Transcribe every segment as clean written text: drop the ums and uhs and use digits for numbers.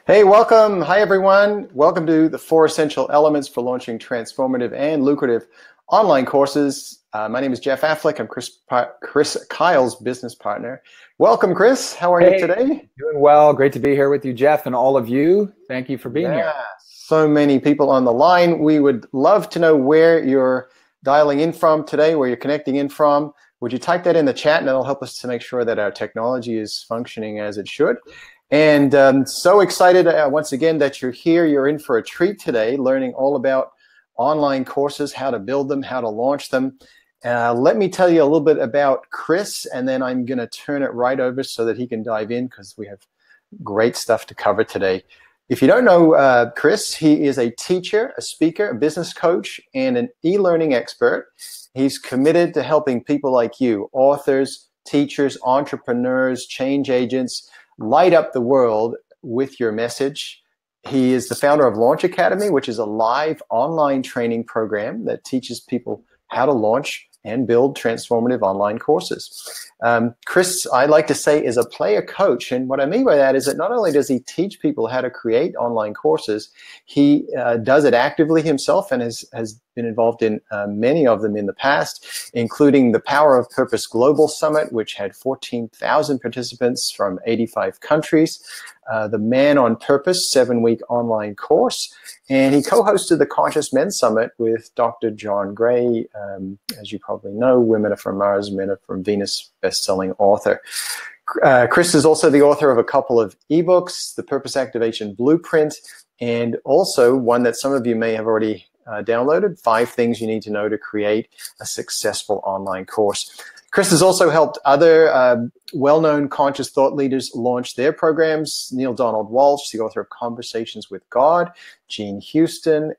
Hey, welcome. Hi, everyone. Welcome to the 4 essential elements for launching transformative and lucrative online courses. My name is Jeff Affleck. I'm Chris Kyle's business partner. Welcome, Chris. How are you Hey, today? doing well. Great to be here with you, Jeff, and all of you. Thank you for being Yeah, here. so many people on the line. We would love to know where you're dialing in from today, where you're connecting in from. Would you type that in the chat, and it'll help us to make sure that our technology is functioning as it should. And so excited once again that you're here. You're in for a treat today, learning all about online courses, how to build them, how to launch them. Let me tell you a little bit about Chris, and then I'm going to turn it right over so that he can dive in because we have great stuff to cover today. If you don't know Chris, he is a teacher, a speaker, a business coach, and an e-learning expert. He's committed to helping people like you, authors, teachers, entrepreneurs, change agents, light up the world with your message. He is the founder of Launch Academy, which is a live online training program that teaches people how to launch and build transformative online courses. Chris, I like to say, is a player coach. And what I mean by that is that not only does he teach people how to create online courses, he does it actively himself and has been involved in many of them in the past, including the Power of Purpose Global Summit, which had 14,000 participants from 85 countries, the Man on Purpose 7-week online course, and he co-hosted the Conscious Men Summit with Dr. John Gray. As you probably know, Women Are From Mars, Men Are From Venus best-selling author. Chris is also the author of a couple of ebooks, The Purpose Activation Blueprint, and also one that some of you may have already downloaded, 5 Things You Need to Know to Create a Successful Online Course. Chris has also helped other well-known conscious thought leaders launch their programs. Neil Donald Walsh, the author of Conversations with God, Gene Houston,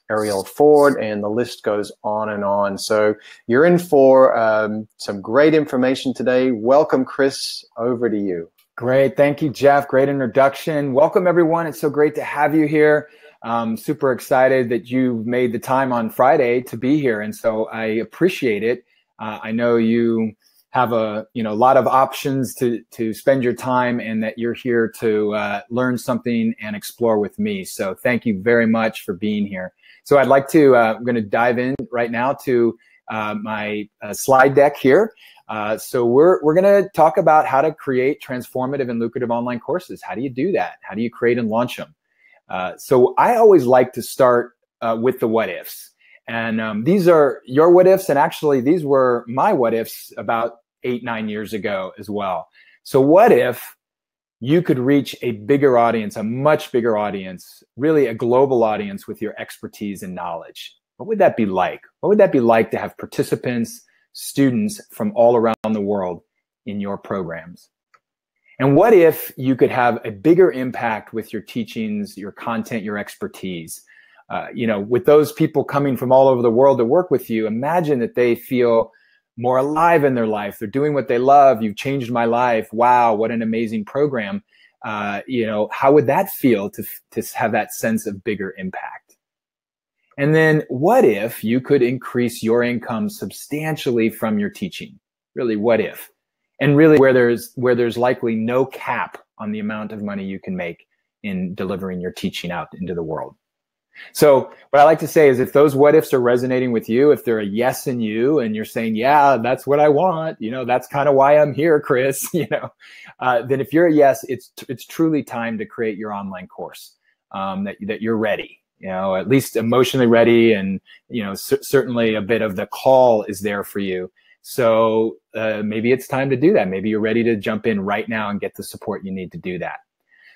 Ariel Ford, and the list goes on and on. So you're in for some great information today. Welcome, Chris. Over to you. Great. Thank you, Jeff. Great introduction. Welcome, everyone. It's so great to have you here. I'm super excited that you made the time on Friday to be here, and so I appreciate it. I know you have a lot of options to spend your time, and that you're here to learn something and explore with me. So thank you very much for being here. So I'd like to, I'm going to dive in right now to my slide deck here. So we're going to talk about how to create transformative and lucrative online courses. How do you do that? How do you create and launch them? So I always like to start with the what ifs. And these are your what ifs. And actually, these were my what ifs about 8-9 years ago as well. So what if you could reach a bigger audience, a much bigger audience, really a global audience with your expertise and knowledge? What would that be like? What would that be like to have participants, students from all around the world in your programs? And what if you could have a bigger impact with your teachings, your content, your expertise? With those people coming from all over the world to work with you, imagine that they feel more alive in their life. They're doing what they love. You've changed my life. Wow, what an amazing program. How would that feel to have that sense of bigger impact? And then what if you could increase your income substantially from your teaching? Really, what if? And really where there's likely no cap on the amount of money you can make in delivering your teaching out into the world. So what I like to say is, if those what ifs are resonating with you, if they're a yes in you and you're saying, yeah, that's what I want, that's kind of why I'm here, Chris, then if you're a yes, it's truly time to create your online course, that you're ready, at least emotionally ready. And, certainly a bit of the call is there for you. So maybe it's time to do that. Maybe you're ready to jump in right now and get the support you need to do that.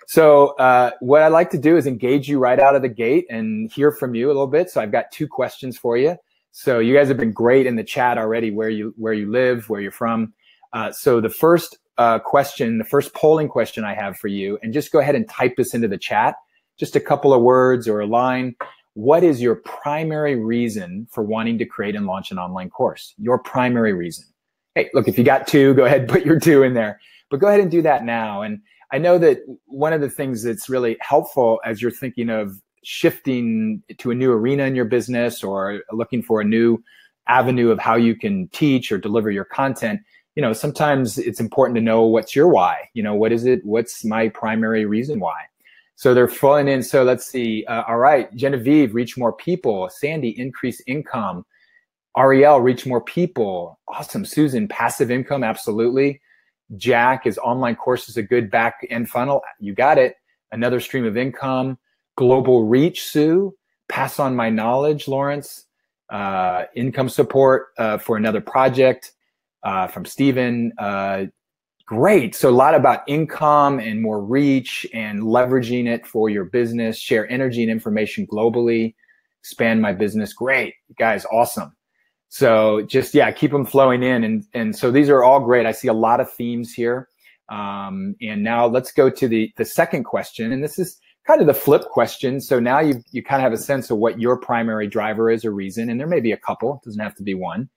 So what I'd like to do is engage you right out of the gate and hear from you a little bit. So I've got 2 questions for you. So you guys have been great in the chat already, where you live, where you're from. So the first question, the first polling question I have for you, and just go ahead and type this into the chat, just a couple of words or a line. What is your primary reason for wanting to create and launch an online course? Your primary reason. Hey, look, if you got 2, go ahead and put your 2 in there. But go ahead and do that now. And I know that one of the things that's really helpful as you're thinking of shifting to a new arena in your business, or looking for a new avenue of how you can teach or deliver your content, sometimes it's important to know what's your why. What is it? What's my primary reason why? So they're filling in. So let's see. All right. Genevieve, reach more people. Sandy, increase income. Ariel, reach more people. Awesome. Susan, passive income. Absolutely. Jack, is online courses a good back end funnel? You got it. Another stream of income. Global reach, Sue. Pass on my knowledge, Lawrence. Income support for another project from Stephen. Great. So a lot about income and more reach and leveraging it for your business, share energy and information globally, expand my business. Great. You guys, awesome. So just, yeah, keep them flowing in. And so these are all great. I see a lot of themes here. And now let's go to the second question. And this is kind of the flip question. So now you kind of have a sense of what your primary driver is or reason. And there may be a couple, it doesn't have to be one.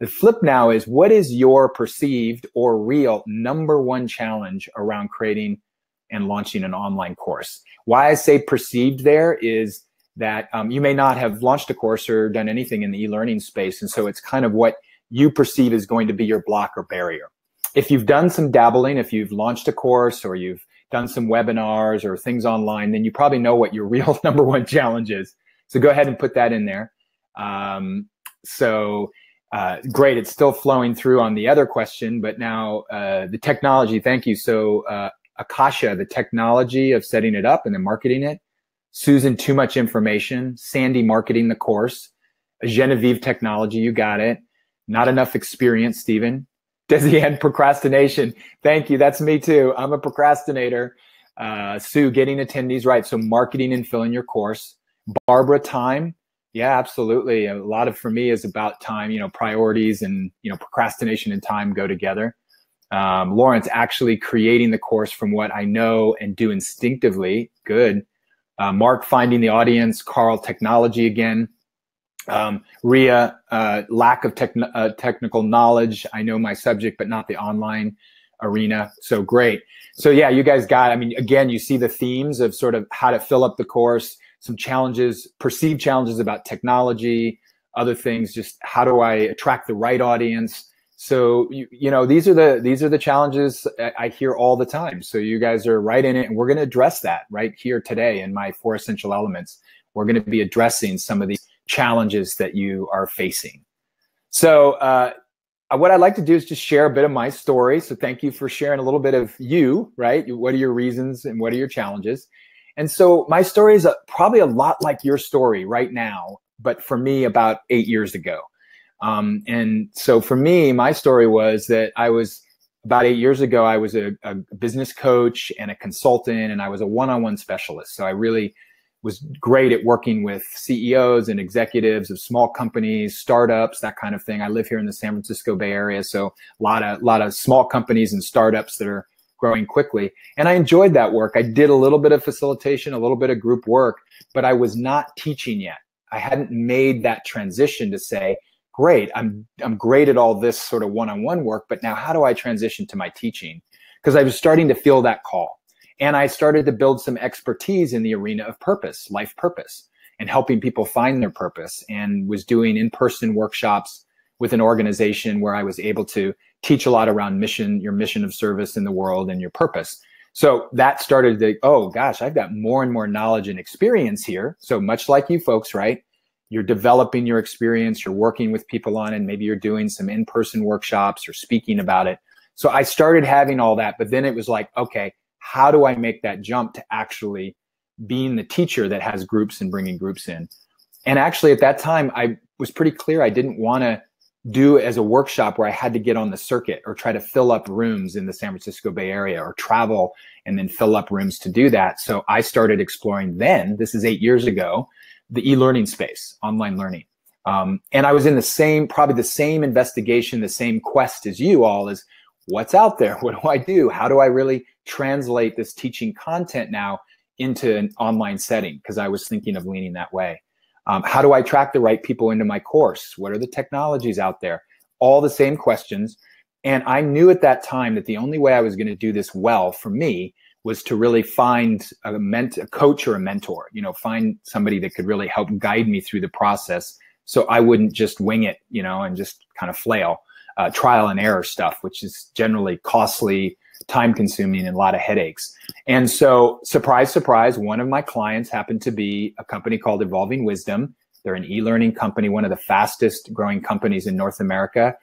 The flip now is, what is your perceived or real number one challenge around creating and launching an online course? Why I say perceived there is that you may not have launched a course or done anything in the e-learning space. And so it's kind of what you perceive is going to be your block or barrier. If you've done some dabbling, if you've launched a course or you've done some webinars or things online, then you probably know what your real number one challenge is. So go ahead and put that in there. Great, it's still flowing through on the other question, but now the technology, thank you. So Akasha, the technology of setting it up and then marketing it. Susan, too much information. Sandy, marketing the course. Genevieve, technology, you got it. Not enough experience, Stephen. Desi had procrastination. Thank you, that's me too. I'm a procrastinator. Sue, getting attendees right. So marketing and filling your course. Barbara, time. Yeah, absolutely. A lot of, for me, is about time, priorities and, procrastination and time go together. Lawrence, actually creating the course from what I know and do instinctively. Good. Mark, finding the audience. Carl, technology again. Ria, lack of technical knowledge. I know my subject, but not the online arena. So great. So yeah, you guys got, again, you see the themes of sort of how to fill up the course. Some challenges, perceived challenges about technology, other things, just how do I attract the right audience? So, these are the challenges I hear all the time. So you guys are right in it, and we're going to address that right here today in my 4 essential elements. We're going to be addressing some of these challenges that you are facing. So what I'd like to do is just share a bit of my story. So thank you for sharing a little bit of you, right? What are your reasons and what are your challenges? And so my story is probably a lot like your story right now, but for me about 8 years ago. And so for me, my story was that about 8 years ago, I was a business coach and a consultant, and I was a one-on-one specialist. So I really was great at working with CEOs and executives of small companies, startups, that kind of thing. I live here in the San Francisco Bay Area, so a lot of small companies and startups that are growing quickly. And I enjoyed that work. I did a little bit of facilitation, a little bit of group work, but I was not teaching yet. I hadn't made that transition to say, great, I'm great at all this sort of one-on-one work, but now how do I transition to my teaching? Because I was starting to feel that call. And I started to build some expertise in the arena of purpose, life purpose, and helping people find their purpose, and was doing in-person workshops with an organization where I was able to teach a lot around mission, your mission of service in the world and your purpose. So that started to, oh gosh, I've got more and more knowledge and experience here. So much like you folks, right? You're developing your experience, you're working with people on it, and maybe you're doing some in-person workshops or speaking about it. So I started having all that, but then it was like, okay, how do I make that jump to actually being the teacher that has groups and bringing groups in? And actually at that time, I was pretty clear I didn't want to do it as a workshop where I had to get on the circuit or try to fill up rooms in the San Francisco Bay Area or travel and then fill up rooms to do that. So I started exploring then, this is 8 years ago, the e-learning space, online learning. And I was in probably the same investigation, the same quest as you all, is what's out there? What do I do? How do I really translate this teaching content now into an online setting? Because I was thinking of leaning that way. How do I attract the right people into my course? What are the technologies out there? All the same questions. And I knew at that time that the only way I was going to do this well for me was to really find a coach or a mentor, find somebody that could really help guide me through the process so I wouldn't just wing it, and just kind of flail, trial and error stuff, which is generally costly, time consuming and a lot of headaches. And so surprise, surprise, one of my clients happened to be a company called Evolving Wisdom. They're an e-learning company, one of the fastest growing companies in North America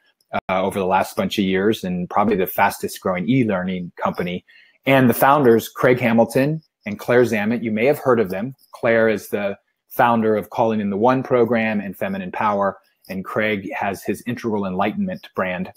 over the last bunch of years, and probably the fastest growing e-learning company. And the founders, Craig Hamilton and Claire Zammit, you may have heard of them. Claire is the founder of Calling in the One program and Feminine Power, and Craig has his Integral Enlightenment brand.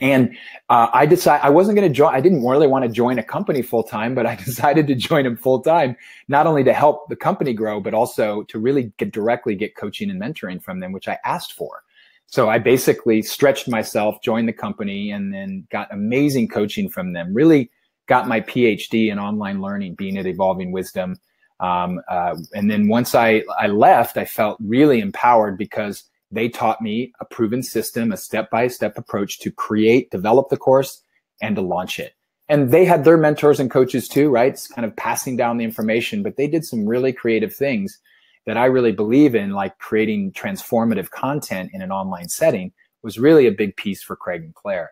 And I decided I wasn't going to join. I didn't really want to join a company full time, but I decided to join them full time, not only to help the company grow, but also to really directly get coaching and mentoring from them, which I asked for. So I basically stretched myself, joined the company, and then got amazing coaching from them. Really got my PhD in online learning, being at Evolving Wisdom. And then once I left, I felt really empowered because they taught me a proven system, a step-by-step approach to create, develop the course, and to launch it. And they had their mentors and coaches too, right? It's kind of passing down the information, but they did some really creative things that I really believe in, like creating transformative content in an online setting was really a big piece for Craig and Claire.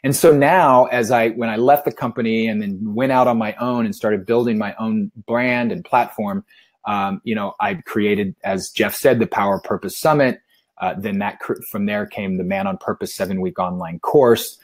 And so now, when I left the company and then went out on my own and started building my own brand and platform, I created, as Jeff said, the Power Purpose Summit. Then from there came the Man on Purpose 7-week online course,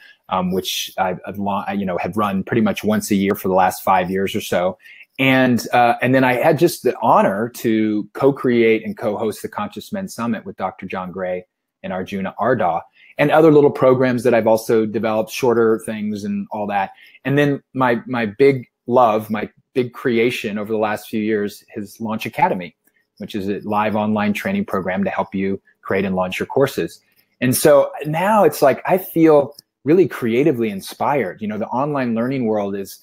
which I've have run pretty much once a year for the last 5 years or so. And then I had just the honor to co-create and co-host the Conscious Men Summit with Dr. John Gray and Arjuna Ardagh, and other little programs that I've also developed, shorter things and all that. And then my big love, my big creation over the last few years is Launch Academy, which is a live online training program to help you create and launch your courses. And so now it's like I feel really creatively inspired. The online learning world is,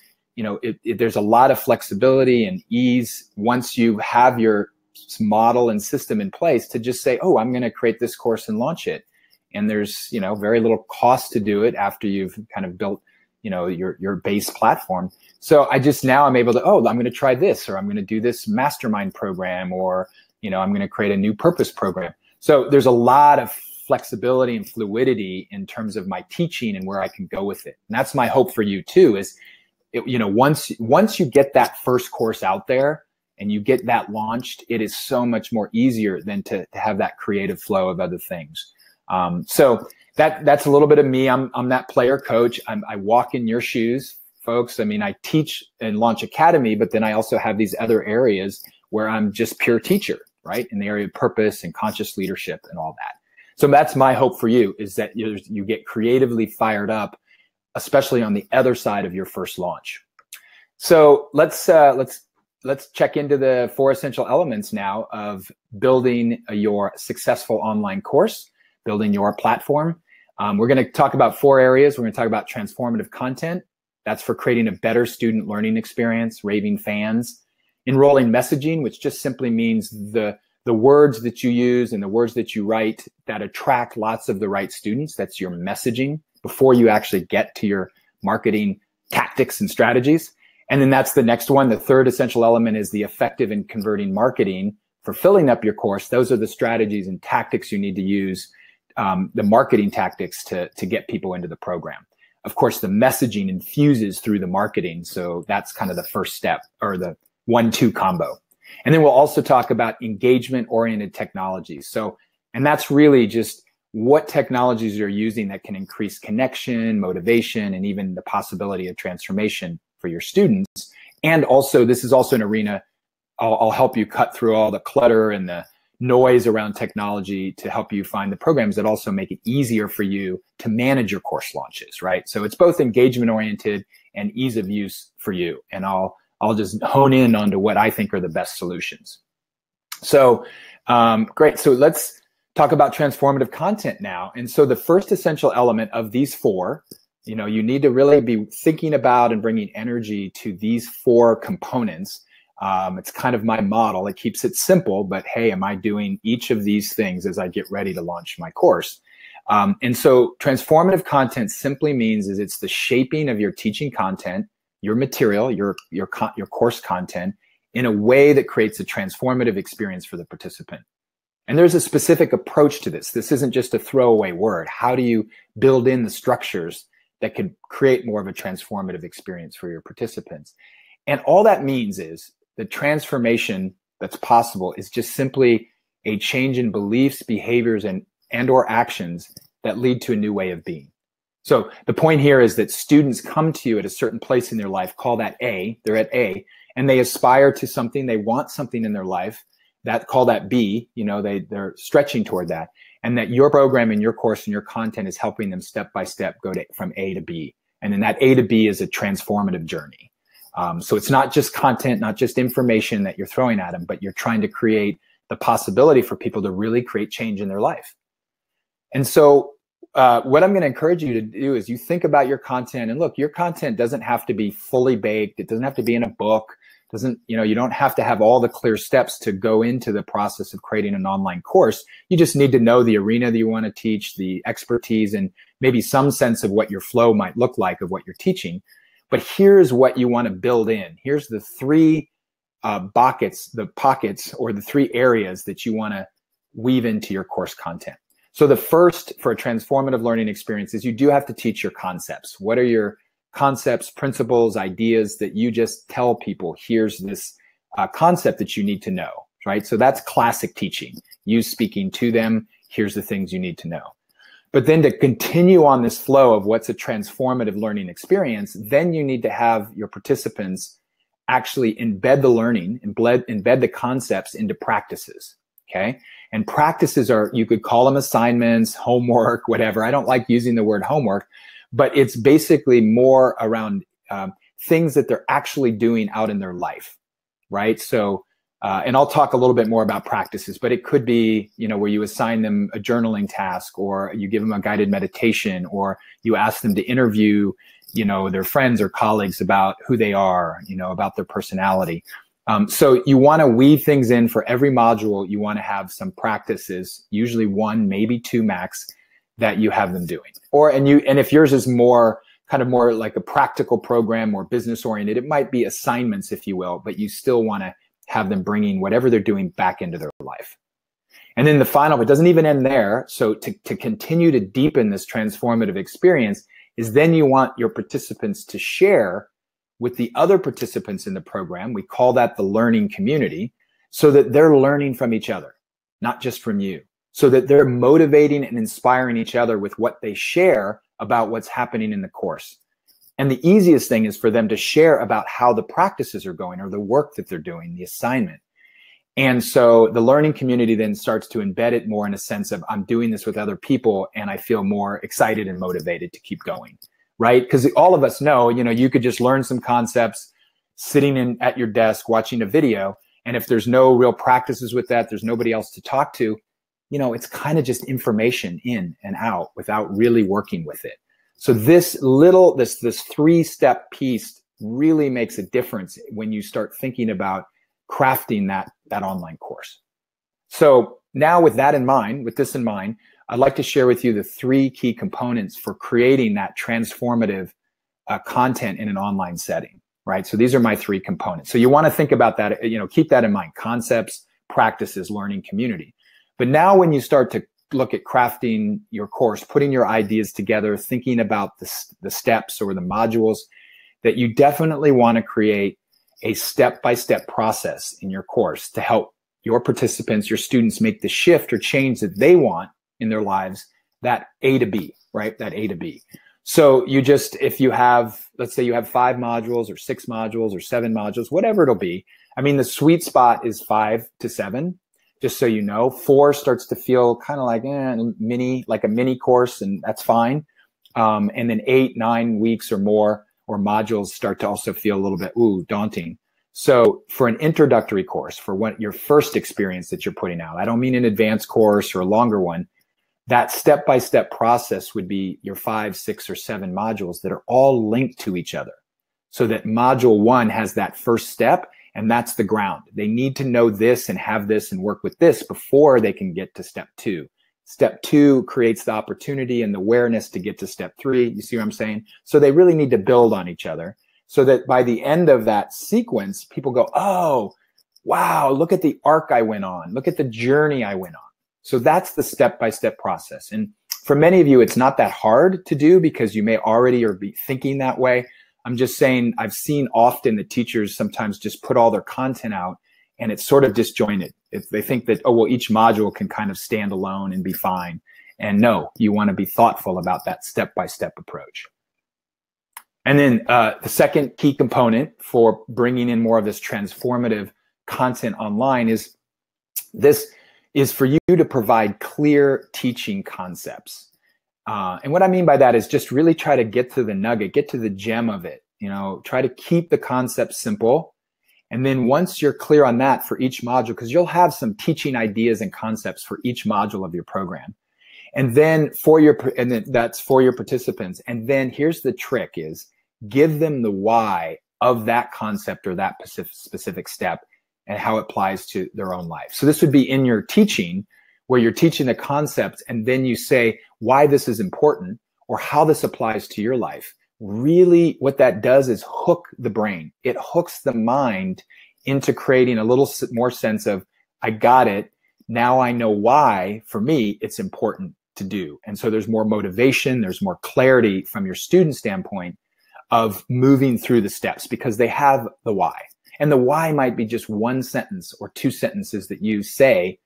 there's a lot of flexibility and ease once you have your model and system in place to just say, oh, I'm going to create this course and launch it. And there's, very little cost to do it after you've kind of built, your base platform. So now I'm able to, I'm going to try this, or I'm going to do this mastermind program, or, I'm going to create a new purpose program. So there's a lot of flexibility and fluidity in terms of my teaching and where I can go with it. And that's my hope for you too, is, once you get that first course out there and you get that launched, it is so much more easier than to have that creative flow of other things. So that's a little bit of me. I'm that player coach. I walk in your shoes, folks. I mean, I teach in Launch Academy, but then I also have these other areas where I'm just pure teacher, right? In the area of purpose and conscious leadership and all that. So that's my hope for you, is that you get creatively fired up, especially on the other side of your first launch. So let's check into the 4 essential elements now of building your successful online course, building your platform. We're going to talk about 4 areas. We're going to talk about transformative content. That's for creating a better student learning experience, raving fans. Enrolling messaging, which just simply means the words that you use and the words that you write that attract lots of the right students. That's your messaging before you actually get to your marketing tactics and strategies. And then that's the next one. The 3rd essential element is the effective and converting marketing for filling up your course. Those are the strategies and tactics you need to use, the marketing tactics to get people into the program. Of course, the messaging infuses through the marketing. So that's kind of the first step, or the 1-2 combo. And then we'll also talk about engagement-oriented technologies. And that's really just what technologies you're using that can increase connection, motivation, and even the possibility of transformation for your students. And also, this is also an arena I'll help you cut through all the clutter and the noise around technology to help you find the programs that also make it easier for you to manage your course launches, right? So it's both engagement-oriented and ease of use for you. And I'll just hone in onto what I think are the best solutions. So great. So let's talk about transformative content now. And so the first essential element of these 4, you need to really be thinking about and bringing energy to these 4 components. It's kind of my model. It keeps it simple, but hey, am I doing each of these things as I get ready to launch my course? And so transformative content simply means is it's the shaping of your teaching content, your material, your course content in a way that creates a transformative experience for the participant. And there's a specific approach to this. This isn't just a throwaway word. How do you build in the structures that could create more of a transformative experience for your participants. And all that means is the transformation that's possible is just simply a change in beliefs, behaviors, and or actions that lead to a new way of being. So the point here is that students come to you at a certain place in their life, call that A, they're at A, and they aspire to something, they want something in their life, that call that B, you know, they're stretching toward that. And that your program and your course and your content is helping them step by step go from A to B. And then that A to B is a transformative journey. So it's not just content, not just information that you're throwing at them, but you're trying to create the possibility for people to really create change in their life. And so what I'm going to encourage you to do is you think about your content, and look, your content doesn't have to be fully baked. It doesn't have to be in a book. You don't have to have all the clear steps to go into the process of creating an online course. You just need to know the arena that you want to teach, the expertise, and maybe some sense of what your flow might look like of what you're teaching. But here's what you want to build in. Here's the three pockets, or the three areas that you want to weave into your course content. So the first for a transformative learning experience is you do have to teach your concepts. What are your concepts, principles, ideas that you just tell people, here's this concept that you need to know, right? So that's classic teaching. You speaking to them, here's the things you need to know. But then to continue on this flow of what's a transformative learning experience, then you need to have your participants actually embed the learning, embed the concepts into practices, okay? And practices are, you could call them assignments, homework, whatever. I don't like using the word homework, but it's basically more around things that they're actually doing out in their life, right? So, and I'll talk a little bit more about practices, but it could be, where you assign them a journaling task, or you give them a guided meditation, or you ask them to interview, their friends or colleagues about who they are, about their personality. So you want to weave things in for every module. You want to have some practices, usually 1, maybe 2 max, that you have them doing. And if yours is more like a practical program, more business oriented, it might be assignments, if you will, but you still want to have them bringing whatever they're doing back into their life. And then the final, it doesn't even end there. So to continue to deepen this transformative experience is then you want your participants to share with the other participants in the program. We call that the learning community, so that they're learning from each other, not just from you, so that they're motivating and inspiring each other with what they share about what's happening in the course. And the easiest thing is for them to share about how the practices are going, or the work that they're doing, the assignment. And so the learning community then starts to embed it more in a sense of, I'm doing this with other people and I feel more excited and motivated to keep going, right? Because all of us know, you could just learn some concepts sitting at your desk watching a video. And if there's no real practices with that, there's nobody else to talk to, it's kind of just information in and out without really working with it. So this 3-step piece really makes a difference when you start thinking about crafting that online course. So now with this in mind, I'd like to share with you the 3 key components for creating that transformative content in an online setting, right? So these are my 3 components. So you want to think about that, keep that in mind: concepts, practices, learning, community. But now when you start to look at crafting your course, putting your ideas together, thinking about the steps or the modules, that you definitely want to create a step-by-step process in your course to help your participants, your students, make the shift or change that they want in their lives, that A to B, right? That A to B. So if you have, let's say you have 5 modules or 6 modules or 7 modules, whatever it'll be. I mean, the sweet spot is 5 to 7. Just so you know, 4 starts to feel kind of like a mini course, and that's fine. And then 8, 9 weeks or more, or modules, start to also feel a little bit daunting. So for an introductory course, for your first experience that you're putting out, I don't mean an advanced course or a longer one, that step-by-step process would be your 5, 6, or 7 modules that are all linked to each other, so that module 1 has that first step. And that's the ground. They need to know this and have this and work with this before they can get to step 2. Step 2 creates the opportunity and the awareness to get to step 3. You see what I'm saying? So they really need to build on each other, so that by the end of that sequence, people go, oh, wow, look at the arc I went on. Look at the journey I went on. So that's the step-by-step process. And For many of you, it's not that hard to do because you may already or be thinking that way. I'm just saying I've seen often that teachers sometimes just put all their content out and it's sort of disjointed. If they think that, oh, well, each module can kind of stand alone and be fine. And no, you want to be thoughtful about that step-by-step approach. And then the second key component for bringing in more of this transformative content online is for you to provide clear teaching concepts. And what I mean by that is just really try to get to the nugget, get to the gem of it. Try to keep the concept simple. And then once you're clear on that for each module, because you'll have some teaching ideas and concepts for each module of your program. And then that's for your participants. And then here's the trick is give them the why of that concept or that specific step and how it applies to their own life. So this would be in your teaching where you're teaching the concept and then you say why this is important or how this applies to your life. Really what that does is hook the brain. It hooks the mind into creating a little more sense of, I got it. Now I know why, for me, it's important to do. And so there's more motivation, there's more clarity from your student standpoint of moving through the steps because they have the why. And the why might be just one sentence or two sentences that you say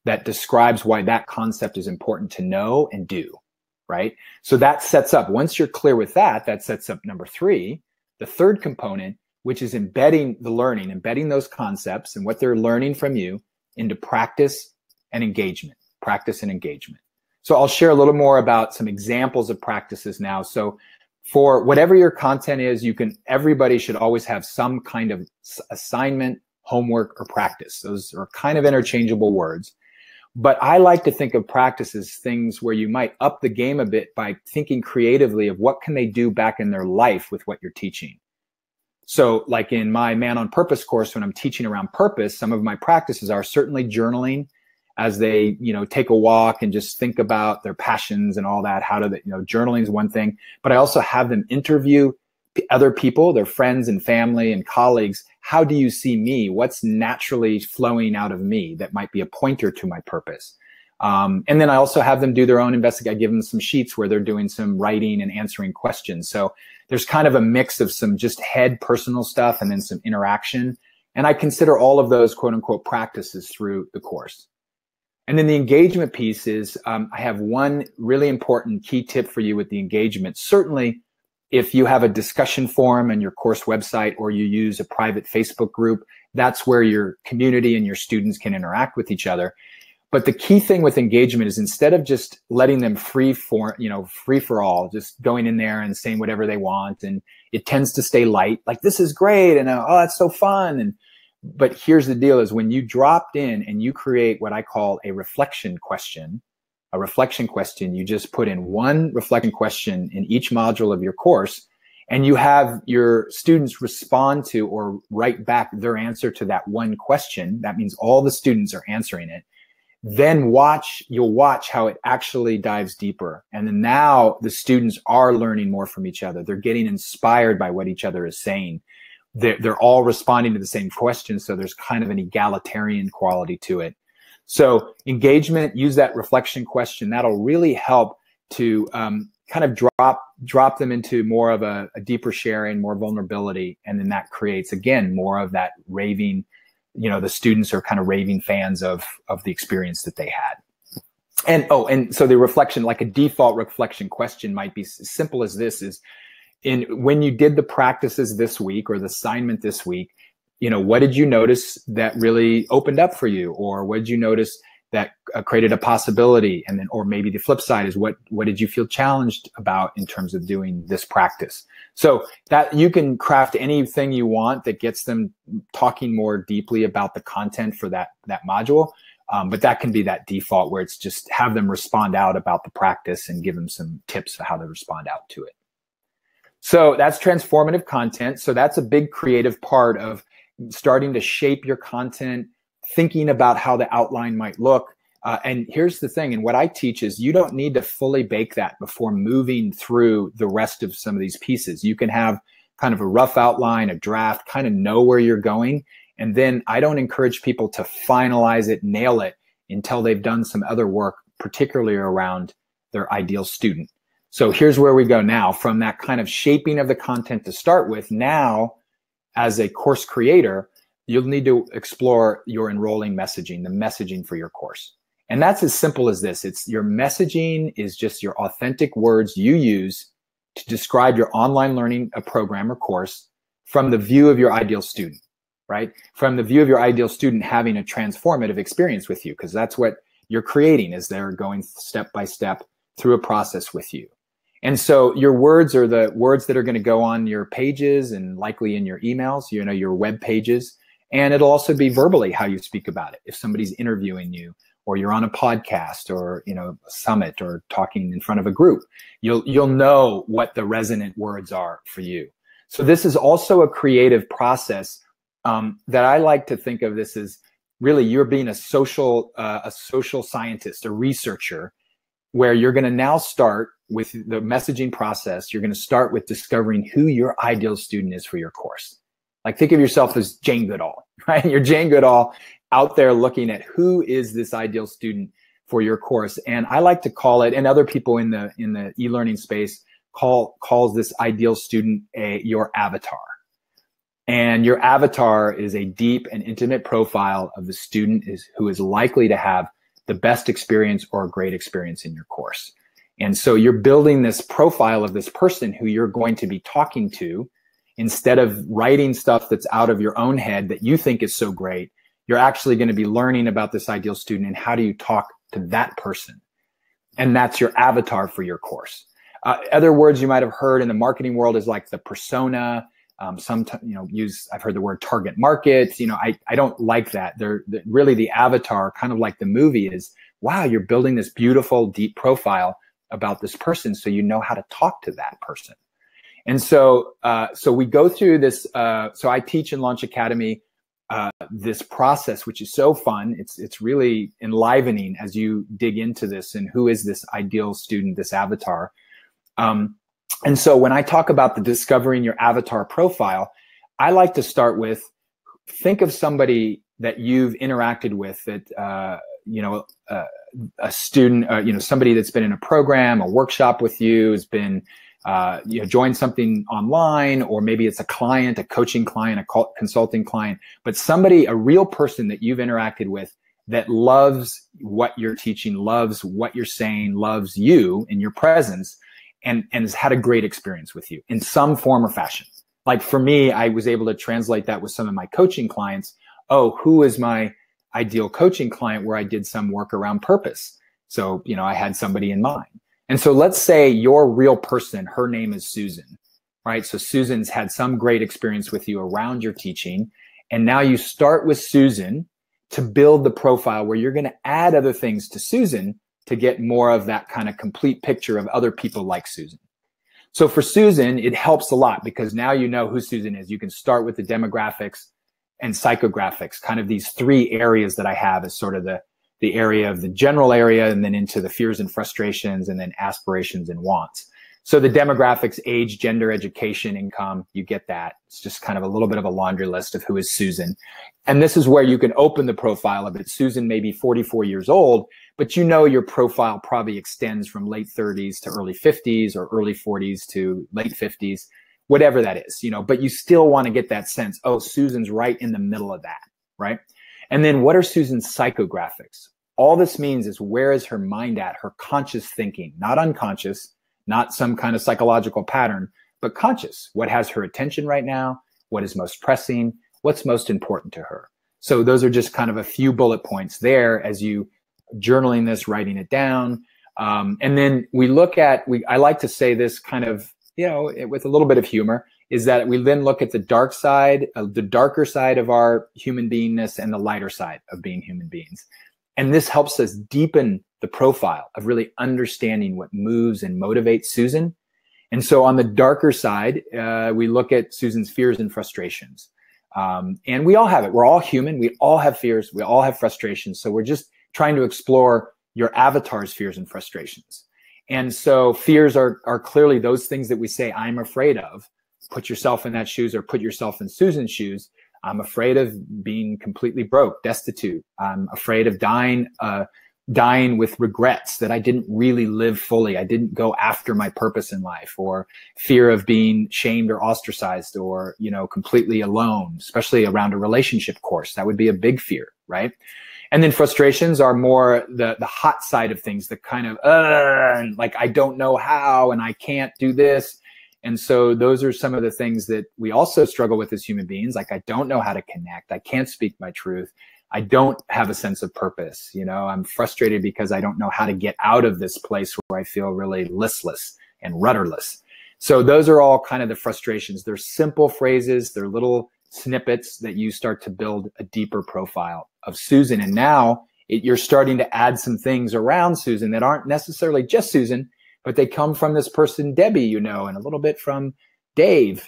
that describes why that concept is important to know and do, right? So that sets up, once you're clear with that, that sets up number 3, the third component, which is embedding the learning, embedding those concepts and what they're learning from you into practice and engagement, So I'll share a little more about some examples of practices now. So for whatever your content is, everybody should always have some kind of assignment, homework, or practice. Those are kind of interchangeable words. But I like to think of practice as things where you might up the game a bit by thinking creatively of what can they do back in their life with what you're teaching. So like in my Man on Purpose course, when I'm teaching around purpose, some of my practices are certainly journaling as they, take a walk and just think about their passions and all that. Journaling is one thing, but I also have them interview other people, their friends and family and colleagues. How do you see me? What's naturally flowing out of me that might be a pointer to my purpose? And then I also have them do their own investigation. I give them some sheets where they're doing some writing and answering questions. So there's kind of a mix of some just head personal stuff and then some interaction. And I consider all of those quote unquote practices through the course. And then the engagement piece is, I have one really important key tip for you with the engagement. Certainly, if you have a discussion forum on your course website or you use a private Facebook group, that's where your community and your students can interact with each other. But the key thing with engagement is instead of just letting them free for all, just going in there and saying whatever they want, and it tends to stay light, like this is great and oh, that's so fun. But here's the deal is when you dropped in and you create what I call a reflection question, you just put in one reflection question in each module of your course, and you have your students respond to or write back their answer to that one question. That means all the students are answering it. Then you'll watch how it actually dives deeper. And then now the students are learning more from each other. They're getting inspired by what each other is saying. They're all responding to the same question. So there's kind of an egalitarian quality to it. So engagement, use that reflection question. That'll really help to kind of drop them into more of a deeper sharing, more vulnerability. And then that creates, again, more of that raving, the students are kind of raving fans of the experience that they had. And so the reflection, like a default reflection question might be as simple as this is, when you did the practices this week or the assignment this week, what did you notice that really opened up for you? Or what did you notice that created a possibility? And then, or maybe the flip side is what did you feel challenged about in terms of doing this practice? So that you can craft anything you want that gets them talking more deeply about the content for that module. But that can be that default where it's just have them respond out about the practice and give them some tips for how to respond out to it. So that's transformative content. So that's a big creative part of starting to shape your content, thinking about how the outline might look. And here's the thing, and what I teach is you don't need to fully bake that before moving through the rest of some of these pieces. You can have kind of a rough outline, a draft, kind of know where you're going. And then I don't encourage people to finalize it, nail it until they've done some other work, particularly around their ideal student. So here's where we go now from that kind of shaping of the content to start with. Now, as a course creator, you'll need to explore your enrolling messaging, the messaging for your course. And that's as simple as this. It's your messaging is just your authentic words you use to describe your online learning program or course from the view of your ideal student, right? From the view of your ideal student having a transformative experience with you, because that's what you're creating, is they're going step by step through a process with you. And so your words are the words that are going to go on your pages and likely in your emails, you know, your web pages. And it'll also be verbally how you speak about it. If somebody's interviewing you, or you're on a podcast, or, you know, a summit, or talking in front of a group, you'll know what the resonant words are for you. So this is also a creative process that I like to think of this as really you're being a social scientist, a researcher, where you're going to now start with the messaging process. You're going to start with discovering who your ideal student is for your course. Like, think of yourself as Jane Goodall, right? You're Jane Goodall out there looking at who is this ideal student for your course. And I like to call it, and other people in the e-learning space calls this ideal student your avatar. And your avatar is a deep and intimate profile of the student who is likely to have the best experience or a great experience in your course. And so you're building this profile of this person who you're going to be talking to. Instead of writing stuff that's out of your own head that you think is so great, you're actually going to be learning about this ideal student and how do you talk to that person. And that's your avatar for your course. Other words you might have heard in the marketing world is like the persona. I've heard the word target market. You know, I don't like that. They're really the avatar, kind of like the movie, is, wow, you're building this beautiful, deep profile about this person, so you know how to talk to that person. And so, we go through this. So I teach in Launch Academy this process, which is so fun. It's really enlivening as you dig into this and who is this ideal student, this avatar. And so when I talk about the discovering your avatar profile, I like to start with, think of somebody that you've interacted with that, a student, somebody that's been in a program, a workshop with you, has been, joined something online, or maybe it's a client, a coaching client, a consulting client, but somebody, a real person that you've interacted with that loves what you're teaching, loves what you're saying, loves you and your presence, and has had a great experience with you in some form or fashion. Like for me, I was able to translate that with some of my coaching clients. Oh, who is my ideal coaching client where I did some work around purpose? So, I had somebody in mind. And so let's say your real person, her name is Susan, right? So Susan's had some great experience with you around your teaching. And now you start with Susan to build the profile where you're going to add other things to Susan to get more of that kind of complete picture of other people like Susan. So for Susan, it helps a lot because now you know who Susan is. You can start with the demographics and psychographics, kind of these three areas that I have as sort of the area of the general area, and then into the fears and frustrations, and then aspirations and wants. So the demographics, age, gender, education, income, you get that. It's just kind of a little bit of a laundry list of who is Susan. And this is where you can open the profile of it. Susan may be 44 years old, but your profile probably extends from late 30s to early 50s, or early 40s to late 50s, whatever that is, but you still want to get that sense, oh, Susan's right in the middle of that, right? And then what are Susan's psychographics? All this means is, where is her mind at, her conscious thinking, not unconscious, not some kind of psychological pattern, but conscious. What has her attention right now? What is most pressing? What's most important to her? So those are just kind of a few bullet points there as you journaling this, writing it down. And then we look at, I like to say this kind of, with a little bit of humor, is that we then look at the dark side, the darker side of our human beingness, and the lighter side of being human beings. And this helps us deepen the profile of really understanding what moves and motivates Susan. And so on the darker side, we look at Susan's fears and frustrations. And we all have it. We're all human. We all have fears. We all have frustrations. So we're just trying to explore your avatar's fears and frustrations. And so fears are clearly those things that we say, I'm afraid of. Put yourself in that shoes, or put yourself in Susan's shoes. I'm afraid of being completely broke, destitute. I'm afraid of dying dying with regrets that I didn't really live fully. I didn't go after my purpose in life, or fear of being shamed or ostracized, or, completely alone, especially around a relationship course. That would be a big fear, right? And then frustrations are more the hot side of things, the kind of, like, I don't know how, and I can't do this. And so those are some of the things that we also struggle with as human beings. Like, I don't know how to connect. I can't speak my truth. I don't have a sense of purpose. I'm frustrated because I don't know how to get out of this place where I feel really listless and rudderless. So those are all kind of the frustrations. They're simple phrases. They're little snippets that you start to build a deeper profile of Susan. And now you're starting to add some things around Susan that aren't necessarily just Susan, but they come from this person, Debbie, and a little bit from Dave,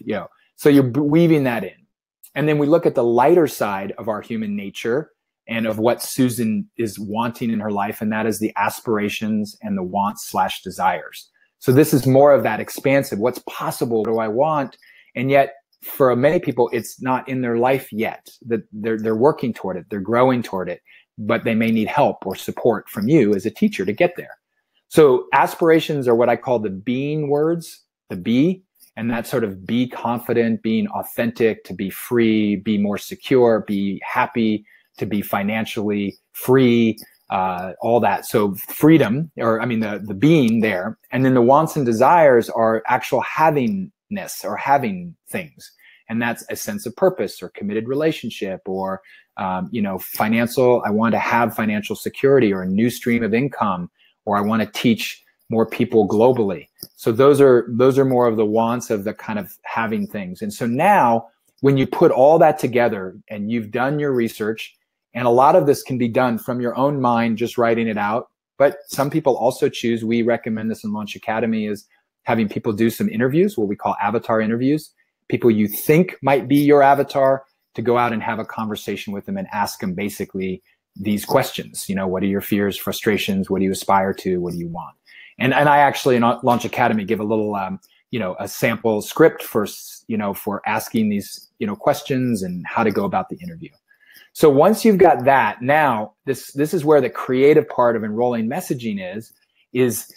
So you're weaving that in. And then we look at the lighter side of our human nature and of what Susan is wanting in her life, and that is the aspirations and the wants/desires. So this is more of that expansive, what's possible, what do I want? And yet, for many people, it's not in their life yet. That they're working toward it, they're growing toward it, but they may need help or support from you as a teacher to get there. So aspirations are what I call the being words, the be, and that's sort of be confident, being authentic, to be free, be more secure, be happy, to be financially free, all that. So freedom, the being there. And then the wants and desires are actual havingness, or having things. And that's a sense of purpose, or committed relationship, or, financial, I want to have financial security, or a new stream of income, or I want to teach more people globally. So those are more of the wants of the kind of having things. And so now when you put all that together and you've done your research, and a lot of this can be done from your own mind, just writing it out. But some people also choose, we recommend this in Launch Academy, is having people do some interviews, what we call avatar interviews, people you think might be your avatar, to go out and have a conversation with them and ask them basically these questions. What are your fears, frustrations? What do you aspire to? What do you want? And I actually in Launch Academy give a little, a sample script for asking these, questions and how to go about the interview. So once you've got that, now this is where the creative part of enrolling messaging is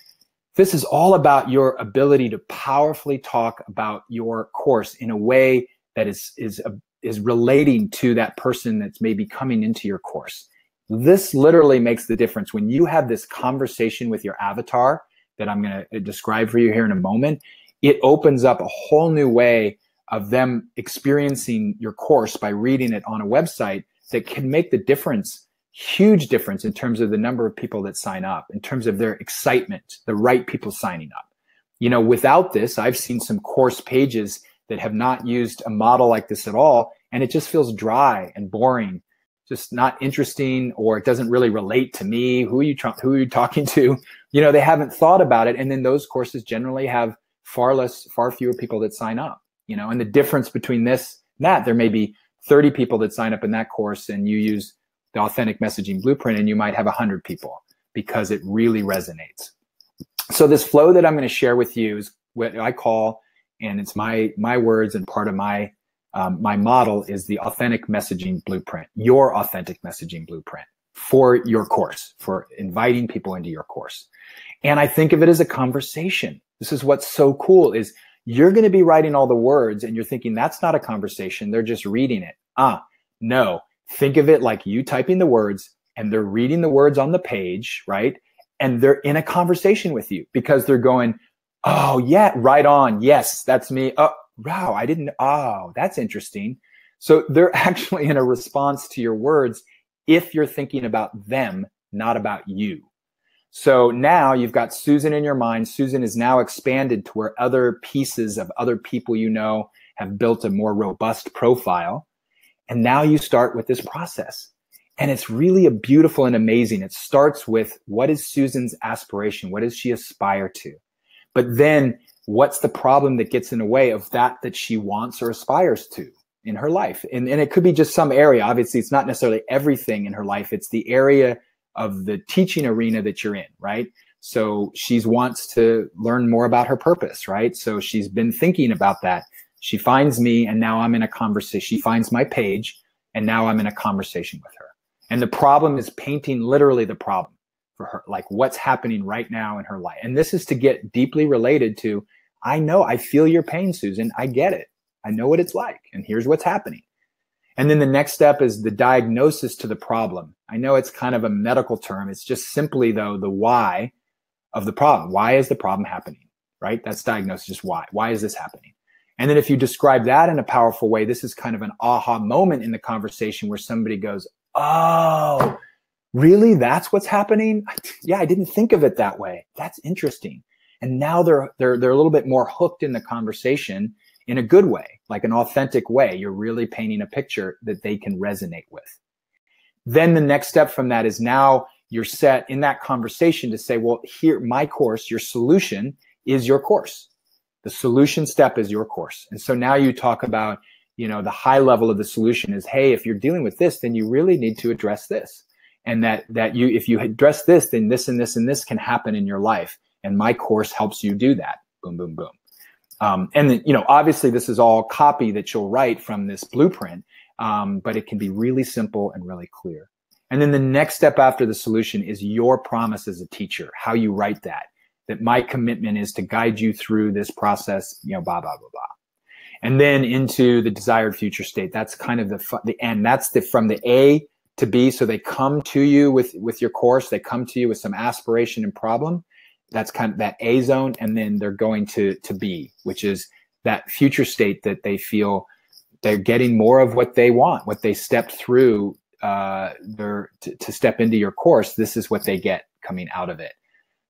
this is all about your ability to powerfully talk about your course in a way that is relating to that person that's maybe coming into your course. This literally makes the difference. When you have this conversation with your avatar that I'm going to describe for you here in a moment, it opens up a whole new way of them experiencing your course by reading it on a website that can make the difference, huge difference, in terms of the number of people that sign up, in terms of their excitement, the right people signing up. Without this, I've seen some course pages that have not used a model like this at all, and it just feels dry and boring, just not interesting, or it doesn't really relate to me. Who are you talking to? They haven't thought about it. And then those courses generally have far fewer people that sign up, and the difference between this and that, there may be 30 people that sign up in that course, and you use the Authentic Messaging Blueprint, and you might have 100 people, because it really resonates. So this flow that I'm going to share with you is what I call, and it's my words, and part of my model is the Authentic Messaging Blueprint, your Authentic Messaging Blueprint for your course, for inviting people into your course. And I think of it as a conversation. This is what's so cool, is you're going to be writing all the words and you're thinking that's not a conversation, they're just reading it. No, think of it like you typing the words and they're reading the words on the page, right? And they're in a conversation with you, because they're going, oh yeah, right on. Yes, that's me. Oh, wow, I didn't, oh, that's interesting. So they're actually in a response to your words if you're thinking about them, not about you. So now you've got Susan in your mind. Susan is now expanded to where other pieces of other people have built a more robust profile. And now you start with this process. And it's really a beautiful and amazing. It starts with, what is Susan's aspiration? What does she aspire to? But then what's the problem that gets in the way of that she wants or aspires to in her life? And it could be just some area. Obviously, it's not necessarily everything in her life. It's the area of the teaching arena that you're in, right? So she wants to learn more about her purpose, right? So she's been thinking about that. She finds me, and now I'm in a conversation. She finds my page, and now I'm in a conversation with her. And the problem is painting literally the problem. for her, like what's happening right now in her life. And this is to get deeply related to, I feel your pain, Susan. I get it. I know what it's like. And here's what's happening. And then the next step is the diagnosis to the problem. I know it's kind of a medical term. It's just simply, though, the why of the problem. Why is the problem happening, right? That's diagnosis, just why. Why is this happening? And then if you describe that in a powerful way, this is kind of an aha moment in the conversation where somebody goes, oh, really? That's what's happening? Yeah, I didn't think of it that way. That's interesting. And now they're a little bit more hooked in the conversation in a good way, like an authentic way. You're really painting a picture that they can resonate with. Then the next step from that is now you're set in that conversation to say, well, here, my course, your solution is your course. The solution step is your course. And so now you talk about, the high level of the solution is, hey, if you're dealing with this, then you really need to address this. And if you address this, then this and this and this can happen in your life. And my course helps you do that. Boom, boom, boom. And then, obviously this is all copy that you'll write from this blueprint, but it can be really simple and really clear. And then the next step after the solution is your promise as a teacher, how you write that my commitment is to guide you through this process, blah, blah, blah, blah. And then into the desired future state. That's kind of the end. That's from the A to B. So they come to you with your course. They come to you with some aspiration and problem. That's kind of that A zone. And then they're going to B, which is that future state that they feel they're getting more of what they want, what they stepped through to step into your course. This is what they get coming out of it.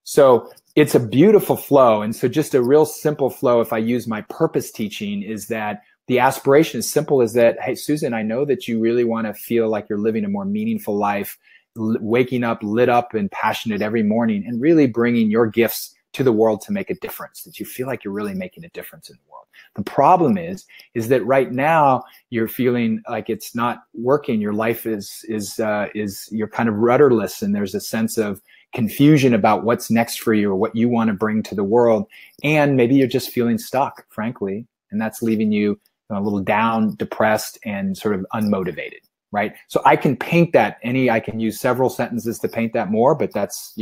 So it's a beautiful flow. And so just a real simple flow, if I use my purpose teaching, is that the aspiration is simple as that, hey, Susan, I know that you really want to feel like you're living a more meaningful life, waking up lit up and passionate every morning, and really bringing your gifts to the world to make a difference, that you feel like you're really making a difference in the world. The problem is that right now you're feeling like it's not working. Your life is you're kind of rudderless, and there's a sense of confusion about what's next for you or what you want to bring to the world. And maybe you're just feeling stuck, frankly, and that's leaving you a little down, depressed, and sort of unmotivated, right? So I can paint that I can use several sentences to paint that more, but that's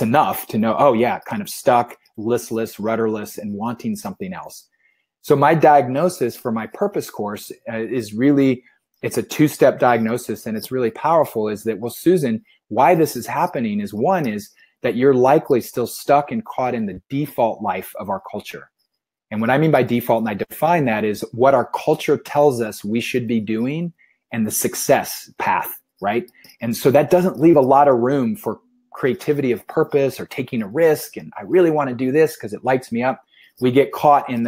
enough to know, oh yeah, kind of stuck, listless, rudderless, and wanting something else. So my diagnosis for my purpose course is really, it's a two-step diagnosis, and it's really powerful, is that, well, Susan, why this is happening is, one is that you're likely still stuck and caught in the default life of our culture. And what I mean by default, and I define that, is what our culture tells us we should be doing and the success path, right? And so that doesn't leave a lot of room for creativity of purpose or taking a risk. And I really want to do this because it lights me up. We get caught in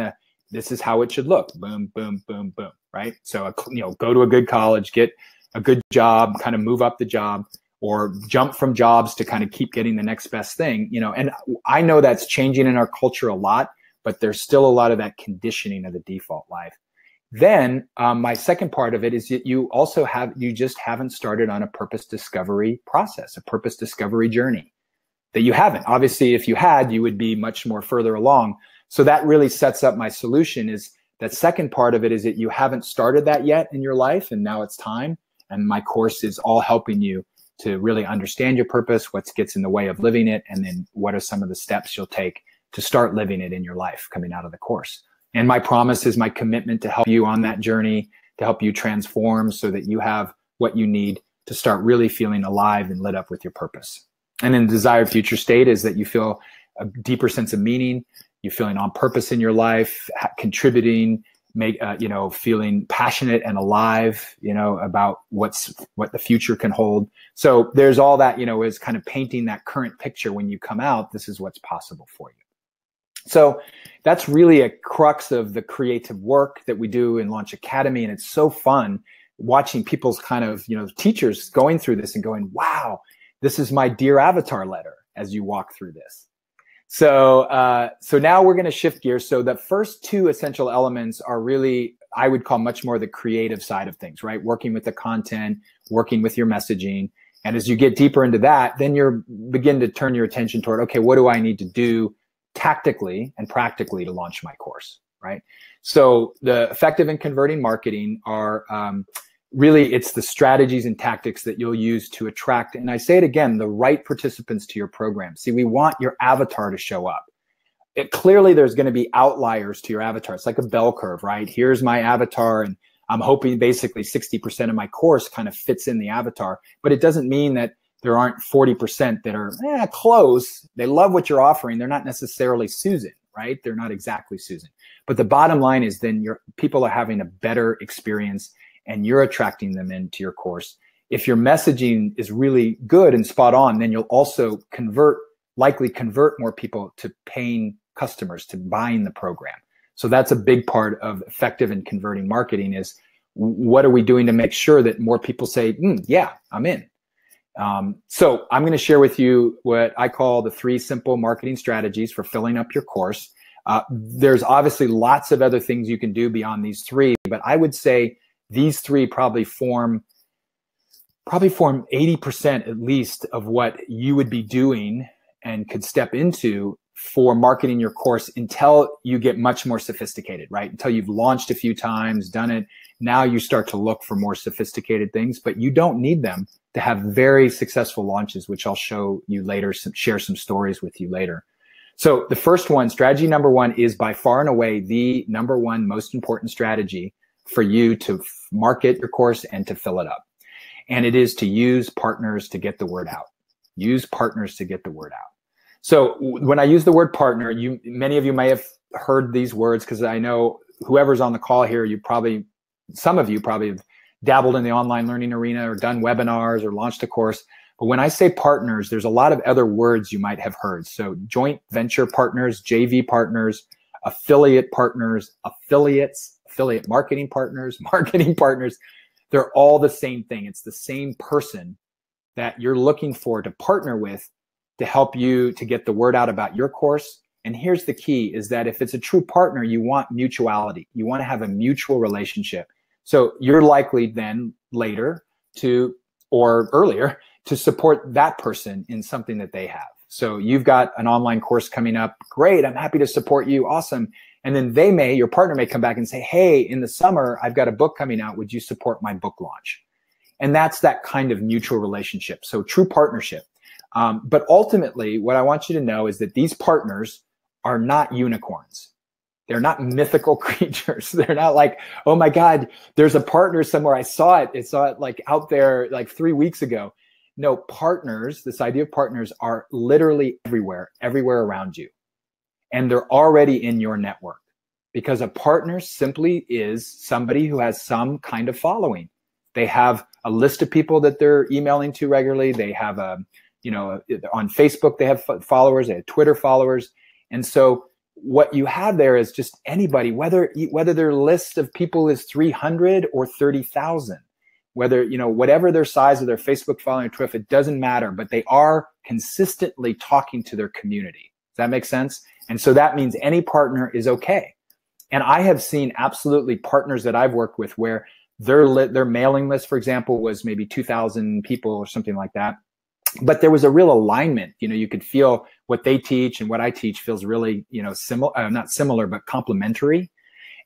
this is how it should look. Boom, boom, boom, boom, right? So, go to a good college, get a good job, kind of move up the job, or jump from jobs to kind of keep getting the next best thing, and I know that's changing in our culture a lot, but there's still a lot of that conditioning of the default life. Then my second part of it is that you just haven't started on a purpose discovery process, a purpose discovery journey that you haven't. Obviously, if you had, you would be much more further along. So that really sets up my solution, is that second part of it is that you haven't started that yet in your life, and now it's time. And my course is all helping you to really understand your purpose, what gets in the way of living it, and then what are some of the steps you'll take to start living it in your life coming out of the course. And my promise is my commitment to help you on that journey, to help you transform so that you have what you need to start really feeling alive and lit up with your purpose. And then the desired future state is that you feel a deeper sense of meaning, you're feeling on purpose in your life, contributing, feeling passionate and alive, about what the future can hold. So there's all that, is kind of painting that current picture. When you come out, this is what's possible for you. So that's really a crux of the creative work that we do in Launch Academy. And it's so fun watching people's kind of, teachers going through this and going, wow, this is my Dear Avatar letter as you walk through this. So now we're going to shift gears. So the first two essential elements are really, I would call, much more the creative side of things, right? Working with the content, working with your messaging. And as you get deeper into that, then you begin to turn your attention toward, okay, what do I need to do tactically and practically to launch my course, right? So the effective and converting marketing are really it's the strategies and tactics that you'll use to attract, and I say it again, the right participants to your program. See, we want your avatar to show up. Clearly there's going to be outliers to your avatar. It's like a bell curve, right? Here's my avatar, and I'm hoping basically 60% of my course kind of fits in the avatar, but it doesn't mean that there aren't 40% that are close. They love what you're offering. They're not necessarily Susan, right? They're not exactly Susan. But the bottom line is then your people are having a better experience and you're attracting them into your course. If your messaging is really good and spot on, then you'll also likely convert more people to paying customers, to buying the program. So that's a big part of effective and converting marketing is what are we doing to make sure that more people say, yeah, I'm in. So I'm going to share with you what I call the 3 simple marketing strategies for filling up your course. There's obviously lots of other things you can do beyond these 3, but I would say these 3 probably form 80% at least of what you would be doing and could step into for marketing your course until you get much more sophisticated, right? Until you've launched a few times, done it. Now you start to look for more sophisticated things, but you don't need them to have very successful launches, which I'll show you later, share some stories with you later. So the first one, strategy number 1, is by far and away the number 1 most important strategy for you to market your course and to fill it up. And it is to use partners to get the word out. Use partners to get the word out. So when I use the word partner, many of you may have heard these words because I know whoever's on the call here, some of you probably have dabbled in the online learning arena or done webinars or launched a course. But when I say partners, there's a lot of other words you might have heard. So joint venture partners, JV partners, affiliate partners, affiliates, affiliate marketing partners, marketing partners. They're all the same thing. It's the same person that you're looking for to partner with to help you to get the word out about your course. And here's the key is that if it's a true partner, you want mutuality. You want to have a mutual relationship. So you're likely then later or earlier to support that person in something that they have. So you've got an online course coming up. Great. I'm happy to support you. Awesome. And then your partner may come back and say, hey, in the summer, I've got a book coming out. Would you support my book launch? And that's that kind of mutual relationship. So true partnership. But ultimately, what I want you to know is that these partners are not unicorns. They're not mythical creatures. They're not like, oh my God, there's a partner somewhere. I saw it like out there like 3 weeks ago. No, partners, this idea of partners are literally everywhere around you. And they're already in your network because a partner simply is somebody who has some kind of following. They have a list of people that they're emailing to regularly. They have on Facebook, they have followers, they have Twitter followers. And so what you have there is just anybody, whether their list of people is 300 or 30,000, whatever their size of their Facebook following or Twitter, it doesn't matter, but they are consistently talking to their community. Does that make sense? And so that means any partner is okay. And I have seen absolutely partners that I've worked with where their mailing list, for example, was maybe 2,000 people or something like that. But there was a real alignment. You could feel what they teach and what I teach feels really, similar, not similar, but complementary.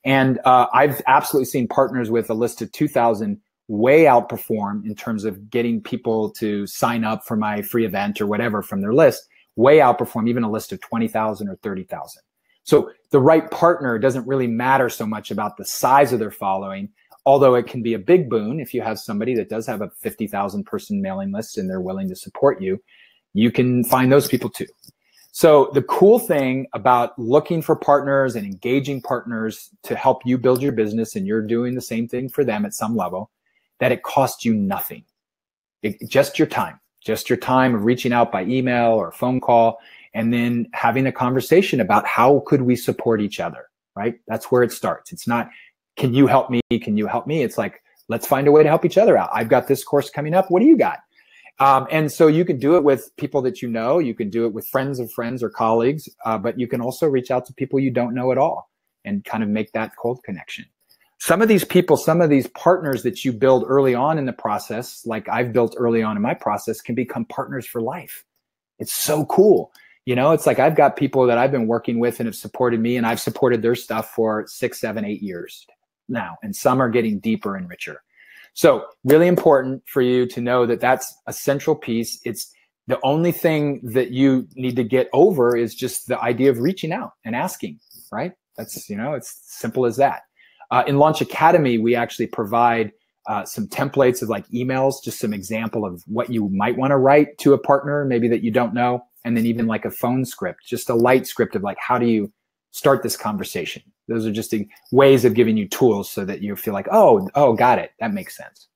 And I've absolutely seen partners with a list of 2,000 way outperform in terms of getting people to sign up for my free event or whatever from their list, way outperform even a list of 20,000 or 30,000. So the right partner doesn't really matter so much about the size of their following, although it can be a big boon if you have somebody that does have a 50,000 person mailing list and they're willing to support you. You can find those people too. So the cool thing about looking for partners and engaging partners to help you build your business, and you're doing the same thing for them at some level, that it costs you nothing. Just your time of reaching out by email or phone call, and then having a conversation about how could we support each other, right? That's where it starts. It's not, can you help me? Can you help me? It's like, let's find a way to help each other out. I've got this course coming up. What do you got? And so you can do it with people that you know. You can do it with friends of friends or colleagues, but you can also reach out to people you don't know at all and kind of make that cold connection. Some of these people, some of these partners that you build early on in the process, like I've built early on in my process, can become partners for life. It's so cool. It's like I've got people that I've been working with and have supported me, and I've supported their stuff for 6, 7, 8 years now, and some are getting deeper and richer. So really important for you to know that that's a central piece. It's the only thing that you need to get over is just the idea of reaching out and asking, right? That's, it's simple as that. In Launch Academy, we actually provide some templates of like emails, just some example of what you might want to write to a partner, maybe that you don't know. And then even like a phone script, just a light script of like, how do you start this conversation? Those are just ways of giving you tools so that you feel like, oh, got it. That makes sense.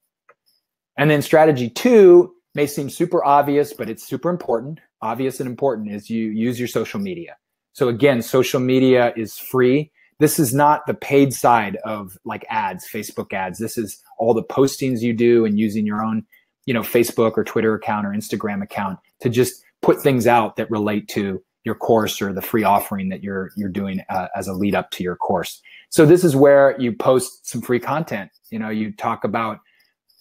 And then strategy 2 may seem super obvious, but it's super important. Obvious and important is you use your social media. So again, social media is free. This is not the paid side of like ads, Facebook ads. This is all the postings you do and using your own, Facebook or Twitter account or Instagram account to just put things out that relate to your course or the free offering that you're doing as a lead up to your course. So this is where you post some free content. You talk about,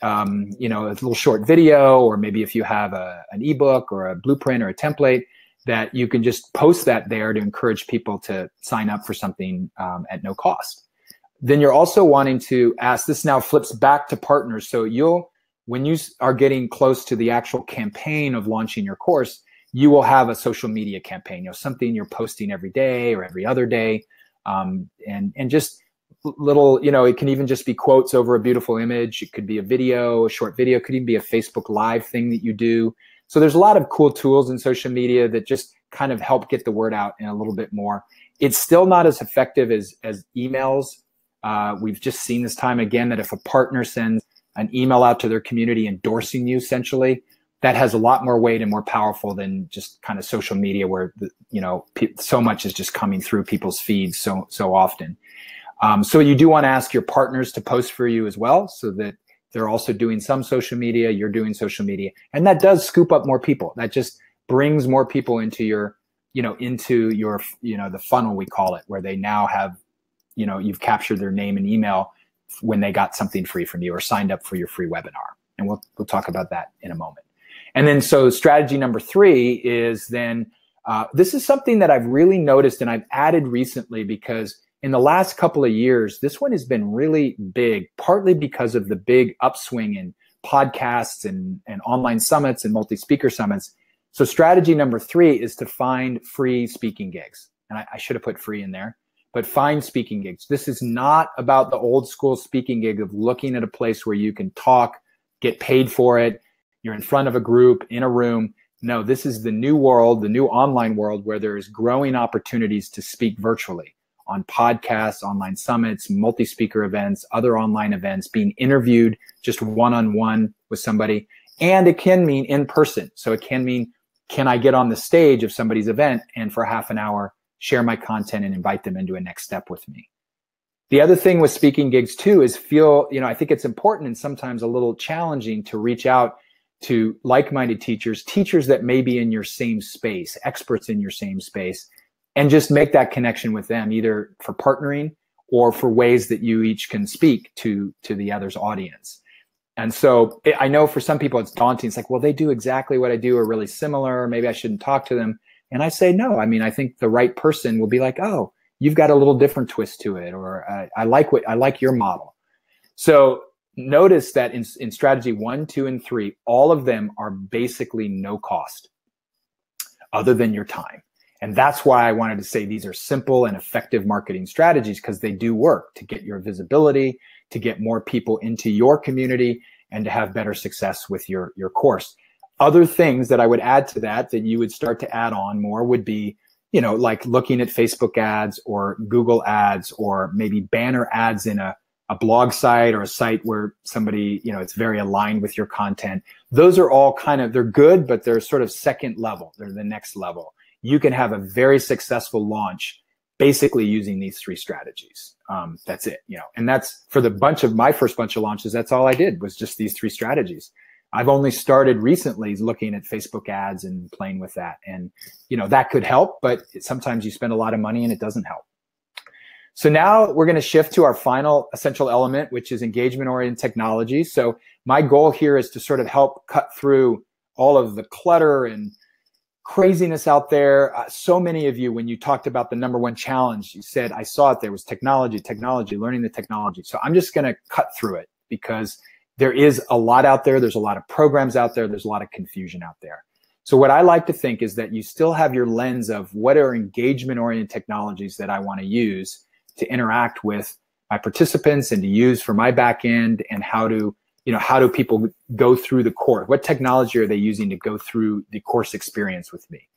a little short video, or maybe if you have an ebook or a blueprint or a template, that you can just post that there to encourage people to sign up for something at no cost. Then you're also wanting to ask, this now flips back to partners. So when you are getting close to the actual campaign of launching your course, you will have a social media campaign, something you're posting every day or every other day. And just little, it can even just be quotes over a beautiful image. It could be a video, a short video, it could even be a Facebook Live thing that you do. So there's a lot of cool tools in social media that just kind of help get the word out in a little bit more. It's still not as effective as emails. We've just seen this time again that if a partner sends an email out to their community endorsing you, essentially, that has a lot more weight and more powerful than just kind of social media where, so much is just coming through people's feeds so often. So you do want to ask your partners to post for you as well, so that they're also doing some social media, you're doing social media, and that does scoop up more people. That just brings more people into your, the funnel, we call it, where they now have, you've captured their name and email when they got something free from you or signed up for your free webinar. And we'll talk about that in a moment. And then, so strategy number 3 is then, this is something that I've really noticed and I've added recently, because in the last couple of years, this one has been really big, partly because of the big upswing in podcasts and online summits and multi-speaker summits. So strategy number 3 is to find free speaking gigs. And I should have put free in there, but find speaking gigs. This is not about the old school speaking gig of looking at a place where you can talk, get paid for it. You're in front of a group, in a room. No, this is the new world, the new online world, where there is growing opportunities to speak virtually on podcasts, online summits, multi-speaker events, other online events, being interviewed just one-on-one with somebody. And it can mean in person. So it can mean, can I get on the stage of somebody's event and for half an hour share my content and invite them into a next step with me? The other thing with speaking gigs too is I think it's important and sometimes a little challenging to reach out to like-minded teachers that may be in your same space, experts in your same space, and just make that connection with them, either for partnering or for ways that you each can speak to the other's audience. And so I know for some people it's daunting. It's like, well, they do exactly what I do or really similar. Maybe I shouldn't talk to them. And I say, no, I think the right person will be like, oh, you've got a little different twist to it, or I like your model. So notice that in strategy 1, 2, and 3, all of them are basically no cost other than your time. And that's why I wanted to say these are simple and effective marketing strategies, because they do work to get your visibility, to get more people into your community, and to have better success with your course. Other things that I would add to that you would start to add on more would be, like looking at Facebook ads or Google ads, or maybe banner ads in a blog site or a site where somebody, it's very aligned with your content. Those are all they're good, but they're sort of second level. They're the next level. You can have a very successful launch basically using these 3 strategies. That's it, and that's for my first bunch of launches. That's all I did was just these 3 strategies. I've only started recently looking at Facebook ads and playing with that. And, that could help, but sometimes you spend a lot of money and it doesn't help. So now we're going to shift to our final essential element, which is engagement-oriented technology. So my goal here is to sort of help cut through all of the clutter and craziness out there. So many of you, when you talked about the number 1 challenge, you said, I saw it, there was technology, learning the technology. So I'm just going to cut through it, because there is a lot out there. There's a lot of programs out there. There's a lot of confusion out there. So what I like to think is that you still have your lens of what are engagement-oriented technologies that I want to use to interact with my participants and to use for my back end, and how do people go through the course? What technology are they using to go through the course experience with me?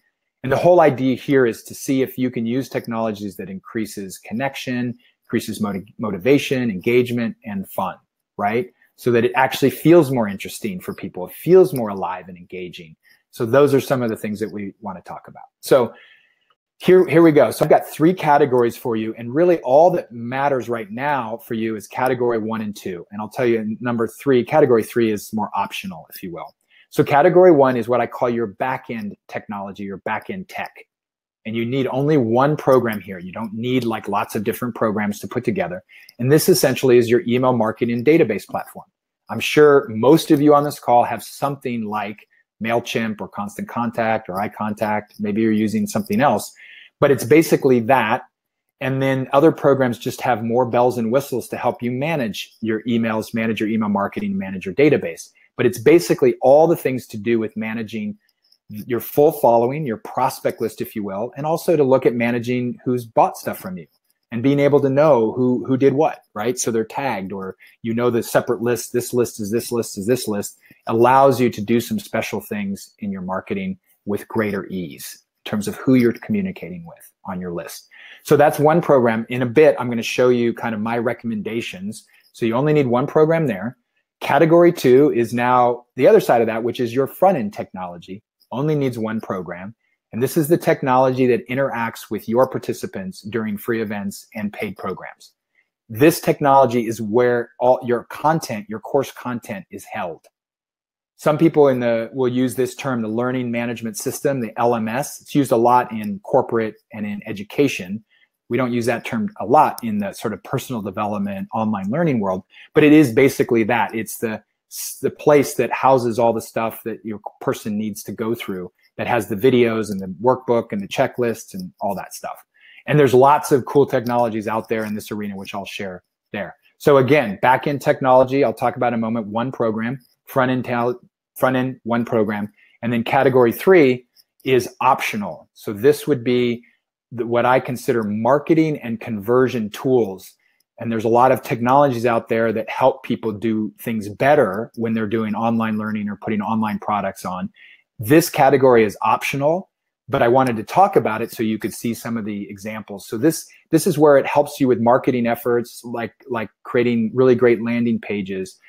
And the whole idea here is to see if you can use technologies that increases connection, increases motivation, engagement, and fun, right? So that it actually feels more interesting for people. It feels more alive and engaging. So those are some of the things that we want to talk about. So here we go. So I've got 3 categories for you, and really all that matters right now for you is category 1 and 2. And I'll tell you, number 3, category 3 is more optional, if you will. So category 1 is what I call your back-end technology, your back-end tech. And you need only one program here. You don't need like lots of different programs to put together. And this essentially is your email marketing database platform. I'm sure most of you on this call have something like MailChimp or Constant Contact or iContact. Maybe you're using something else, but it's basically that. And then other programs just have more bells and whistles to help you manage your emails, manage your email marketing, manage your database. But it's basically all the things to do with managing your full following, your prospect list, if you will, and also to look at managing who's bought stuff from you and being able to know who did what, right? So they're tagged, or the separate list, this list is this list is this list, allows you to do some special things in your marketing with greater ease in terms of who you're communicating with on your list. So that's one program. In a bit, I'm going to show you kind of my recommendations. So you only need one program there. Category 2 is now the other side of that, which is your front-end technology. Only needs one program. And this is the technology that interacts with your participants during free events and paid programs. This technology is where all your content, your course content, is held. Some people will use this term, the learning management system, the LMS. It's used a lot in corporate and in education. We don't use that term a lot in the sort of personal development, online learning world, but it is basically that. It's the place that houses all the stuff that your person needs to go through, that has the videos and the workbook and the checklists and all that stuff. And there's lots of cool technologies out there in this arena, which I'll share there. So again, back-end technology, I'll talk about in a moment, one program, front-end, one program. And then category 3 is optional. So this would be what I consider marketing and conversion tools. And there's a lot of technologies out there that help people do things better when they're doing online learning or putting online products on. This category is optional, but I wanted to talk about it so you could see some of the examples. So this is where it helps you with marketing efforts, like creating really great landing pages,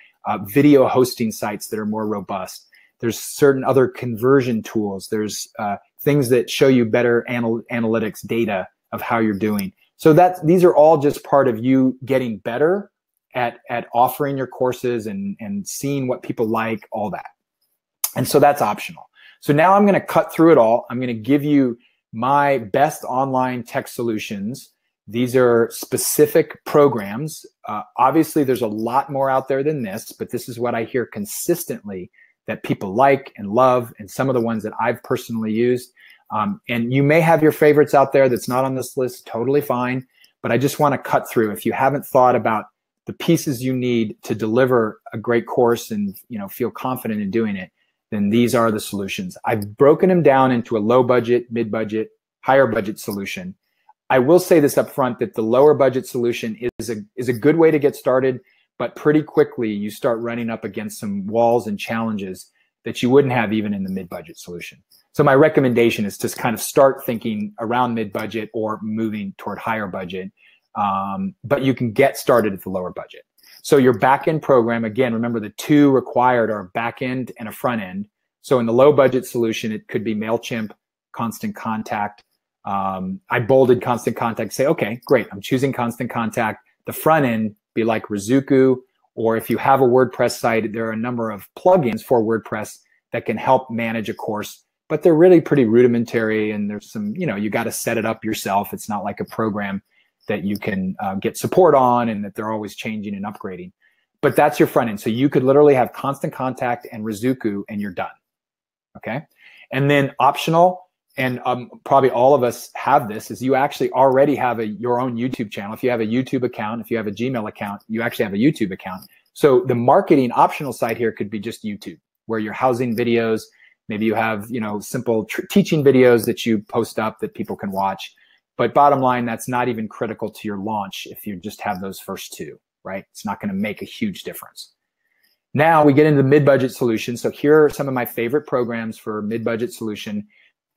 video hosting sites that are more robust. There's certain other conversion tools. There's things that show you better analytics data of how you're doing. So these are all just part of you getting better at offering your courses and seeing what people like, all that. And so that's optional. So now I'm going to cut through it all. I'm going to give you my best online tech solutions. These are specific programs. Obviously, there's a lot more out there than this, but this is what I hear consistently that people like and love, and some of the ones that I've personally used. And you may have your favorites out there that's not on this list, totally fine. But I just want to cut through. If you haven't thought about the pieces you need to deliver a great course and feel confident in doing it, then these are the solutions. I've broken them down into a low budget, mid budget, higher budget solution. I will say this up front, that the lower budget solution is a good way to get started, but pretty quickly you start running up against some walls and challenges that you wouldn't have even in the mid-budget solution. So my recommendation is to kind of start thinking around mid-budget or moving toward higher budget, but you can get started at the lower budget. So your back-end program, again, remember the 2 required are a back-end and a front-end. So in the low-budget solution, it could be MailChimp, Constant Contact. I bolded Constant Contact, say, okay, great, I'm choosing Constant Contact. The front-end be like Rizuku, or if you have a WordPress site, there are a number of plugins for WordPress that can help manage a course, but they're really pretty rudimentary, and there's some, you got to set it up yourself. It's not like a program that you can get support on and that they're always changing and upgrading. But that's your front end. So you could literally have Constant Contact and Rizuku and you're done, okay? And then optional, and probably all of us have this, is you actually already have your own YouTube channel. If you have a YouTube account, if you have a Gmail account, you actually have a YouTube account. So the marketing optional side here could be just YouTube, where you're housing videos. Maybe you have, simple teaching videos that you post up that people can watch. But bottom line, that's not even critical to your launch if you just have those first two, right? It's not going to make a huge difference. Now we get into the mid-budget solution. So here are some of my favorite programs for mid-budget solution.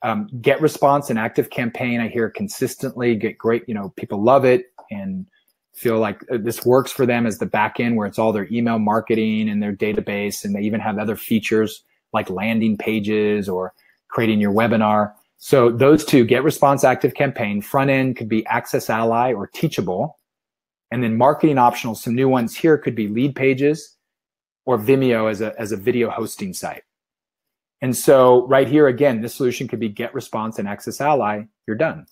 GetResponse and ActiveCampaign, I hear consistently get great, people love it and feel like this works for them as the back end where it's all their email marketing and their database. And they even have other features like landing pages or creating your webinar. So those two, GetResponse, ActiveCampaign. Front end could be Access Ally or Teachable. And then marketing optional, some new ones here could be Lead Pages or Vimeo as a video hosting site. And so right here, again, this solution could be GetResponse and Access Ally, you're done.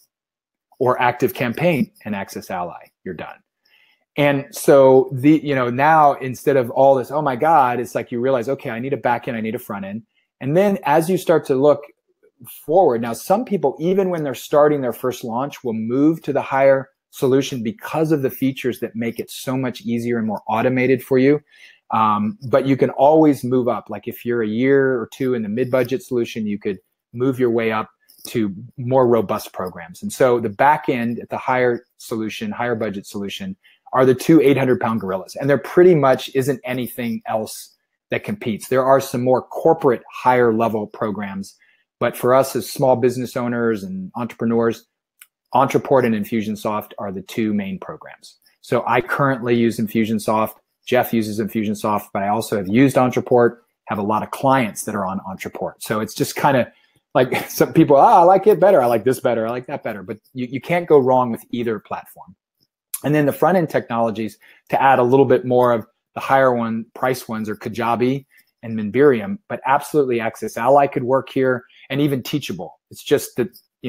Or ActiveCampaign and Access Ally, you're done. And so now instead of all this, oh my God, it's like you realize, okay, I need a back end, I need a front end. And then as you start to look forward, now some people, even when they're starting their first launch, will move to the higher solution because of the features that make it so much easier and more automated for you. But you can always move up. Like if you're a year or two in the mid-budget solution, you could move your way up to more robust programs. And so the back end at the higher solution, higher budget solution, are the two 800-pound gorillas. And there pretty much isn't anything else that competes. There are some more corporate higher level programs, but for us as small business owners and entrepreneurs, Ontraport and Infusionsoft are the two main programs. So I currently use Infusionsoft. Jeff uses Infusionsoft, but I also have used Ontraport, have a lot of clients that are on Ontraport. So it's just kind of like some people, I like it better. I like this better. I like that better. But you can't go wrong with either platform. And then the front end technologies to add a little bit more of the higher price ones are Kajabi and Memberium, but absolutely Access Ally could work here and even Teachable. It's just that,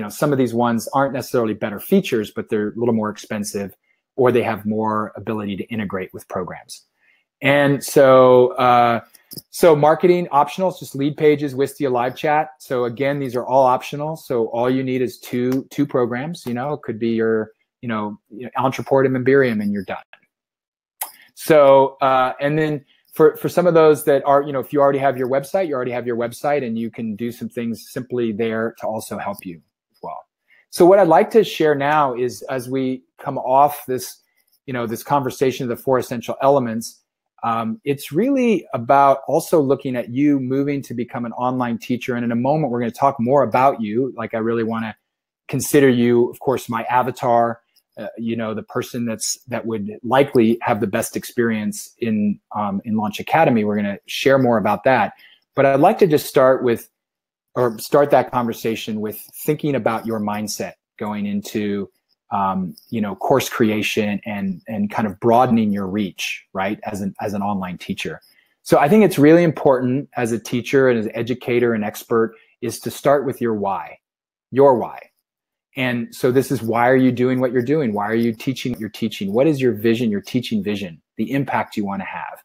some of these ones aren't necessarily better features, but they're a little more expensive or they have more ability to integrate with programs. And so, marketing optional is just Lead Pages, Wistia, Live Chat. So again, these are all optional. So all you need is two programs, it could be your, Ontraport and Memberium and you're done. So, and then for some of those that are, if you already have your website, you already have your website and you can do some things simply there to also help you as well. So what I'd like to share now is as we come off this, this conversation of the 4 essential elements, it's really about also looking at you moving to become an online teacher. And in a moment, we're going to talk more about you. Like I really want to consider you, of course, my avatar, the person that would likely have the best experience in Launch Academy. We're going to share more about that. But I'd like to just start that conversation with thinking about your mindset going into course creation and kind of broadening your reach, right, as an online teacher. So I think it's really important as a teacher and as an educator and expert is to start with your why. And so this is, why are you doing what you're doing? Why are you teaching what you're teaching? What is your vision, your teaching vision, the impact you want to have?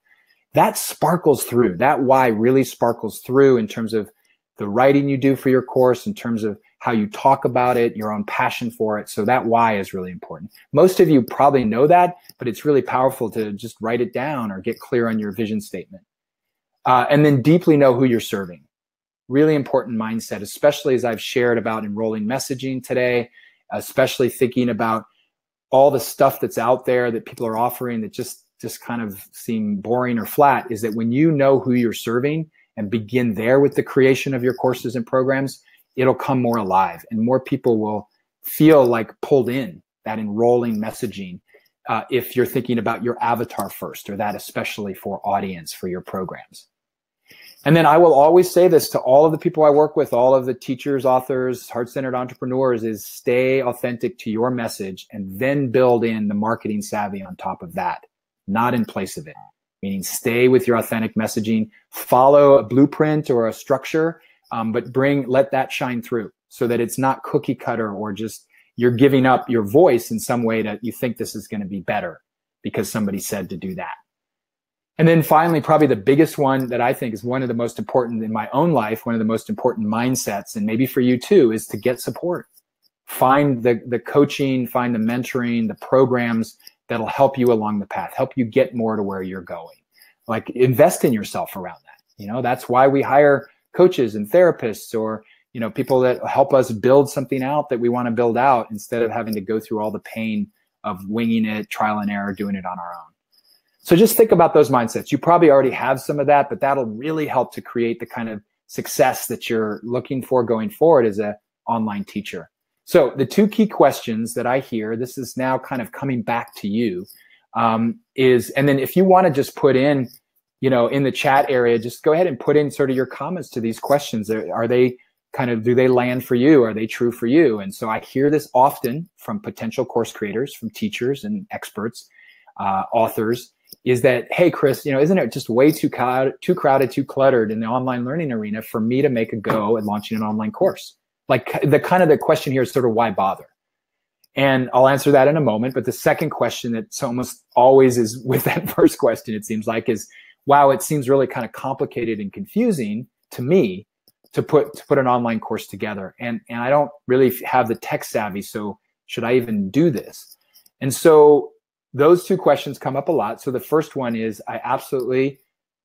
That sparkles through. That why really sparkles through in terms of the writing you do for your course, in terms of how you talk about it, your own passion for it. So that why is really important. Most of you probably know that, but it's really powerful to just write it down or get clear on your vision statement. And then deeply know who you're serving. Really important mindset, especially as I've shared about enrolling messaging today, especially thinking about all the stuff that's out there that people are offering that just kind of seem boring or flat, is that when you know who you're serving and begin there with the creation of your courses and programs, it'll come more alive and more people will feel like pulled in that enrolling messaging if you're thinking about your avatar first, or that especially for audience for your programs. And then I will always say this to all of the people I work with, all of the teachers, authors, heart-centered entrepreneurs, is stay authentic to your message and then build in the marketing savvy on top of that, not in place of it. Meaning stay with your authentic messaging, follow a blueprint or a structure, but let that shine through so that it's not cookie cutter or just you're giving up your voice in some way that you think this is going to be better because somebody said to do that. And then finally, probably the biggest one that I think is one of the most important in my own life, one of the most important mindsets, and maybe for you too, is to get support. Find the coaching, find the mentoring, the programs that'll help you along the path, help you get more to where you're going. Like, invest in yourself around that. That's why we hire coaches and therapists, or, people that help us build something out that we want to build out, instead of having to go through all the pain of winging it, trial and error, doing it on our own. So just think about those mindsets. You probably already have some of that, but that'll really help to create the kind of success that you're looking for going forward as an online teacher. So the two key questions that I hear, this is now kind of coming back to you, is, and then if you want to just put in, in the chat area, just go ahead and put in sort of your comments to these questions. Are they do they land for you? Are they true for you? And so I hear this often from potential course creators, from teachers and experts, authors, is that, hey, Chris, isn't it just way too crowded, too cluttered in the online learning arena for me to make a go at launching an online course? Like, the question here is sort of, why bother? And I'll answer that in a moment. But the second question that's almost always is with that first question, it seems like, is, wow, it seems really kind of complicated and confusing to me to put an online course together. And I don't really have the tech savvy, so should I even do this? And so those two questions come up a lot. So the first one is, I absolutely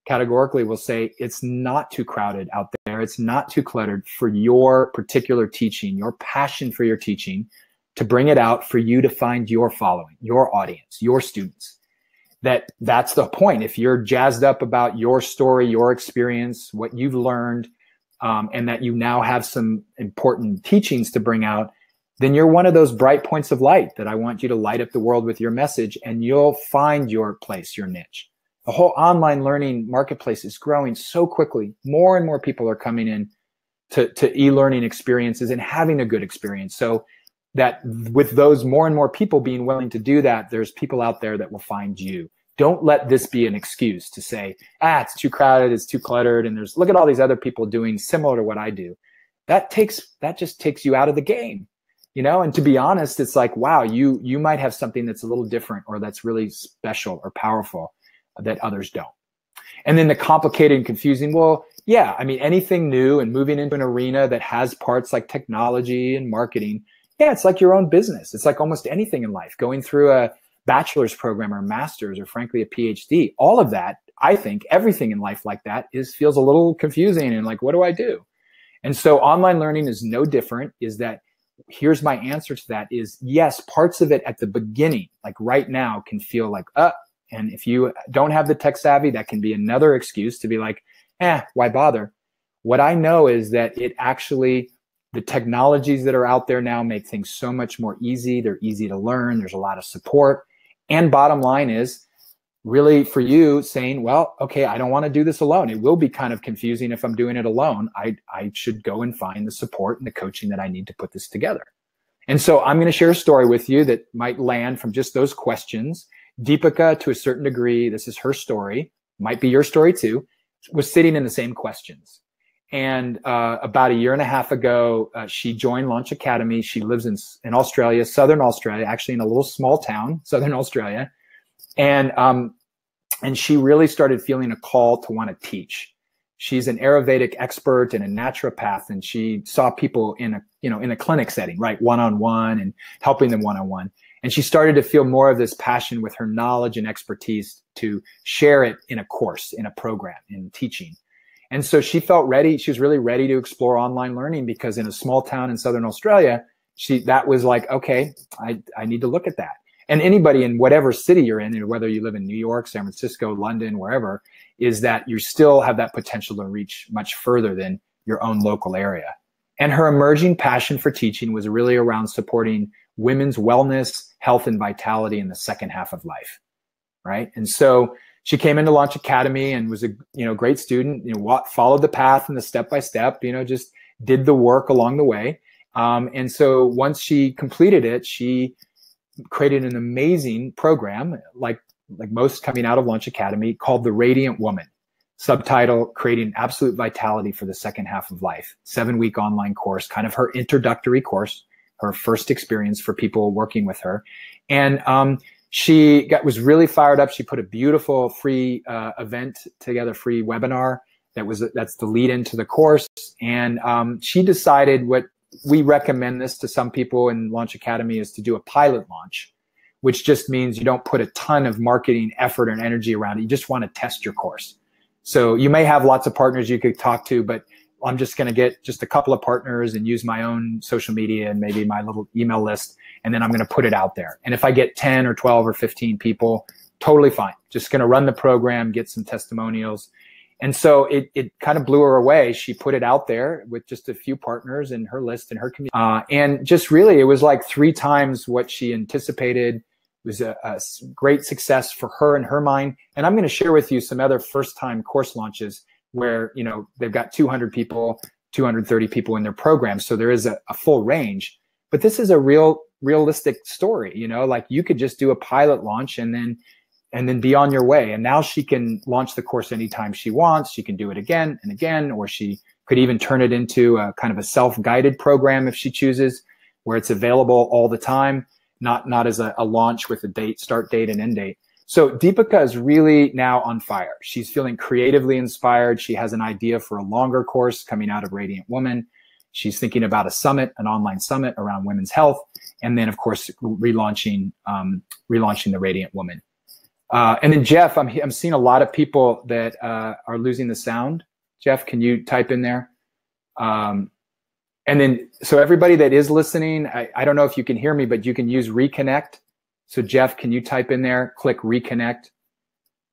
categorically will say, it's not too crowded out there. It's not too cluttered for your particular teaching, your passion for your teaching, to bring it out for you to find your following, your audience, your students. That's the point. If you're jazzed up about your story, your experience, what you've learned, and that you now have some important teachings to bring out, then you're one of those bright points of light that I want you to light up the world with your message, and you'll find your place, your niche. The whole online learning marketplace is growing so quickly. More and more people are coming in to e-learning experiences and having a good experience. So that with those more and more people being willing to do that, there's people out there that will find you. Don't let this be an excuse to say, it's too crowded, it's too cluttered, and look at all these other people doing similar to what I do. That just takes you out of the game. And to be honest, it's like, wow, you might have something that's a little different, or that's really special or powerful that others don't. And then the complicated and confusing, well, yeah, I mean, anything new and moving into an arena that has parts like technology and marketing, yeah, it's like your own business. It's like almost anything in life, going through a bachelor's program or master's, or frankly, a PhD. All of that, I think everything in life like that feels a little confusing and like, what do I do? And so online learning is no different. Is that, here's my answer to that is, yes, parts of it at the beginning, like right now, can feel like, and if you don't have the tech savvy, that can be another excuse to be like, why bother? What I know is that the technologies that are out there now make things so much more easy. They're easy to learn. There's a lot of support. And bottom line is really for you saying, well, okay, I don't want to do this alone. It will be kind of confusing if I'm doing it alone. I should go and find the support and the coaching that I need to put this together. And so I'm going to share a story with you that might land from just those questions. Deepika, to a certain degree, this is her story, might be your story too, was sitting in the same questions. And about a year and a half ago, she joined Launch Academy. She lives in Australia, Southern Australia, actually in a little small town, Southern Australia. And she really started feeling a call to want to teach. She's an Ayurvedic expert and a naturopath, and she saw people in a clinic setting, right, one-on-one, and helping them one-on-one. And she started to feel more of this passion with her knowledge and expertise to share it in a course, in a program, in teaching. And so she felt ready. She was really ready to explore online learning, because in a small town in Southern Australia, that was like, okay, I need to look at that. And anybody in whatever city you're in, whether you live in New York, San Francisco, London, wherever, is that you still have that potential to reach much further than your own local area. And her emerging passion for teaching was really around supporting women's wellness, health, and vitality in the second half of life, right? And so she came into Launch Academy and was a great student, followed the path and the step-by-step, just did the work along the way. And so once she completed it, she created an amazing program, like most coming out of Launch Academy, called The Radiant Woman. Subtitle, Creating Absolute Vitality for the Second Half of Life. 7-week online course, kind of her introductory course, her first experience for people working with her. And she was really fired up. She put a beautiful free event together, free webinar that's the lead into the course. And she decided, what we recommend this to some people in Launch Academy, is to do a pilot launch which just means you don't put a ton of marketing effort and energy around it. You just want to test your course. So you may have lots of partners you could talk to, but I'm just going to get just a couple of partners and use my own social media and maybe my little email list. And then I'm going to put it out there. And if I get 10 or 12 or 15 people, totally fine. Just going to run the program, get some testimonials. And so it kind of blew her away. She put it out there with just a few partners in her list and her community. And just really, it was like 3 times what she anticipated. It was a great success for her in her mind. And I'm going to share with you some other first-time course launches where, you know, they've got 200 people, 230 people in their program. So there is a full range. But this is a realistic story, you know, like you could just do a pilot launch and then be on your way. And now she can launch the course anytime she wants. She can do it again and again, or she could even turn it into a kind of a self-guided program if she chooses, where it's available all the time, not as a launch with a date, start date and end date. So Deepika is really now on fire. She's feeling creatively inspired. She has an idea for a longer course coming out of Radiant Woman. She's thinking about a summit, an online summit around women's health. And then of course, relaunching the Radiant Woman. And then Jeff, I'm seeing a lot of people that are losing the sound. Jeff, can you type in there? And then, so everybody that is listening, I don't know if you can hear me, but you can use reconnect. So Jeff, can you type in there, click reconnect?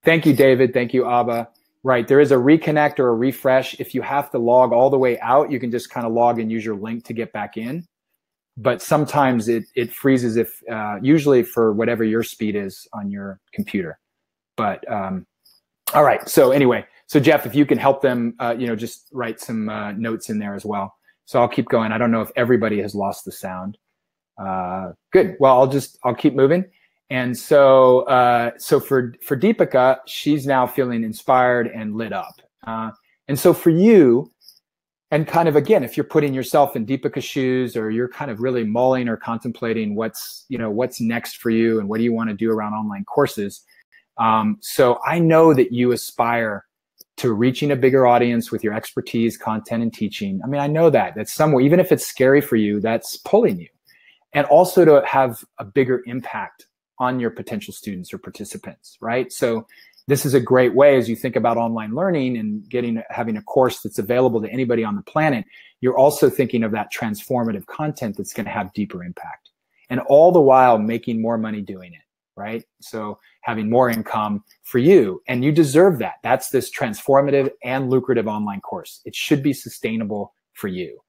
Thank you, David. Thank you, Abba. Right, there is a reconnect or a refresh. If you have to log all the way out, you can just kind of log and use your link to get back in. But sometimes it freezes if usually for whatever your speed is on your computer. But all right. So anyway, so Jeff, if you can help them, just write some notes in there as well. So I'll keep going. I don't know if everybody has lost the sound. Good. Well, I'll keep moving. And so for Deepika, she's now feeling inspired and lit up. And so for you, and kind of, again, if you're putting yourself in Deepika's shoes, or you're kind of really mulling or contemplating what's next for you and what do you want to do around online courses. So I know that you aspire to reaching a bigger audience with your expertise, content, and teaching. I mean, I know that's somewhere, even if it's scary for you, that's pulling you. And also to have a bigger impact on your potential students or participants, right? So this is a great way as you think about online learning and having a course that's available to anybody on the planet. You're also thinking of that transformative content that's going to have deeper impact, and all the while making more money doing it, right? So having more income for you, and you deserve that. That's this transformative and lucrative online course. It should be sustainable for you.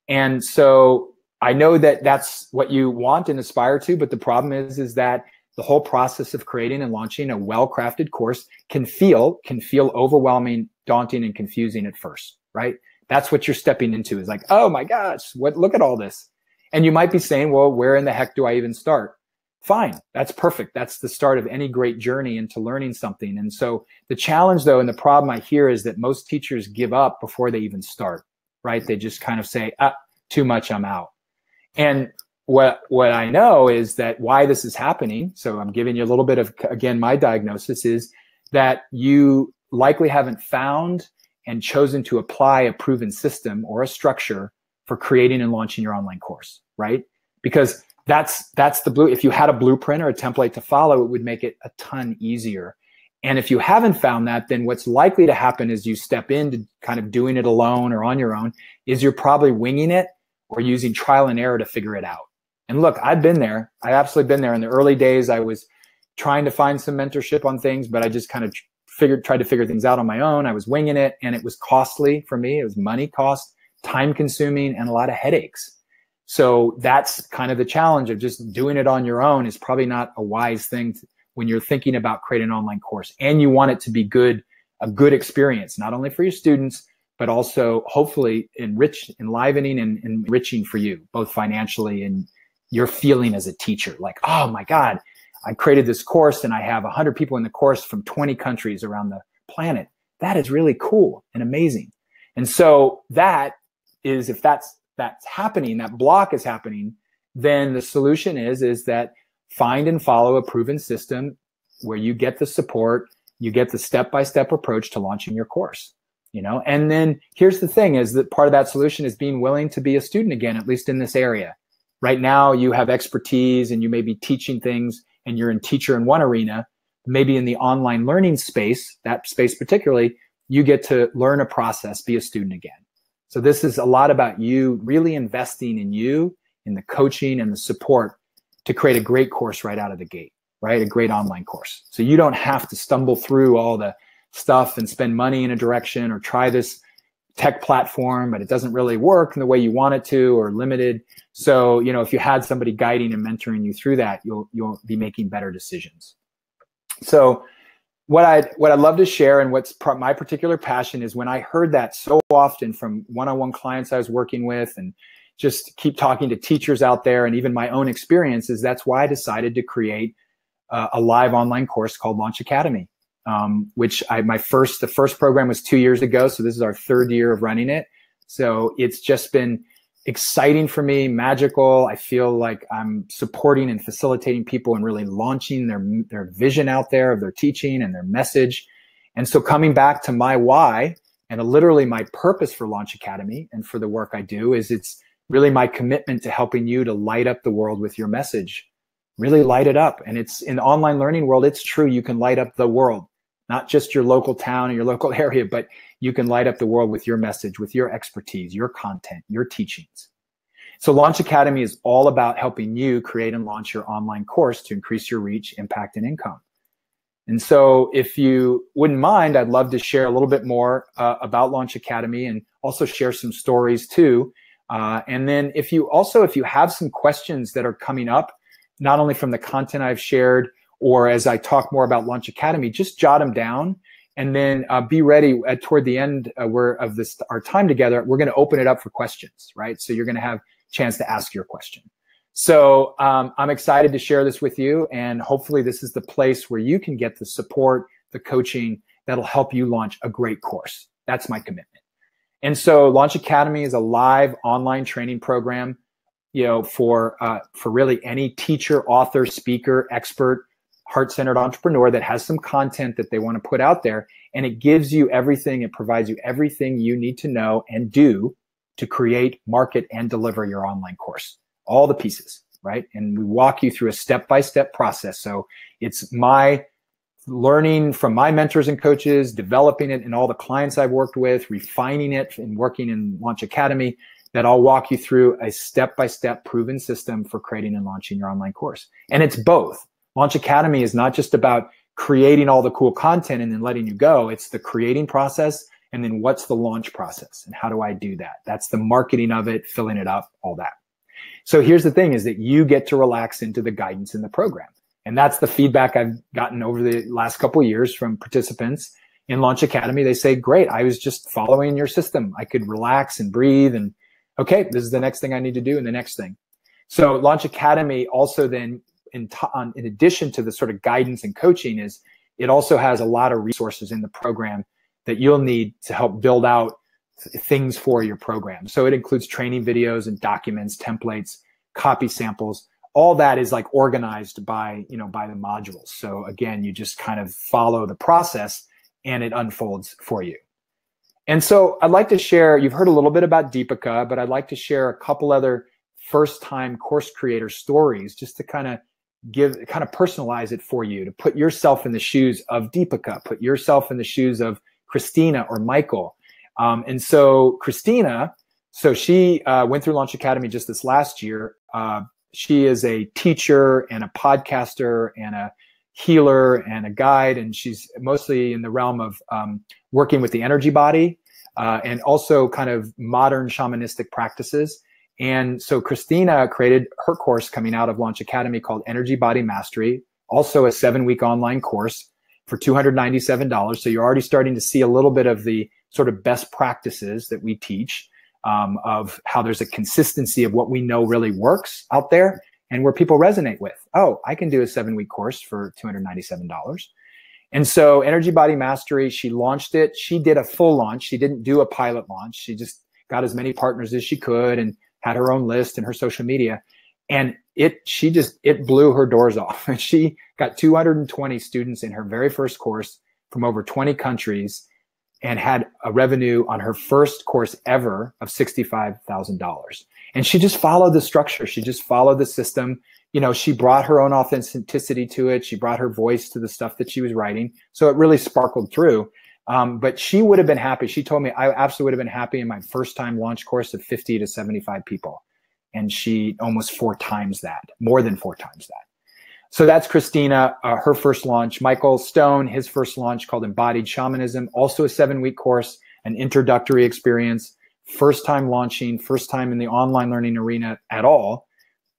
And so I know that that's what you want and aspire to, but the problem is that the whole process of creating and launching a well-crafted course can feel overwhelming, daunting, and confusing at first, right? That's what you're stepping into, is like, oh my gosh, look at all this. And you might be saying, well, where in the heck do I even start? Fine, that's perfect. That's the start of any great journey into learning something. And so the challenge though, and the problem I hear, is that most teachers give up before they even start, right? They just kind of say, too much, I'm out. And what I know is that why this is happening, so I'm giving you a little bit of, again, my diagnosis is that you likely haven't found and chosen to apply a proven system or a structure for creating and launching your online course, right? Because that's if you had a blueprint or a template to follow, it would make it a ton easier. And if you haven't found that, then what's likely to happen is you step into kind of doing it alone or on your own, is you're probably winging it or using trial and error to figure it out. And look, I've been there. I absolutely been there. In the early days, I was trying to find some mentorship on things, but I just kind of tried to figure things out on my own. I was winging it, and it was costly for me. It was money cost, time consuming, and a lot of headaches. So that's kind of the challenge of just doing it on your own is probably not a wise thing when you're thinking about creating an online course. And you want it to be a good experience, not only for your students, but also hopefully enlivening and enriching for you, both financially and your feeling as a teacher. Like, oh my God, I created this course and I have 100 people in the course from 20 countries around the planet. That is really cool and amazing. And so that is, if that's happening, that block is happening, then the solution is that find and follow a proven system where you get the support, you get the step-by-step approach to launching your course. And then here's the thing, is that part of that solution is being willing to be a student again, at least in this area. Right now you have expertise and you may be teaching things and you're in teacher in one arena, maybe in the online learning space, that space particularly, you get to learn a process, be a student again. So this is a lot about you really investing in you, in the coaching and the support to create a great course right out of the gate, right? A great online course. So you don't have to stumble through all the stuff and spend money in a direction or try this tech platform, but it doesn't really work in the way you want it to, or limited. So, you know, if you had somebody guiding and mentoring you through that, you'll be making better decisions. So what I'd love to share, and what's my particular passion, is when I heard that so often from one-on-one clients I was working with, and just keep talking to teachers out there, and even my own experiences, that's why I decided to create a live online course called Launch Academy, which the first program was 2 years ago. So this is our third year of running it. So it's just been exciting for me, magical. I feel like I'm supporting and facilitating people and really launching their vision out there of their teaching and their message. And so coming back to my why, and literally my purpose for Launch Academy and for the work I do, is it's really my commitment to helping you to light up the world with your message. Really light it up. And it's in the online learning world, it's true, you can light up the world, not just your local town or your local area, but you can light up the world with your message, with your expertise, your content, your teachings. So Launch Academy is all about helping you create and launch your online course to increase your reach, impact, and income. And so if you wouldn't mind, I'd love to share a little bit more about Launch Academy, and also share some stories too. And then if you have some questions that are coming up, not only from the content I've shared, or as I talk more about Launch Academy, just jot them down, and then be ready toward the end of our time together. We're going to open it up for questions, right? So you're going to have a chance to ask your question. So I'm excited to share this with you, and hopefully this is the place where you can get the support, the coaching that'll help you launch a great course. That's my commitment. And so Launch Academy is a live online training program, you know, for really any teacher, author, speaker, expert, heart-centered entrepreneur that has some content that they want to put out there. And it gives you everything, it provides you everything you need to know and do to create, market, and deliver your online course. All the pieces, right? And we walk you through a step-by-step process. So it's my learning from my mentors and coaches, developing it in all the clients I've worked with, refining it and working in Launch Academy, that I'll walk you through a step-by-step proven system for creating and launching your online course. And it's both. Launch Academy is not just about creating all the cool content and then letting you go. It's the creating process, and then what's the launch process, and how do I do that? That's the marketing of it, filling it up, all that. So here's the thing, is that you get to relax into the guidance in the program. And that's the feedback I've gotten over the last couple of years from participants in Launch Academy. They say, great, I was just following your system. I could relax and breathe, and okay, this is the next thing I need to do, and the next thing. So Launch Academy also then, in addition to the sort of guidance and coaching, is it also has a lot of resources in the program that you'll need to help build out things for your program. So it includes training videos and documents, templates, copy samples. All that is like organized by the modules. So again, you just kind of follow the process and it unfolds for you. And so I'd like to share, you've heard a little bit about Deepika, but I'd like to share a couple other first-time course creator stories, just to kind of personalize it for you, to put yourself in the shoes of Deepika, put yourself in the shoes of Christina or Michael. And so Christina, she went through Launch Academy just this last year. She is a teacher and a podcaster and a healer and a guide, and she's mostly in the realm of working with the energy body and also kind of modern shamanistic practices. And so Christina created her course coming out of Launch Academy called Energy Body Mastery, also a 7-week online course for $297. So you're already starting to see a little bit of the sort of best practices that we teach, of how there's a consistency of what we know really works out there and where people resonate with. Oh, I can do a 7-week course for $297. And so Energy Body Mastery, she launched it. She did a full launch. She didn't do a pilot launch. She just got as many partners as she could and had her own list and her social media. And it blew her doors off. And she got 220 students in her very first course from over 20 countries, and had a revenue on her first course ever of $65,000. And she just followed the structure. She just followed the system, she brought her own authenticity to it. She brought her voice to the stuff that she was writing. So it really sparkled through. But she would have been happy. She told me, I absolutely would have been happy in my first time launch course of 50 to 75 people. And she almost 4 times that, more than 4 times that. So that's Christina, her first launch. Michael Stone, his first launch called Embodied Shamanism, also a 7-week course, an introductory experience, first time launching, first time in the online learning arena at all.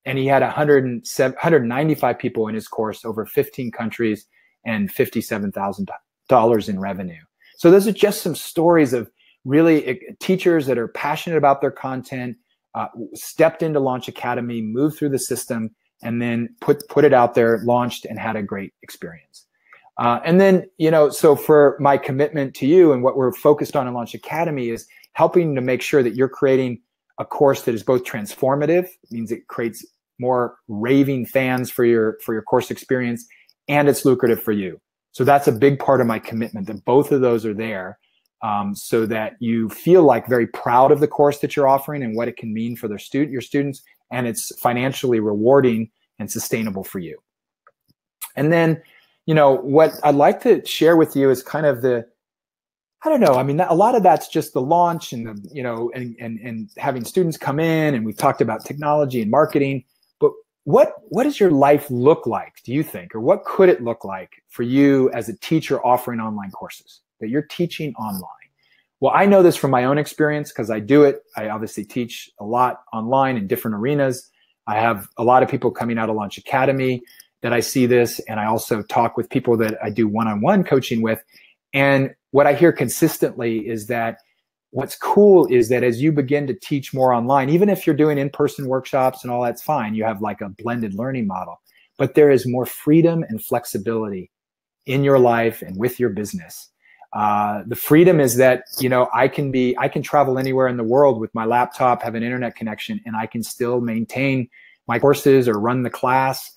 And he had 195 people in his course, over 15 countries, and $57,000 in revenue. So those are just some stories of really teachers that are passionate about their content, stepped into Launch Academy, moved through the system, and then put it out there, launched, and had a great experience. And then, so for my commitment to you and what we're focused on in Launch Academy is helping to make sure that you're creating a course that is both transformative, it means it creates more raving fans for your course experience, and it's lucrative for you. So that's a big part of my commitment, that both of those are there, so that you feel like very proud of the course that you're offering and what it can mean for your students, and it's financially rewarding and sustainable for you. And then, what I'd like to share with you is kind of I don't know. I mean, a lot of that's just the launch and and having students come in, and we've talked about technology and marketing. But what does your life look like, do you think, or what could it look like for you as a teacher offering online courses that you're teaching online? Well, I know this from my own experience because I do it. I obviously teach a lot online in different arenas. I have a lot of people coming out of Launch Academy that I see this, and I also talk with people that I do one-on-one coaching with. And what I hear consistently is that what's cool is that as you begin to teach more online, even if you're doing in-person workshops and all that's fine, you have like a blended learning model, but there is more freedom and flexibility in your life and with your business. The freedom is that, I can travel anywhere in the world with my laptop, have an internet connection, and I can still maintain my courses or run the class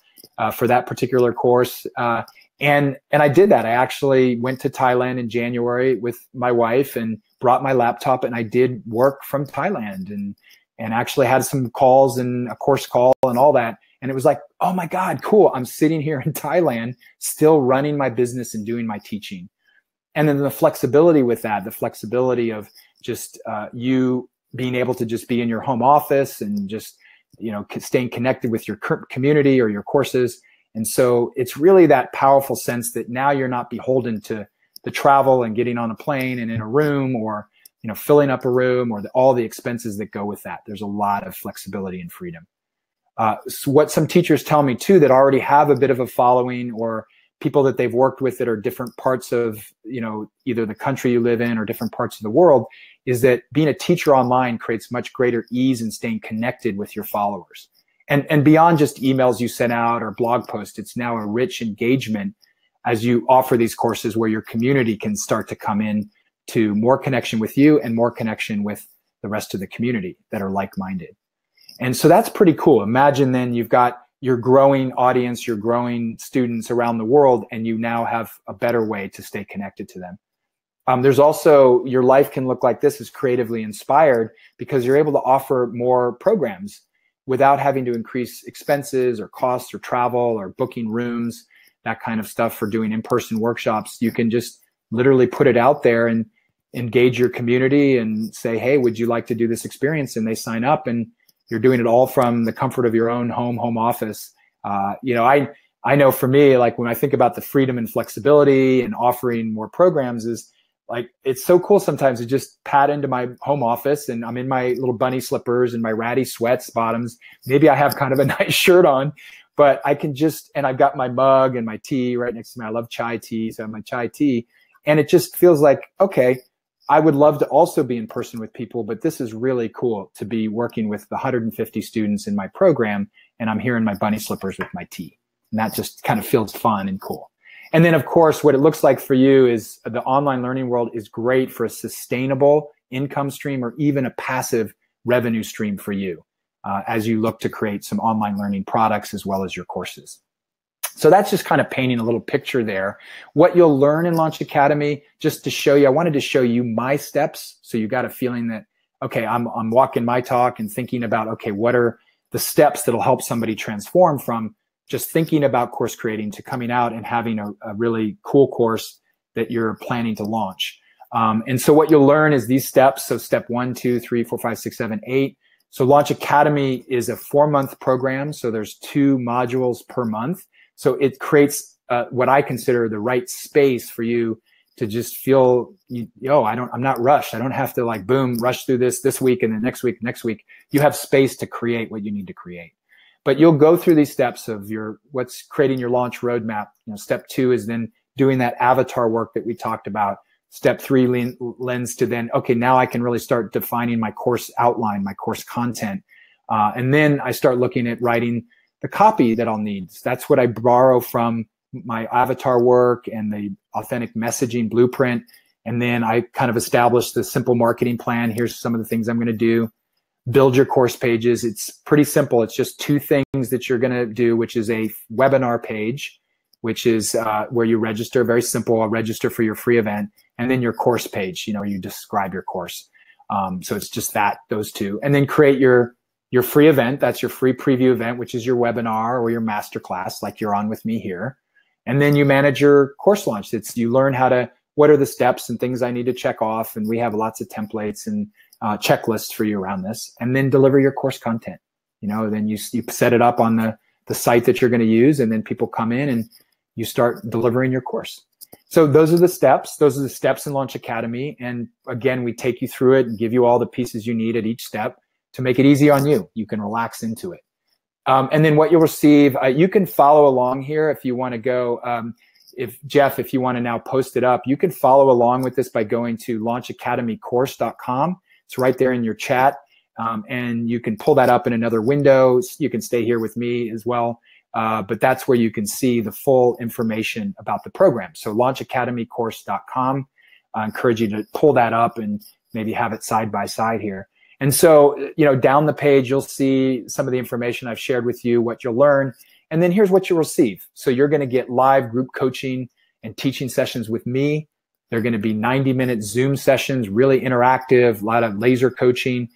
for that particular course. And I did that. I actually went to Thailand in January with my wife and brought my laptop, and I did work from Thailand and actually had some calls and a course call and all that. And it was like, oh my God, cool. I'm sitting here in Thailand, still running my business and doing my teaching. And then the flexibility with that, the flexibility of just you being able to just be in your home office and just, staying connected with your community or your courses. And so it's really that powerful sense that now you're not beholden to the travel and getting on a plane and in a room, or, filling up a room, or all the expenses that go with that. There's a lot of flexibility and freedom. So what some teachers tell me too, that already have a bit of a following, or people that they've worked with that are different parts of, either the country you live in or different parts of the world, is that being a teacher online creates much greater ease in staying connected with your followers. And beyond just emails you send out or blog posts, it's now a rich engagement as you offer these courses where your community can start to come in to more connection with you and more connection with the rest of the community that are like-minded. And so that's pretty cool. Imagine then you've got your growing audience, your growing students around the world, and you now have a better way to stay connected to them. There's also, your life can look like this, is creatively inspired, because you're able to offer more programs without having to increase expenses or costs or travel or booking rooms, that kind of stuff for doing in-person workshops. You can just literally put it out there and engage your community and say, hey, would you like to do this experience? And they sign up, and you're doing it all from the comfort of your own home office. I know for me, like when I think about the freedom and flexibility and offering more programs, is like, it's so cool sometimes to just pat into my home office and I'm in my little bunny slippers and my ratty sweats bottoms. Maybe I have kind of a nice shirt on, but I can just, and I've got my mug and my tea right next to me. I love chai tea, so I have my chai tea. And it just feels like, okay, I would love to also be in person with people, but this is really cool to be working with the 150 students in my program, and I'm here in my bunny slippers with my tea. And that just kind of feels fun and cool. And then, of course, what it looks like for you is the online learning world is great for a sustainable income stream, or even a passive revenue stream for you as you look to create some online learning products as well as your courses. So that's just kind of painting a little picture there. What you'll learn in Launch Academy, just to show you, I wanted to show you my steps, so you got a feeling that, okay, I'm walking my talk and thinking about, okay, what are the steps that'll help somebody transform from just thinking about course creating to coming out and having a really cool course that you're planning to launch. And so what you'll learn is these steps. So step 1, 2, 3, 4, 5, 6, 7, 8. So Launch Academy is a 4-month program. So there's 2 modules per month. So it creates what I consider the right space for you to just feel, I'm not rushed. I don't have to like, boom, rush through this week and then next week. You have space to create what you need to create. But you'll go through these steps of what's creating your launch roadmap. Step 2 is then doing that avatar work that we talked about. Step 3 lends to then, okay, now I can really start defining my course outline, my course content. And then I start looking at writing the copy that I'll need. That's what I borrow from my avatar work and the authentic messaging blueprint. And then I kind of establish the simple marketing plan. Here's some of the things I'm going to do. Build your course pages. It's pretty simple. It's just 2 things that you're going to do, which is a webinar page, which is where you register. Very simple. I'll register for your free event. And then your course page, you describe your course. So it's just those 2. And then create your free event. That's your free preview event, which is your webinar or your masterclass, like you're on with me here. And then you manage your course launch. You learn what are the steps and things I need to check off. And we have lots of templates and checklists for you around this. And then deliver your course content. Then you set it up on the site that you're going to use, and then people come in and you start delivering your course. So those are the steps. Those are the steps in Launch Academy. And again, we take you through it and give you all the pieces you need at each step to make it easy on you. You can relax into it. And then what you'll receive, you can follow along here if you want to go. If you want to now post it up, you can follow along with this by going to launchacademycourse.com. It's right there in your chat. And you can pull that up in another window. You can stay here with me as well. But that's where you can see the full information about the program. So launchacademycourse.com. I encourage you to pull that up and maybe have it side by side here. And so, down the page, you'll see some of the information I've shared with you, what you'll learn. And then here's what you'll receive. So you're going to get live group coaching and teaching sessions with me. They're going to be 90-minute Zoom sessions, really interactive, a lot of laser coaching.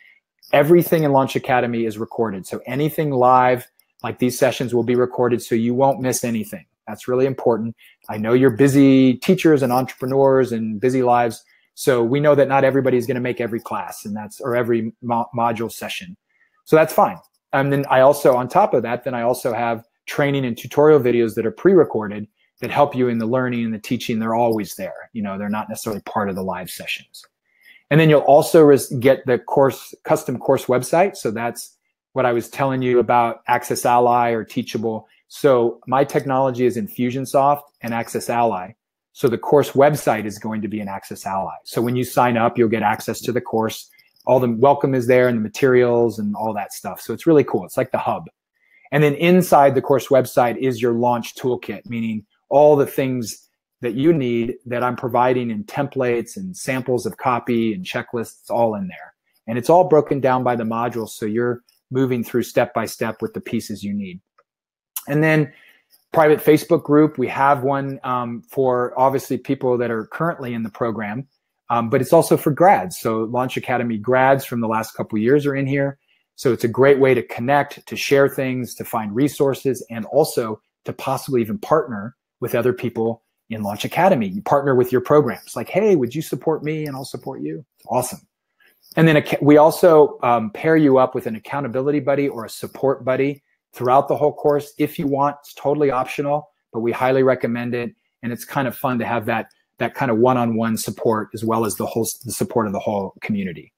Everything in Launch Academy is recorded. So anything live, like these sessions, will be recorded so you won't miss anything. That's really important. I know you're busy teachers and entrepreneurs and busy lives. So we know that not everybody is going to make every class or every module session. So that's fine. And then I also, on top of that, I also have training and tutorial videos that are pre-recorded that help you in the learning and the teaching. They're always there. They're not necessarily part of the live sessions. And then you'll also get the custom course website. So that's what I was telling you about Access Ally or Teachable. So my technology is Infusionsoft and Access Ally. So the course website is going to be an Access Ally. So when you sign up, you'll get access to the course. All the welcome is there and the materials and all that stuff. So it's really cool. It's like the hub. And then inside the course website is your launch toolkit, meaning all the things that you need that I'm providing in templates and samples of copy and checklists, all in there. And it's all broken down by the modules. So you're moving through step by step with the pieces you need. And then private Facebook group. We have one for obviously people that are currently in the program, but it's also for grads. So Launch Academy grads from the last couple of years are in here. So it's a great way to connect, to share things, to find resources, and also to possibly even partner with other people in Launch Academy. You partner with your programs. Like, hey, would you support me and I'll support you? It's awesome. And then we also pair you up with an accountability buddy or a support buddy throughout the whole course. If you want, it's totally optional, but we highly recommend it. And it's kind of fun to have that kind of one-on-one support as well as the support of the whole community.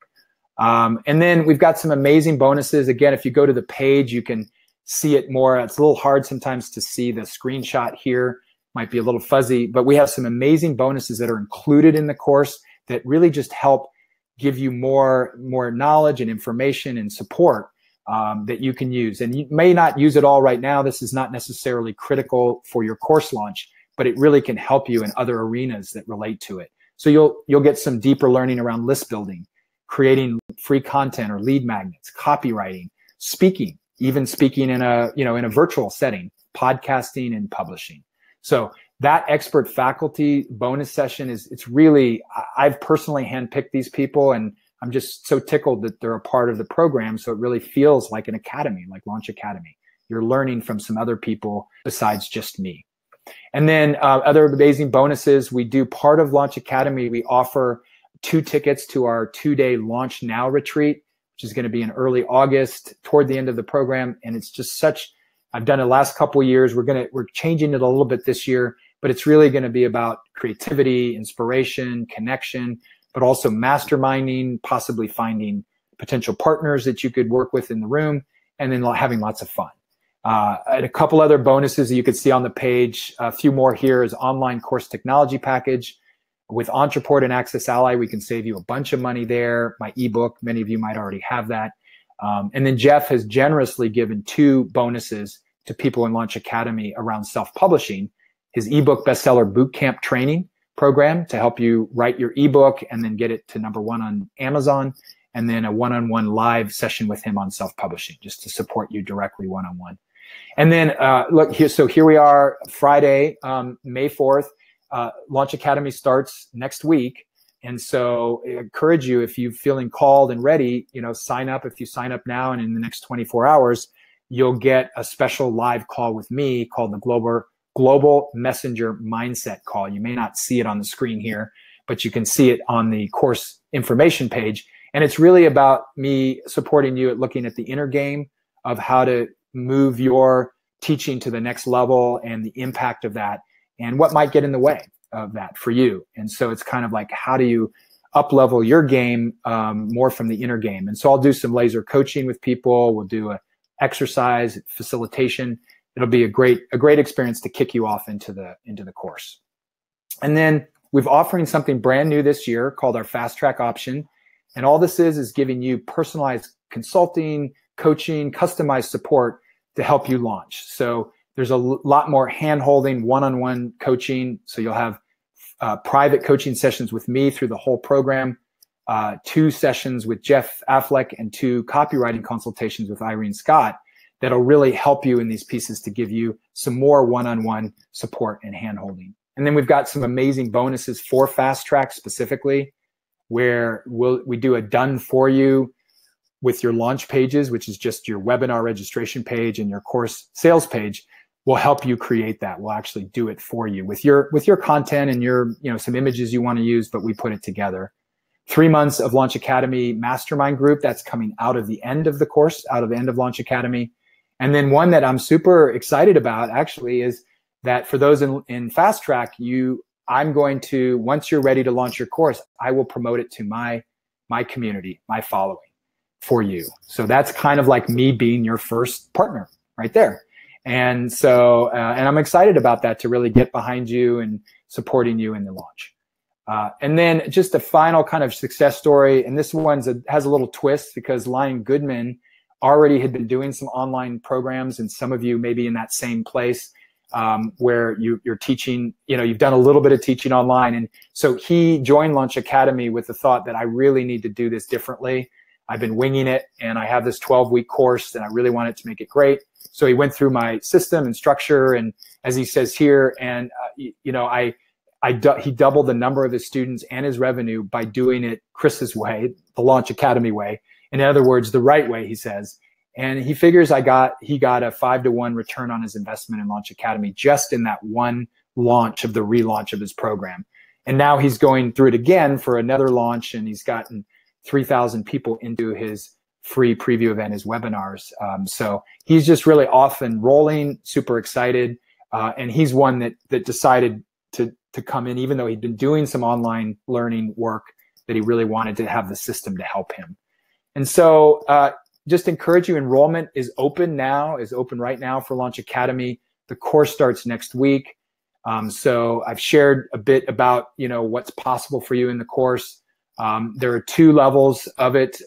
And then we've got some amazing bonuses. Again, if you go to the page, you can see it more. It's a little hard sometimes to see the screenshot here. Might be a little fuzzy, but we have some amazing bonuses that are included in the course that really just help give you more knowledge and information and support that you can use. And you may not use it all right now. This is not necessarily critical for your course launch, but it really can help you in other arenas that relate to it. So you'll get some deeper learning around list building, creating free content or lead magnets, copywriting, speaking, even speaking in a virtual setting, podcasting and publishing. So that expert faculty bonus session it's really, I've personally handpicked these people, and I'm just so tickled that they're a part of the program. So it really feels like an academy, like Launch Academy. You're learning from some other people besides just me. And then other amazing bonuses. We do part of Launch Academy. We offer 2 tickets to our 2-day Launch Now retreat, which is going to be in early August toward the end of the program. And it's just I've done it the last couple of years. We're changing it a little bit this year, but it's really going to be about creativity, inspiration, connection, but also masterminding, possibly finding potential partners that you could work with in the room, and then having lots of fun. And a couple other bonuses that you could see on the page. A few more here is online course technology package. With Ontraport and Access Ally, we can save you a bunch of money there. My ebook, many of you might already have that. And then Jeff has generously given 2 bonuses to people in Launch Academy around self-publishing. His ebook bestseller bootcamp training program to help you write your ebook and then get it to #1 on Amazon, and then a one-on-one live session with him on self-publishing, just to support you directly one-on-one. And then look here, so here we are, Friday, May 4th. Launch Academy starts next week. And so I encourage you, if you're feeling called and ready, sign up. If you sign up now and in the next 24 hours, you'll get a special live call with me called the Global Messenger Mindset Call. You may not see it on the screen here, but you can see it on the course information page. And it's really about me supporting you at looking at the inner game of how to move your teaching to the next level and the impact of that and what might get in the way of that for you. And so it's kind of like, how do you up-level your game more from the inner game? And so I'll do some laser coaching with people. We'll do a exercise facilitation. It'll be a great experience to kick you off into the course. And then we're offering something brand new this year called our Fast Track option. And all this is giving you personalized consulting, coaching, customized support to help you launch. So there's a lot more hand-holding, one-on-one coaching. So you'll have private coaching sessions with me through the whole program, 2 sessions with Jeff Affleck, and 2 copywriting consultations with Irene Scott that'll really help you in these pieces to give you some more one-on-one support and hand-holding. And then we've got some amazing bonuses for Fast Track specifically, where we do a done for you with your launch pages, which is just your webinar registration page and your course sales page. We'll help you create that. We'll actually do it for you with your content and your, some images you want to use, but we put it together. 3 months of Launch Academy mastermind group that's coming out of the end of the course, out of the end of Launch Academy. And then one that I'm super excited about actually is that for those in Fast Track, I'm going to, once you're ready to launch your course, I will promote it to my community, my following for you. So that's kind of like me being your first partner right there. And so, and I'm excited about that, to really get behind you and supporting you in the launch. And then just a final kind of success story. And this one's has a little twist because Lion Goodman already had been doing some online programs, and some of you may be in that same place where you're teaching, you've done a little bit of teaching online. And so he joined Launch Academy with the thought that I really need to do this differently. I've been winging it, and I have this 12-week course, and I really wanted to make it great. So he went through my system and structure, and as he says here, and he doubled the number of his students and his revenue by doing it Chris's way, the Launch Academy way. In other words, the right way, he says. And he figures he got a 5-to-1 return on his investment in Launch Academy just in that one launch of the relaunch of his program. And now he's going through it again for another launch, and he's gotten 3,000 people into his free preview event, his webinars. So he's just really off and rolling, super excited. And he's one that decided to come in, even though he'd been doing some online learning work, that he really wanted to have the system to help him. And so just encourage you, enrollment is open right now for Launch Academy. The course starts next week. So I've shared a bit about, what's possible for you in the course. There are 2 levels of it.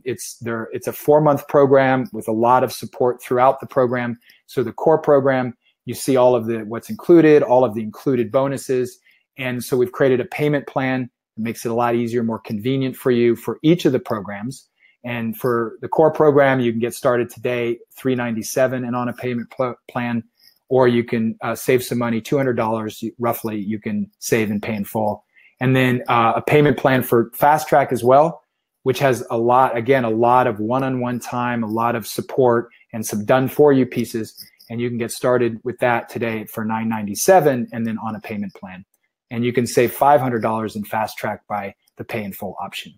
It's a 4-month program with a lot of support throughout the program. So the core program, you see all of what's included, all of the included bonuses. And so we've created a payment plan that makes it a lot easier, more convenient for you for each of the programs. And for the core program, you can get started today, $397 and on a payment plan, or you can save some money, $200 roughly you can save and pay in full. And then a payment plan for Fast Track as well, which has a lot of one-on-one time, a lot of support, and some done-for-you pieces. And you can get started with that today for $997 and then on a payment plan. And you can save $500 in Fast Track by the pay in full option.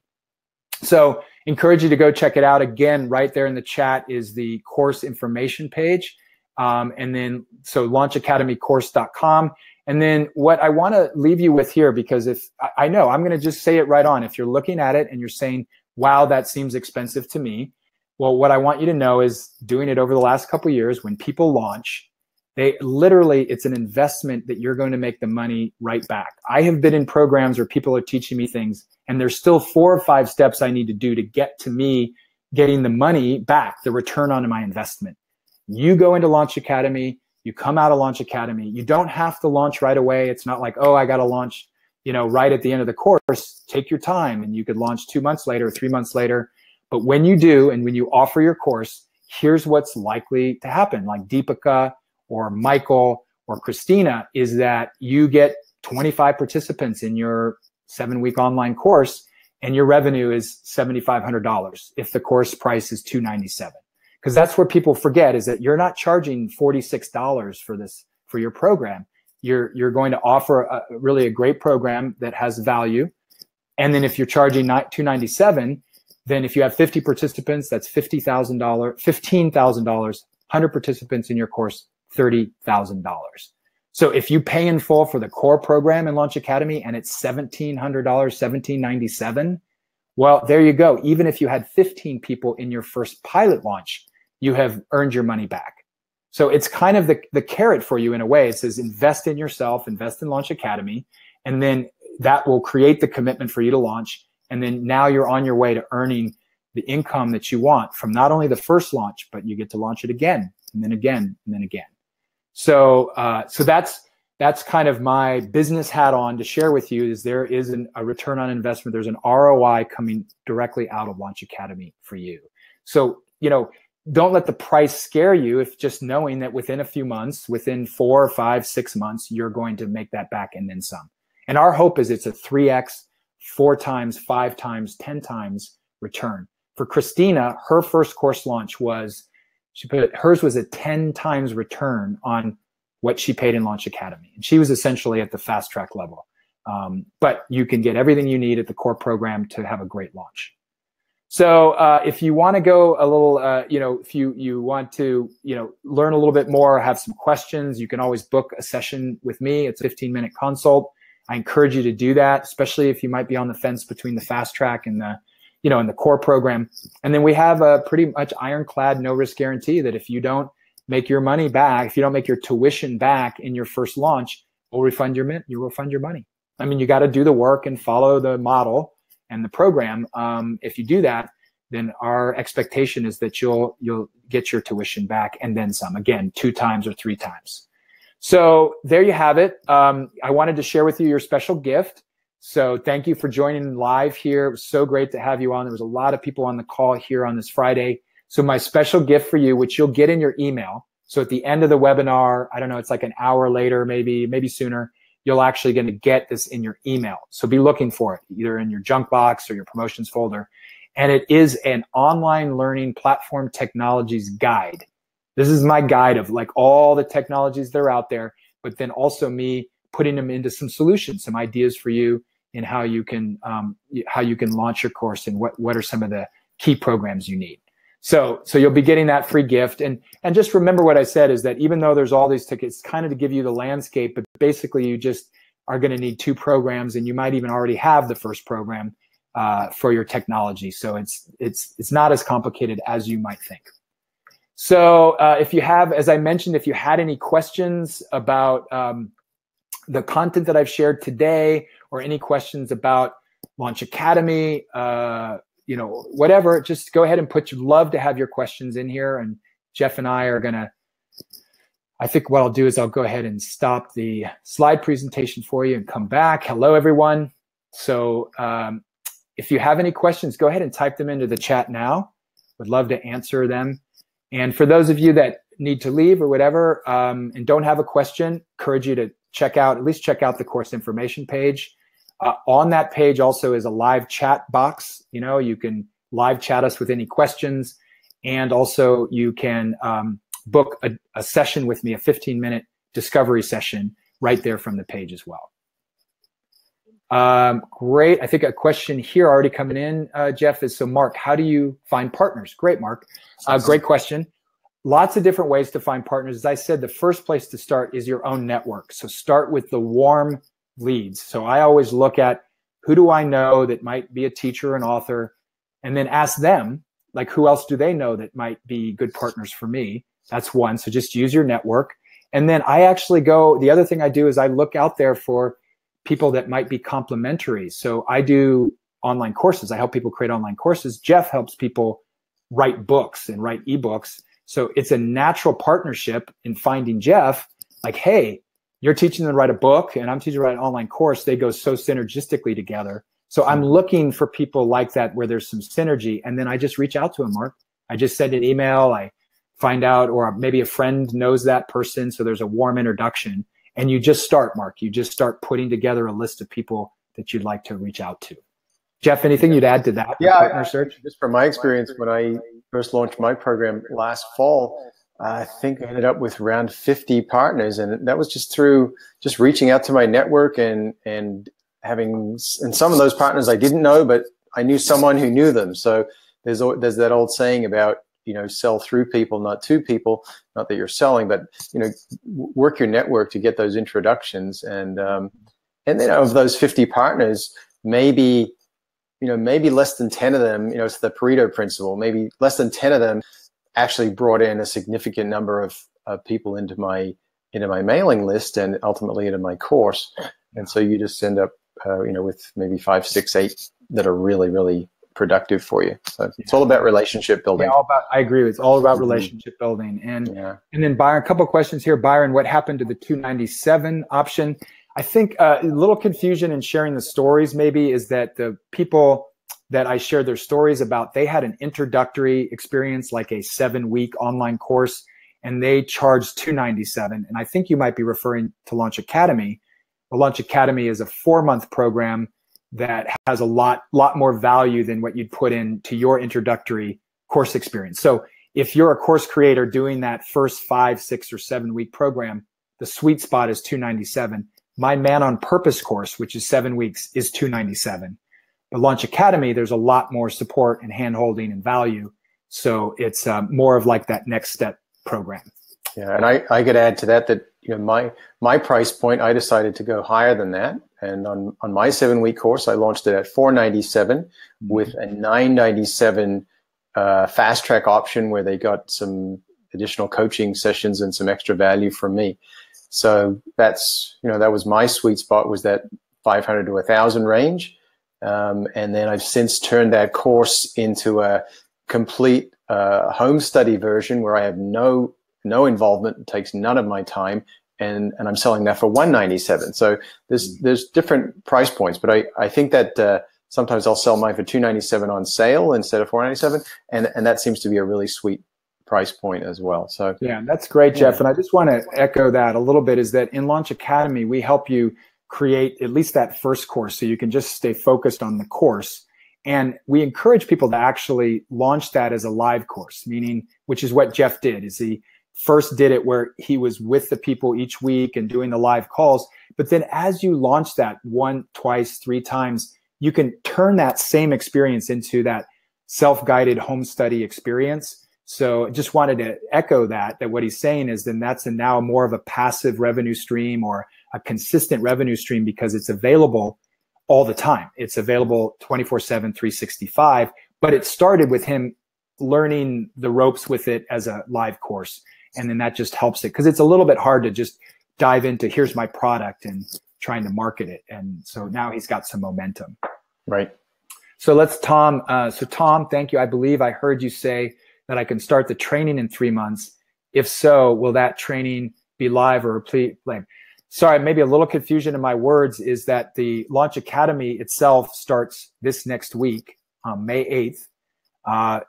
So encourage you to go check it out. Again, right there in the chat is the course information page. And then, so launchacademycourse.com. And then what I want to leave you with here, because if I know I'm going to just say it right on, if you're looking at it and you're saying, wow, that seems expensive to me. Well, what I want you to know is doing it over the last couple of years, when people launch, it's an investment that you're going to make the money right back. I have been in programs where people are teaching me things, and there's still 4 or 5 steps I need to do to get to me getting the money back, the return on my investment. You go into Launch Academy, you come out of Launch Academy. You don't have to launch right away. It's not like, oh, I got to launch, right at the end of the course. Take your time, and you could launch 2 months later, 3 months later. But when you do, and when you offer your course, here's what's likely to happen. Like Deepika or Michael or Christina, is that you get 25 participants in your 7-week online course, and your revenue is $7,500 if the course price is $297. Because that's what people forget, is that you're not charging $46 for your program. You're going to offer really a great program that has value. And then if you're charging $297, then if you have 50 participants, that's $15,000, 100 participants in your course, $30,000. So if you pay in full for the core program in Launch Academy and it's $1,700, $1,797, well, there you go. Even if you had 15 people in your first pilot launch, you have earned your money back. So it's kind of the carrot for you in a way. It says invest in yourself, invest in Launch Academy, and then that will create the commitment for you to launch. And then now you're on your way to earning the income that you want from not only the first launch, but you get to launch it again, and then again, and then again. So that's kind of my business hat on to share with you, is there is a return on investment. There's an ROI coming directly out of Launch Academy for you. So, don't let the price scare you, if just knowing that within a few months, within 4, 5, 6 months, you're going to make that back and then some. And our hope is it's a 3x, 4 times, 5 times, 10 times return. For Christina, her first course launch hers was a 10 times return on what she paid in Launch Academy. And she was essentially at the Fast Track level. But you can get everything you need at the core program to have a great launch. So if you want to go a little, if you want to, learn a little bit more, have some questions, you can always book a session with me. It's a 15-minute consult. I encourage you to do that, especially if you might be on the fence between the Fast Track and the, and the core program. And then we have a pretty much ironclad no risk guarantee that if you don't make your money back, if you don't make your tuition back in your first launch, we'll refund your money. I mean, you got to do the work and follow the model and the program. If you do that, then our expectation is that you'll get your tuition back and then some, again, 2 times or 3 times. So there you have it. I wanted to share with you your special gift. So thank you for joining live here. It was so great to have you on. There was a lot of people on the call here on this Friday. So my special gift for you, which you'll get in your email. So at the end of the webinar, I don't know, it's like an hour later, maybe sooner, you're actually going to get this in your email. So be looking for it, either in your junk box or your promotions folder. And it is an online learning platform technologies guide. This is my guide of like all the technologies that are out there, but then also me putting them into some solutions, some ideas for you in how you can launch your course and what are some of the key programs you need. So you'll be getting that free gift. And just remember what I said is that even though there's all these tickets, kind of to give you the landscape, but basically you just are going to need 2 programs, and you might even already have the first program for your technology. So it's not as complicated as you might think. So if you have, as I mentioned, if you had any questions about the content that I've shared today, or any questions about Launch Academy, whatever, just go ahead and love to have your questions in here. And Jeff and I are I think what I'll do is I'll go ahead and stop the slide presentation for you and come back. Hello, everyone. So if you have any questions, go ahead and type them into the chat now. Would love to answer them. And for those of you that need to leave or whatever, and don't have a question, encourage you to at least check out the course information page. On that page also is a live chat box. You can live chat us with any questions. And also you can book a session with me, a 15-minute discovery session right there from the page as well. Great. I think a question here already coming in, Jeff, is, so Mark, how do you find partners? Great, Mark. Great question. Lots of different ways to find partners. As I said, the first place to start is your own network. So start with the warm leads. So I always look at, who do I know that might be a teacher, an author, and then ask them, like, who else do they know that might be good partners for me? That's one. So just use your network. And then I actually the other thing I do is I look out there for people that might be complementary. So I do online courses. I help people create online courses. Jeff helps people write books and write ebooks. So it's a natural partnership in finding Jeff, like, hey, you're teaching them to write a book and I'm teaching them to write an online course. They go so synergistically together. So I'm looking for people like that where there's some synergy. And then I just reach out to them, Mark. I just send an email. I find out, or maybe a friend knows that person. So there's a warm introduction. And you just start, Mark. You just start putting together a list of people that you'd like to reach out to. Jeff, anything you'd add to that? Yeah, partner search? Just from my experience, when I first launched my program last fall, I think I ended up with around 50 partners, and that was just through just reaching out to my network and having, and some of those partners I didn't know, but I knew someone who knew them. So there's that old saying about, sell through people, not to people. Not that you're selling, but work your network to get those introductions. And then of those 50 partners, maybe less than 10 of them, it's the Pareto principle, maybe less than 10 of them actually brought in a significant number of people into my mailing list and ultimately into my course. And so you just end up, with maybe 5, 6, 8 that are really, really productive for you. So it's all about relationship building. Yeah, I agree. It's all about relationship building. And then Byron, a couple of questions here. Byron, what happened to the 297 option? I think a little confusion in sharing the stories maybe is that the people that I shared their stories about, they had an introductory experience, like a 7-week online course, and they charged $297. And I think you might be referring to Launch Academy. The Launch Academy is a 4-month program that has a lot more value than what you'd put into your introductory course experience. So if you're a course creator doing that first 5, 6, or 7-week program, the sweet spot is $297. My Man on Purpose course, which is 7 weeks, is $297. The Launch Academy, there's a lot more support and hand-holding and value. So it's more of like that next step program. Yeah, and I could add to that my price point, I decided to go higher than that. And on my 7-week course, I launched it at $497 with a $997 fast track option where they got some additional coaching sessions and some extra value from me. So that's, that was my sweet spot, was that 500 to 1,000 range. And then I've since turned that course into a complete home study version where I have no involvement. It takes none of my time. And I'm selling that for $197. So there's different price points, but I think that sometimes I'll sell mine for $297 on sale instead of $497, and that seems to be a really sweet price point as well. So yeah, that's great, Jeff. And I just want to echo that a little bit, is that in Launch Academy, we help you create at least that first course so you can just stay focused on the course. And we encourage people to actually launch that as a live course, meaning, which is what Jeff did, is he first did it where he was with the people each week and doing the live calls. But then as you launch that 1, 2, 3 times, you can turn that same experience into that self-guided home study experience. So just wanted to echo that what he's saying is then that's now more of a passive revenue stream or a consistent revenue stream because it's available all the time. It's available 24/7, 365, but it started with him learning the ropes with it as a live course. And then that just helps it because it's a little bit hard to just dive into, here's my product and trying to market it. And so now he's got some momentum. Right. So let's Tom. So Tom, thank you. I believe I heard you say that I can start the training in 3 months. If so, will that training be live or replete? Sorry, maybe a little confusion in my words is that the Launch Academy itself starts this next week, May 8th.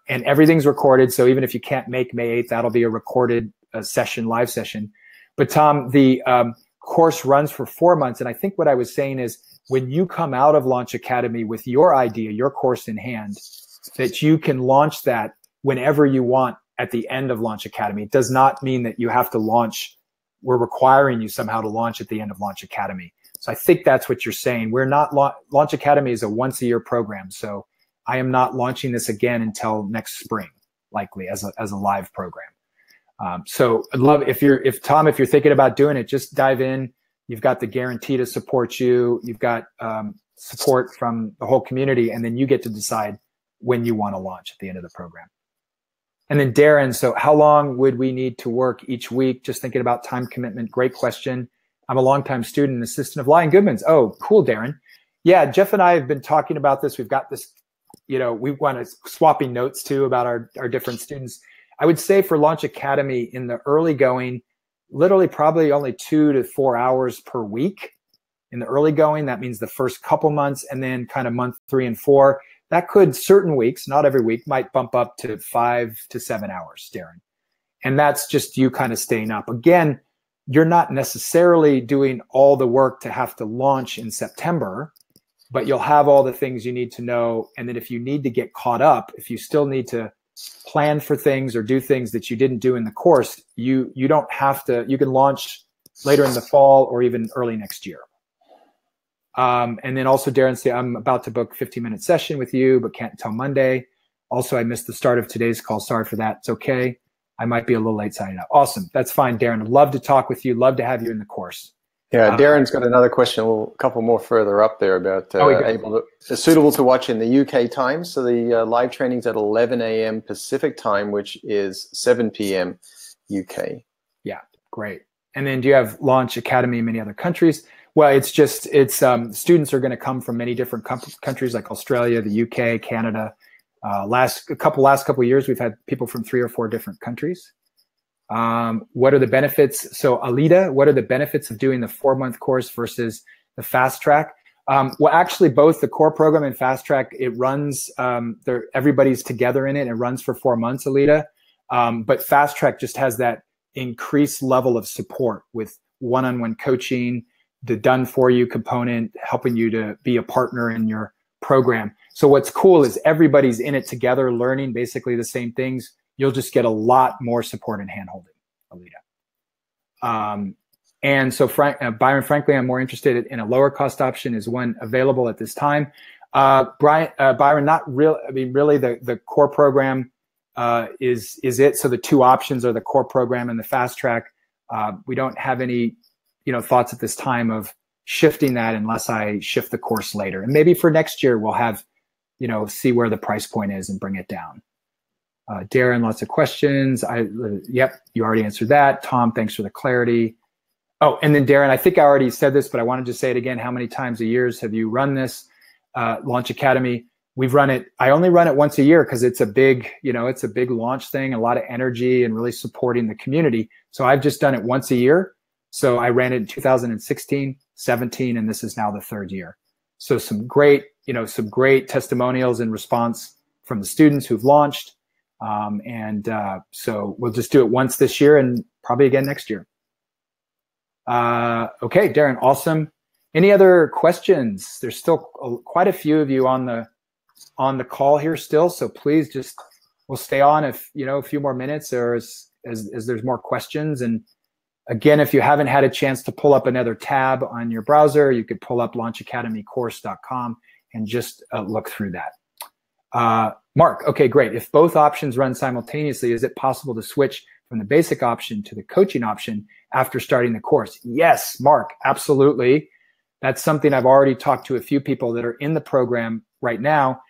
And everything's recorded. So even if you can't make May 8th, that'll be a recorded session, live session. But Tom, the course runs for 4 months. And I think what I was saying is when you come out of Launch Academy with your idea, your course in hand, that you can launch that whenever you want at the end of Launch Academy. It does not mean that you have to launch. We're requiring you somehow to launch at the end of Launch Academy. So I think that's what you're saying. We're not, Launch Academy is a once-a-year program. So I am not launching this again until next spring, likely as a live program. So I'd love, Tom, if you're thinking about doing it, just dive in. You've got the guarantee to support you. You've got support from the whole community, and then you get to decide when you want to launch at the end of the program. And then Darren, so how long would we need to work each week? Just thinking about time commitment. Great question. I'm a longtime student and assistant of Lion Goodman's. Oh, cool, Darren. Yeah, Jeff and I have been talking about this. We've got this, we want to swapping notes too about our different students. I would say for Launch Academy in the early going, literally probably only 2 to 4 hours per week in the early going. That means the first couple months, and then kind of month 3 and 4. That could, certain weeks, not every week, might bump up to 5 to 7 hours, Darren. And that's just you kind of staying up. Again, you're not necessarily doing all the work to have to launch in September, but you'll have all the things you need to know. And then if you need to get caught up, if you still need to plan for things or do things that you didn't do in the course, you don't have to, you can launch later in the fall or even early next year. And then also Darren say, I'm about to book a 15-minute session with you, but can't until Monday. Also, I missed the start of today's call. Sorry for that. It's okay. I might be a little late signing up. Awesome. That's fine, Darren. I'd love to talk with you. Love to have you in the course. Yeah, Darren's got another question, a couple more further up there about suitable to watch in the UK time. So the live training's at 11 a.m. Pacific time, which is 7 p.m. UK. Yeah, great. And then do you have Launch Academy in many other countries? Well, it's students are going to come from many different countries like Australia, the UK, Canada. Last couple of years, we've had people from 3 or 4 different countries. What are the benefits? So Alida, what are the benefits of doing the 4-month course versus the fast track? Well, actually both the core program and fast track, it runs, everybody's together in it. It runs for 4 months, Alida. But fast track just has that increased level of support with one-on-one coaching, the done for you component, helping you to be a partner in your program. So what's cool is everybody's in it together, learning basically the same things. You'll just get a lot more support and handholding, Alida. And so Byron, frankly, I'm more interested in a lower cost option. Is one available at this time? Byron, not real. I mean, really the core program is it. So the 2 options are the core program and the fast track. We don't have any, thoughts at this time of shifting that unless I shift the course later. And maybe for next year, we'll have, see where the price point is and bring it down. Darren, lots of questions. Yep, you already answered that. Tom, thanks for the clarity. Oh, and then Darren, I think I already said this, but I wanted to say it again. How many times a year have you run this Launch Academy? We've run it. I only run it once a year because it's a big, it's a big launch thing, a lot of energy and really supporting the community. So I've just done it once a year. So I ran it in 2016, 17, and this is now the 3rd year. So some great testimonials and response from the students who've launched. So we'll just do it once this year and probably again next year. Okay, Darren, awesome. Any other questions? There's still quite a few of you on the call here still. So please we'll stay on if, a few more minutes or as there's more questions. And again, if you haven't had a chance to pull up another tab on your browser, you could pull up launchacademycourse.com and just look through that. Mark, okay, great. If both options run simultaneously, is it possible to switch from the basic option to the coaching option after starting the course? Yes, Mark, absolutely. That's something I've already talked to a few people that are in the program right now.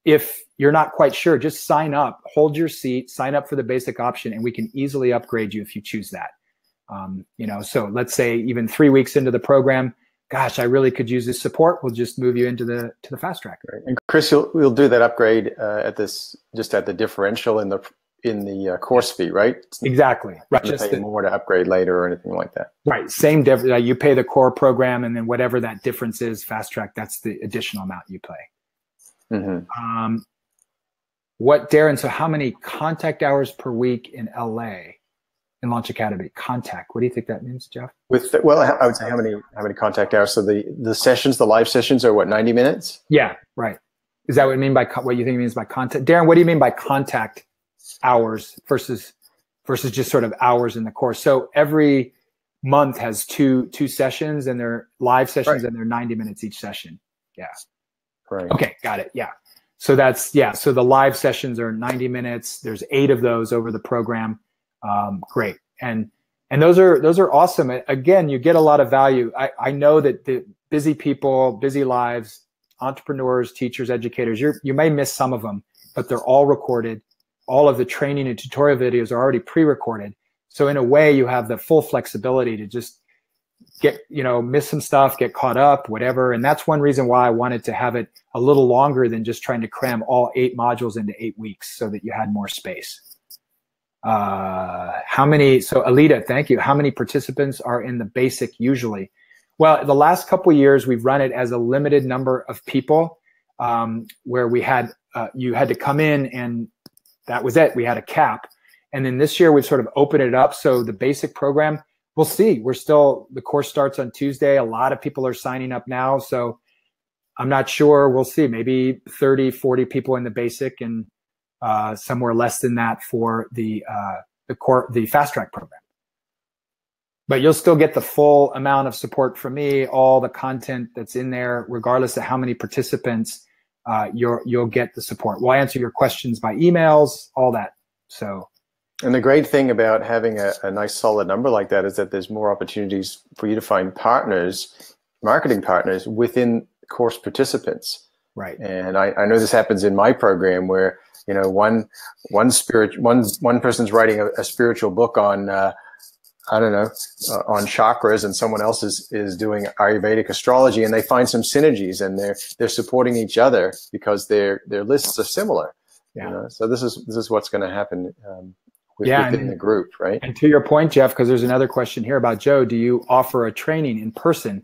If you're not quite sure, just sign up, hold your seat, sign up for the basic option, and we can easily upgrade you if you choose that. So let's say even 3 weeks into the program, gosh, I really could use this support. We'll just move you into the fast track. Right. And Chris, we'll do that upgrade at the differential in the course fee, right? Exactly. Right. Just pay more to upgrade later or anything like that. Right. Same difference. You pay the core program, and then whatever that difference is, fast track, that's the additional amount you pay. Mm-hmm. Darren? So how many contact hours per week in LA? in Launch Academy? Contact. What do you think that means, Jeff? Well, I would say how many contact hours? So the sessions, the live sessions are what, 90 minutes? Yeah, right. Is that what you mean by what you think it means by contact? Darren, what do you mean by contact hours versus just sort of hours in the course? So every month has two sessions, and they're live sessions, and they're 90 minutes each session. Yeah. Right. Okay, got it. Yeah. So so the live sessions are 90 minutes. There's 8 of those over the program. Great. And those are awesome. Again, you get a lot of value. I know that the busy people, busy lives, entrepreneurs, teachers, educators, you may miss some of them, but they're all recorded. All of the training and tutorial videos are already pre-recorded. So in a way, you have the full flexibility to just miss some stuff, get caught up, whatever. And that's one reason why I wanted to have it a little longer than just trying to cram all 8 modules into 8 weeks so that you had more space. So Alita, thank you. How many participants are in the basic usually? Well, the last couple of years, we've run it as a limited number of people, where we had, you had to come in and that was it. We had a cap. And then this year we've sort of opened it up. So the basic program, we'll see. The course starts on Tuesday. A lot of people are signing up now. So I'm not sure. We'll see. Maybe 30, 40 people in the basic, and somewhere less than that for the fast track program. But you'll still get the full amount of support from me, all the content that's in there, regardless of how many participants, you'll get the support. We'll answer your questions by emails, all that. So. And the great thing about having a nice solid number like that is that there's more opportunities for you to find partners, marketing partners within course participants. Right. And I know this happens in my program where, one person's writing a spiritual book on, on chakras, and someone else is doing Ayurvedic astrology, and they find some synergies, and they're supporting each other because their lists are similar. Yeah. So this is what's going to happen within the group, right? And to your point, Jeff, because there's another question here about Joe, do you offer a training in person?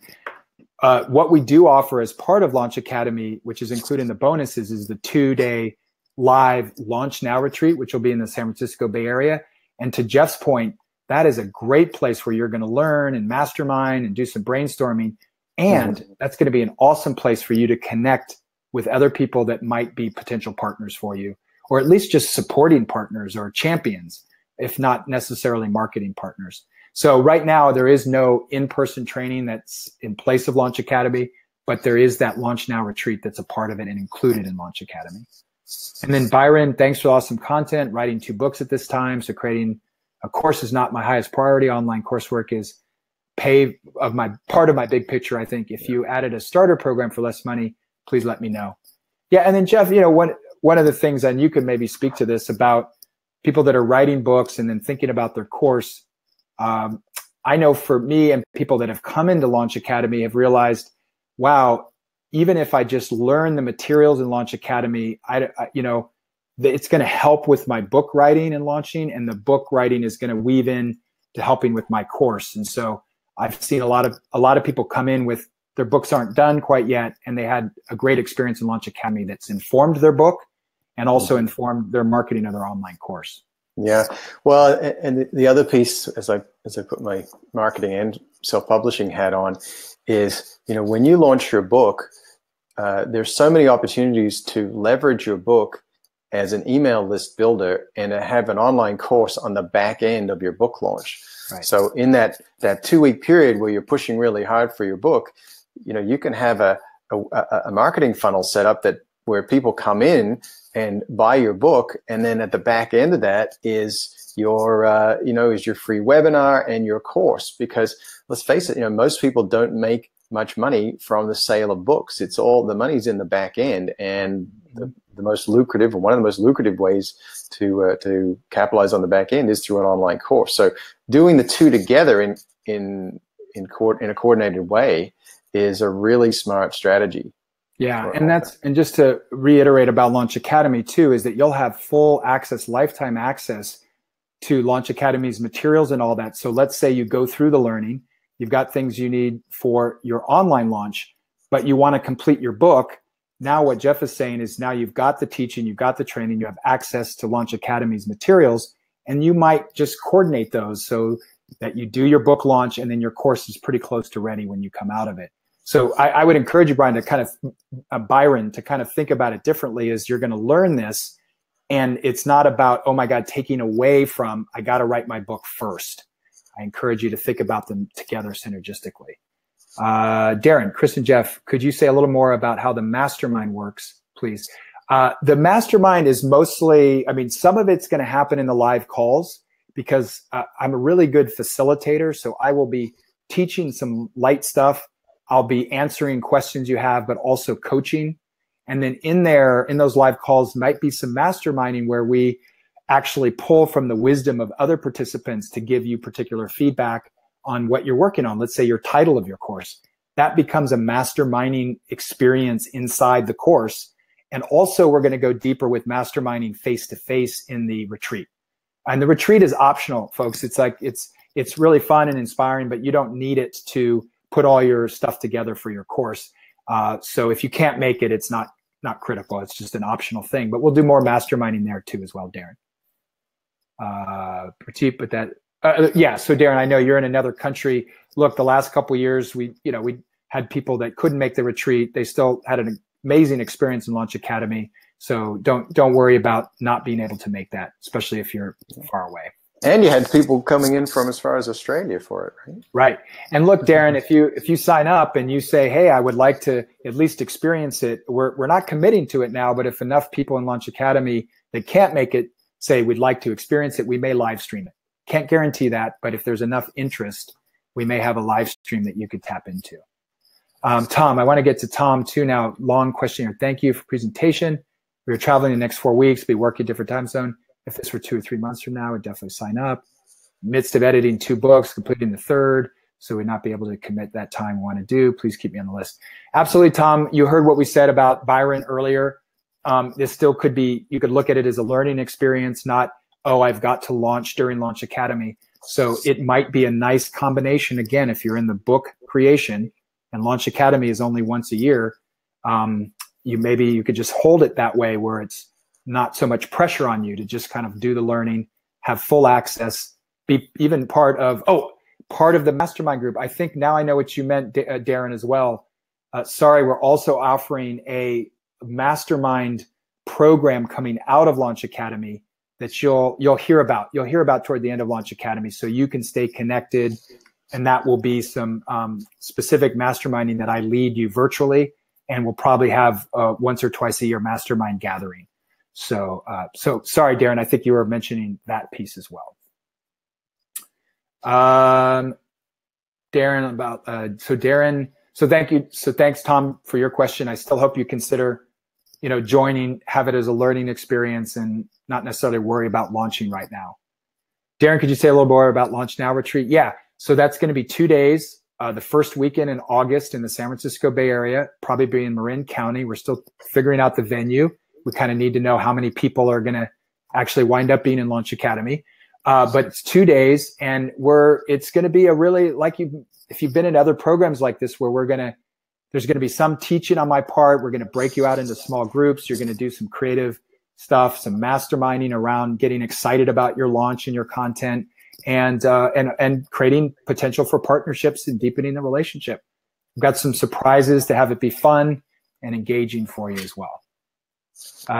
What we do offer as part of Launch Academy, which is included in the bonuses, is the 2-day live Launch Now retreat, which will be in the San Francisco Bay Area. And to Jeff's point, that is a great place where you're going to learn and mastermind and do some brainstorming. And that's going to be an awesome place for you to connect with other people that might be potential partners for you, or at least just supporting partners or champions, if not necessarily marketing partners. So right now, there is no in-person training that's in place of Launch Academy, but there is that Launch Now retreat that's a part of it and included in Launch Academy. And then Byron, thanks for awesome content, writing 2 books at this time. So creating a course is not my highest priority. Online coursework is part of my big picture. I think if you added a starter program for less money, please let me know. Yeah. And then Jeff, one of the things, and you could maybe speak to this, about people that are writing books and then thinking about their course. I know for me and people that have come into Launch Academy have realized, wow, even if I just learn the materials in Launch Academy, it's going to help with my book writing and launching, and the book writing is going to weave in to helping with my course. And so I've seen a lot of people come in with their books aren't done quite yet, and they had a great experience in Launch Academy that's informed their book and also informed their marketing of their online course. Yeah. Well, and the other piece, as I put my marketing and self-publishing hat on, is, when you launch your book, there's so many opportunities to leverage your book as an email list builder and to have an online course on the back end of your book launch. Right. So in that 2-week period where you're pushing really hard for your book, you can have a marketing funnel set up where people come in and buy your book, and then at the back end of that is your free webinar and your course. Because let's face it, most people don't make much money from the sale of books. It's all the money's in the back end, and the most lucrative, or one of the most lucrative ways to capitalize on the back end is through an online course. So doing the two together in a coordinated way is a really smart strategy. Yeah, and just to reiterate about Launch Academy too, is that you'll have full access, lifetime access to Launch Academy's materials and all that. So let's say you go through the learning, you've got things you need for your online launch, but you want to complete your book. Now what Jeff is saying is now you've got the teaching, you've got the training, you have access to Launch Academy's materials, And you might just coordinate those so that you do your book launch and then your course is pretty close to ready when you come out of it. So I would encourage you, Brian, to kind of, Byron, to kind of think about it differently as you're going to learn this. And it's not about, oh my God, taking away from, I got to write my book first. I encourage you to think about them together synergistically. Darren, Chris, and Jeff, could you say a little more about how the mastermind works, please? The mastermind is mostly, I mean, some of it's going to happen in the live calls because I'm a really good facilitator. So I will be teaching some light stuff. I'll be answering questions you have, but also coaching. And then in those live calls might be some masterminding where we actually pull from the wisdom of other participants to give you particular feedback on what you're working on. Let's say your title of your course. That becomes a masterminding experience inside the course. And also we're going to go deeper with masterminding face-to-face in the retreat. And the retreat is optional, folks. It's like, it's really fun and inspiring, but you don't need it to put all your stuff together for your course. So if you can't make it, it's not critical. It's just an optional thing, but we'll do more masterminding there too as well, Darren. Prateep, but yeah. So Darren, I know you're in another country. Look, the last couple of years, we had people that couldn't make the retreat. They still had an amazing experience in Launch Academy. So don't worry about not being able to make that, especially if you're far away. And you had people coming in from as far as Australia for it, right? Right. And look, Darren, if you sign up and you say, hey, I would like to at least experience it, we're not committing to it now, but if enough people in Launch Academy that can't make it say we'd like to experience it, we may live stream it. Can't guarantee that, but if there's enough interest, we may have a live stream that you could tap into. Tom, I want to get to Tom too now. Long question here. Thank you for presentation. We're traveling the next 4 weeks, be working different time zone. If this were 2 or 3 months from now, I'd definitely sign up. Midst of editing 2 books, completing the 3rd, so we'd not be able to commit that time we want to do. Please keep me on the list. Absolutely, Tom. You heard what we said about Byron earlier. This still could be, you could look at it as a learning experience, not, oh, I've got to launch during Launch Academy. So it might be a nice combination. Again, if you're in the book creation and Launch Academy is only once a year, you could just hold it that way where it's not so much pressure on you to just kind of do the learning, have full access, be even part of the mastermind group. I think now I know what you meant, Darren, as well. Sorry, we're also offering a mastermind program coming out of Launch Academy that you'll hear about. You'll hear about toward the end of Launch Academy, so you can stay connected. And that will be some specific masterminding that I lead you virtually, and we'll probably have once or twice a year mastermind gathering. So sorry, Darren, I think you were mentioning that piece as well. Darren, so thank you. So thanks, Tom, for your question. I still hope you consider, joining, have it as a learning experience and not necessarily worry about launching right now. Darren, could you say a little more about Launch Now Retreat? Yeah, so that's going to be 2 days. The first weekend in August in the San Francisco Bay Area, probably be in Marin County. We're still figuring out the venue. We kind of need to know how many people are going to actually wind up being in Launch Academy. But it's 2 days, and it's going to be a really, if you've been in other programs like this where there's going to be some teaching on my part. We're going to break you out into small groups. You're going to do some creative stuff, some masterminding around getting excited about your launch and your content, and creating potential for partnerships and deepening the relationship. We've got some surprises to have it be fun and engaging for you as well.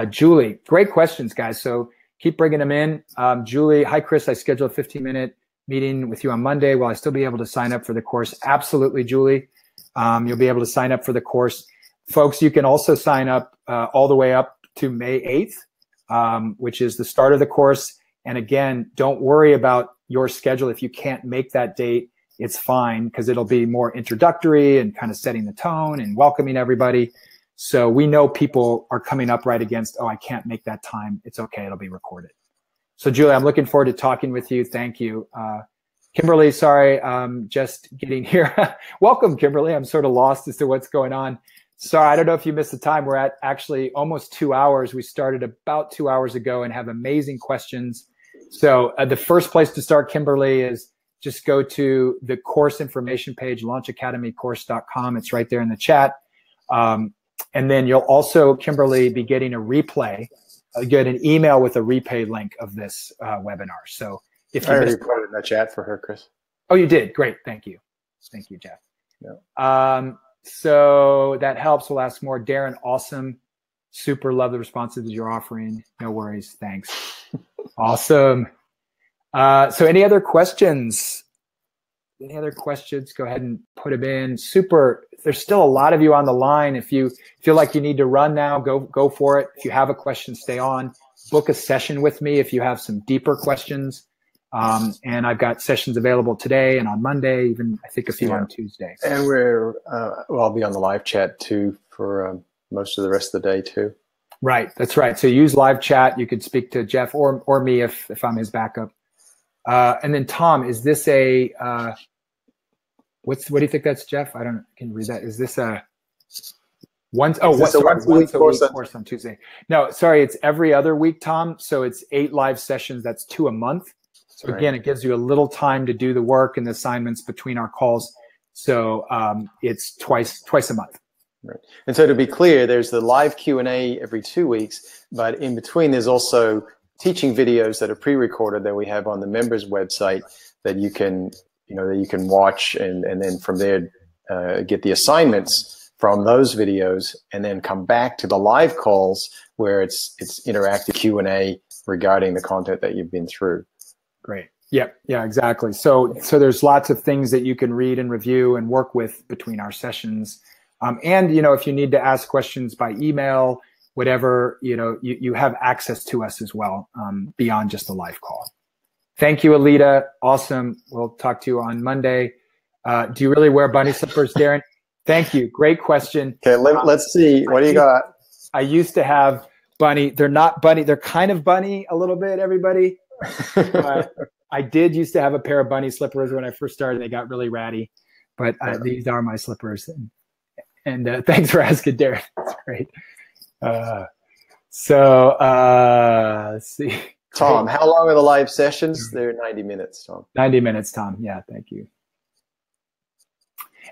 Julie, great questions, guys. So keep bringing them in. Julie, hi, Chris. I scheduled a 15-minute meeting with you on Monday. Will I still be able to sign up for the course? Absolutely, Julie. You'll be able to sign up for the course. Folks, you can also sign up all the way up to May 8th, which is the start of the course. And again, don't worry about your schedule. If you can't make that date, it's fine, because it'll be more introductory and kind of setting the tone and welcoming everybody. So we know people are coming up right against, oh, I can't make that time. It's okay. It'll be recorded. So Julie, I'm looking forward to talking with you. Thank you. Kimberly, sorry, just getting here. Welcome, Kimberly. I'm sort of lost as to what's going on. Sorry, I don't know if you missed the time. We're at actually almost 2 hours. We started about 2 hours ago and have amazing questions. So the first place to start, Kimberly, is just go to the course information page, launchacademycourse.com. It's right there in the chat. And then you'll also, Kimberly, be getting a replay get an email with a repay link of this webinar. So if you I already put it in the chat for her, Chris. Oh, you did. Great. Thank you. Thank you, Jeff. Yeah. So that helps. We'll ask more. Darren, awesome. Super love the responses you're offering. No worries. Thanks. Awesome. So any other questions? Any other questions? Go ahead and put them in. Super. There's still a lot of you on the line. If you feel like you need to run now, go for it. If you have a question, stay on. Book a session with me if you have some deeper questions. And I've got sessions available today and on Monday, even I think a few on Tuesday. And I'll be on the live chat too for most of the rest of the day too. Right, that's right. So use live chat. You could speak to Jeff or me if I'm his backup. And then Tom, is this a what do you think that's, Jeff? Can you read that? Is this a once a week course on Tuesday? No, sorry, it's every other week, Tom. So it's 8 live sessions. That's 2 a month. So again, it gives you a little time to do the work and the assignments between our calls. So it's twice a month. Right. And so to be clear, there's the live Q&A every 2 weeks, but in between there's also teaching videos that are pre-recorded that we have on the members website that you can watch and then from there get the assignments from those videos and then come back to the live calls where it's interactive Q&A regarding the content that you've been through. Great. Yeah, exactly. So there's lots of things that you can read and review and work with between our sessions. And, if you need to ask questions by email, whatever, you have access to us as well, beyond just the live call. Thank you, Alita. Awesome. We'll talk to you on Monday. Do you really wear bunny slippers, Darren? Thank you. Great question. Okay, let's see. What do you got? I used to have bunny. They're not bunny. They're kind of bunny a little bit, everybody. I did used to have a pair of bunny slippers when I first started. They got really ratty, but these are my slippers. And thanks for asking, Darren. That's great. Let's see. Tom, how long are the live sessions? They're 90 minutes, Tom. 90 minutes, Tom. Yeah, thank you.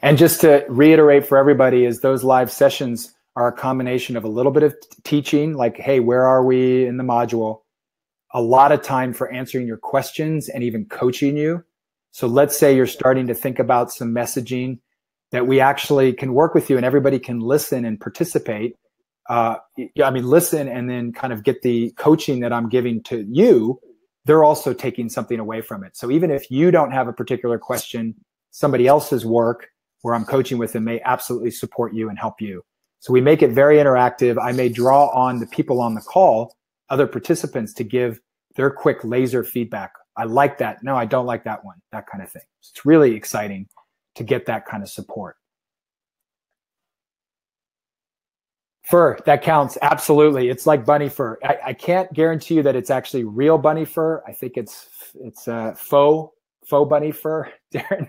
And just to reiterate for everybody, is those live sessions are a combination of a little bit of teaching, like, hey, where are we in the module? A lot of time for answering your questions and even coaching you. So let's say you're starting to think about some messaging that we actually can work with you and everybody can listen and participate. Listen and then kind of get the coaching that I'm giving to you. They're also taking something away from it. So even if you don't have a particular question, somebody else's work where I'm coaching with them may absolutely support you and help you. So we make it very interactive. I may draw on the people on the call, other participants, to give their quick laser feedback. I like that. No, I don't like that one. That kind of thing. So it's really exciting to get that kind of support. Fur, that counts. Absolutely. It's like bunny fur. I can't guarantee you that it's actually real bunny fur. I think it's faux bunny fur, Darren.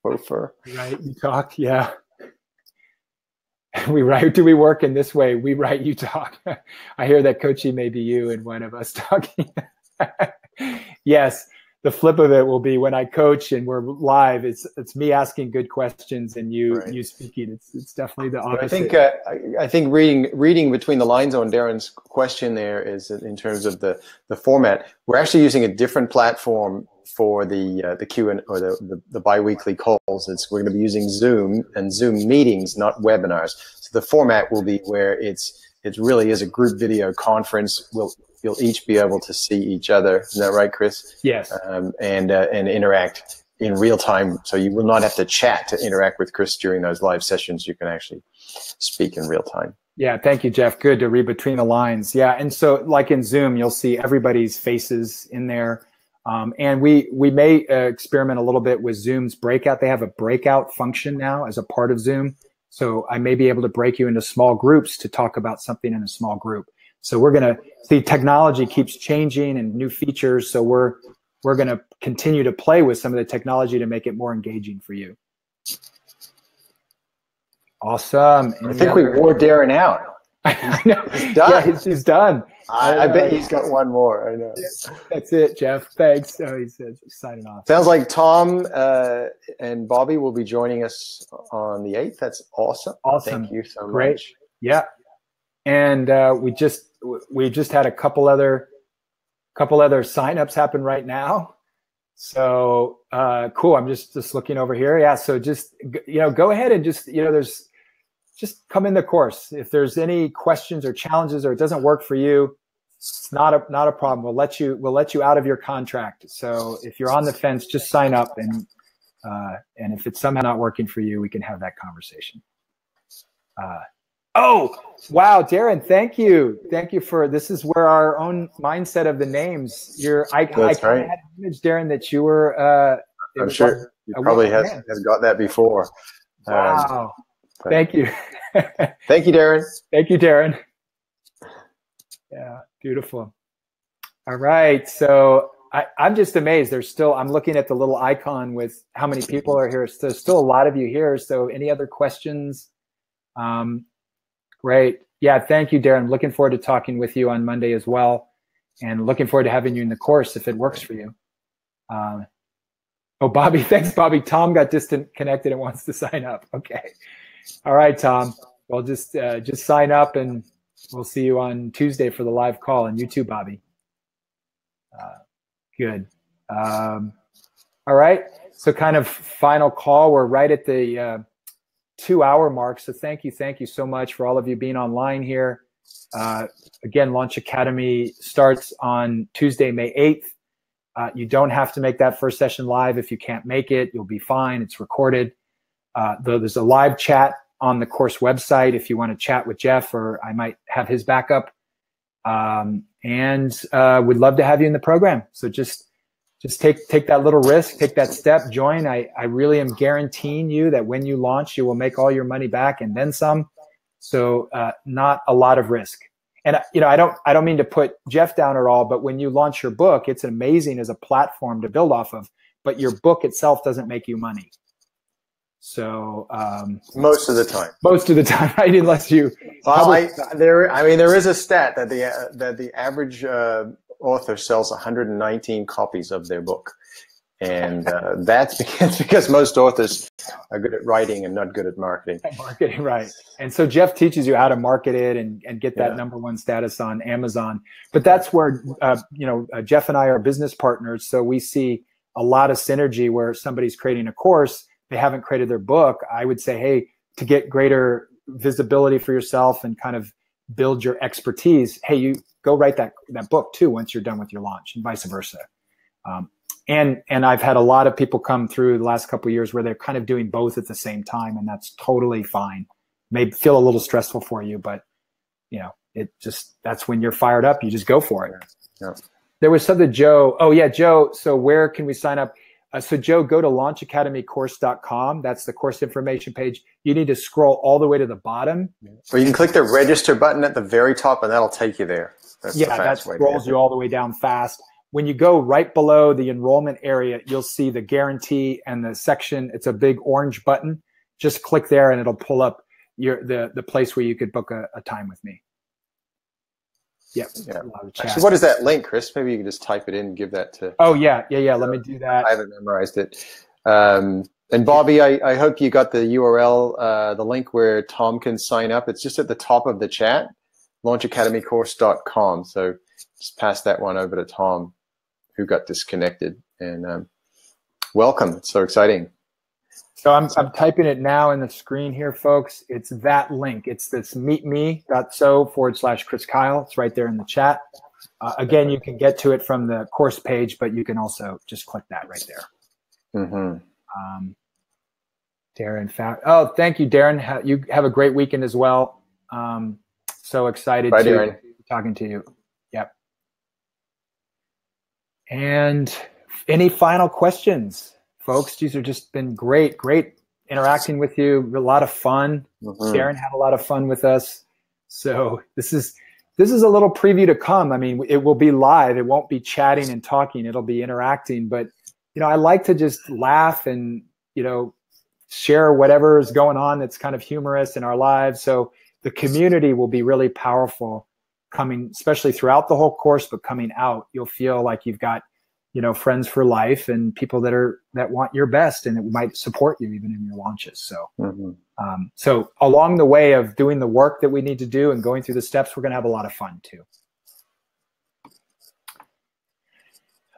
Faux fur. Right, you talk, yeah. Do we work in this way? We write, you talk. I hear that Coachy may be you and one of us talking. Yes, the flip of it will be when I coach and we're live, it's me asking good questions and you speaking. It's definitely the opposite. I think reading between the lines on Darren's question there is in terms of the format. We're actually using a different platform for the Q&A or the biweekly calls. We're going to be using Zoom and Zoom meetings, not webinars. So the format will be where it really is a group video conference. You'll each be able to see each other. Isn't that right, Chris? Yes. And interact in real time. So you will not have to chat to interact with Chris during those live sessions. You can actually speak in real time. Yeah, thank you, Jeff. Good to read between the lines. Yeah, and so like in Zoom, you'll see everybody's faces in there. And we may experiment a little bit with Zoom's breakout. They have a breakout function now as a part of Zoom. So I may be able to break you into small groups to talk about something in a small group. So we're going to see technology keeps changing and new features. So we're going to continue to play with some of the technology to make it more engaging for you. Awesome. I think we wore Darren out. I know. He's done. Yeah, he's done. I bet he's got one more. I know. That's it, Jeff. Thanks. Oh, he says signing off. Sounds like Tom and Bobby will be joining us on the 8th. That's awesome. Awesome. Thank you so much. Great. Yeah. and we just had a couple other signups happen right now. So cool. I'm just looking over here. Yeah. So just, go ahead and just come in the course. If there's any questions or challenges, or it doesn't work for you, it's not a problem. We'll let you out of your contract. So if you're on the fence, just sign up, and if it's somehow not working for you, we can have that conversation. Oh, wow, Darren, thank you for, this is where our own mindset of the names. I kind of had an image, Darren, that you were. I'm sure you probably has got that before. Wow. Thank you. Thank you, Darren. Thank you, Darren. Yeah, beautiful. All right. So I'm just amazed. I'm looking at the little icon with how many people are here. So there's still a lot of you here. So any other questions? Great. Yeah, thank you, Darren. Looking forward to talking with you on Monday as well. And looking forward to having you in the course if it works for you. Oh, Bobby, thanks, Bobby. Tom got disconnected and wants to sign up. Okay. All right, Tom. Well, just sign up, and we'll see you on Tuesday for the live call. And you too, Bobby. Good. All right. So kind of final call. We're right at the 2-hour mark. So thank you so much for all of you being online here. Again, Launch Academy starts on Tuesday, May 8th. You don't have to make that first session live. If you can't make it, you'll be fine. It's recorded. There's a live chat on the course website if you want to chat with Jeff, or I might have his backup. And we'd love to have you in the program. So just take that little risk, take that step, join. I really am guaranteeing you that when you launch, you will make all your money back and then some. So not a lot of risk. And I don't mean to put Jeff down at all, but when you launch your book, it's amazing as a platform to build off of, but your book itself doesn't make you money. So most of the time, right? Unless you. Well, there is a stat that the average author sells 119 copies of their book, and that's because most authors are good at writing and not good at marketing. Marketing, right? And so Jeff teaches you how to market it and get that #1 status on Amazon. But that's where Jeff and I are business partners, so we see a lot of synergy where somebody's creating a course. They haven't created their book. I would say, hey, to get greater visibility for yourself and kind of build your expertise, hey, you go write that book too once you're done with your launch, and vice versa. And I've had a lot of people come through the last couple of years where they're kind of doing both at the same time, and that's totally fine. May feel a little stressful for you, but that's when you're fired up, you just go for it. Yeah. There was something, Joe. Oh yeah, Joe. So where can we sign up? So Joe, go to launchacademycourse.com. That's the course information page. You need to scroll all the way to the bottom. Or you can click the register button at the very top, and that'll take you there. That scrolls you all the way down fast. When you go right below the enrollment area, you'll see the guarantee and the section. It's a big orange button. Just click there, and it'll pull up the place where you could book a time with me. Yep. Yeah. Actually, what is that link, Chris? Maybe you can just type it in and give that to. Oh yeah. Let me do that. I haven't memorized it. And Bobby, I hope you got the URL, the link where Tom can sign up. It's just at the top of the chat, launchacademycourse.com. So just pass that one over to Tom, who got disconnected. And welcome. It's so exciting. So I'm typing it now in the screen here, folks. It's that link. It's this meetme.so/Chris Kyle. It's right there in the chat. Again, you can get to it from the course page, but you can also just click that right there. Mm-hmm. Darren, oh, thank you, Darren. You have a great weekend as well. So excited to be talking to you. Yep. And any final questions? Folks, these have just been great interacting with you. A lot of fun. Mm-hmm. Darren had a lot of fun with us. So this is a little preview to come. I mean, it will be live. It won't be chatting and talking. It'll be interacting. But I like to just laugh and share whatever is going on that's kind of humorous in our lives. So the community will be really powerful coming, especially throughout the whole course. But coming out, you'll feel like you've got friends for life and people that want your best and that might support you even in your launches. So, so along the way of doing the work that we need to do and going through the steps, we're going to have a lot of fun too.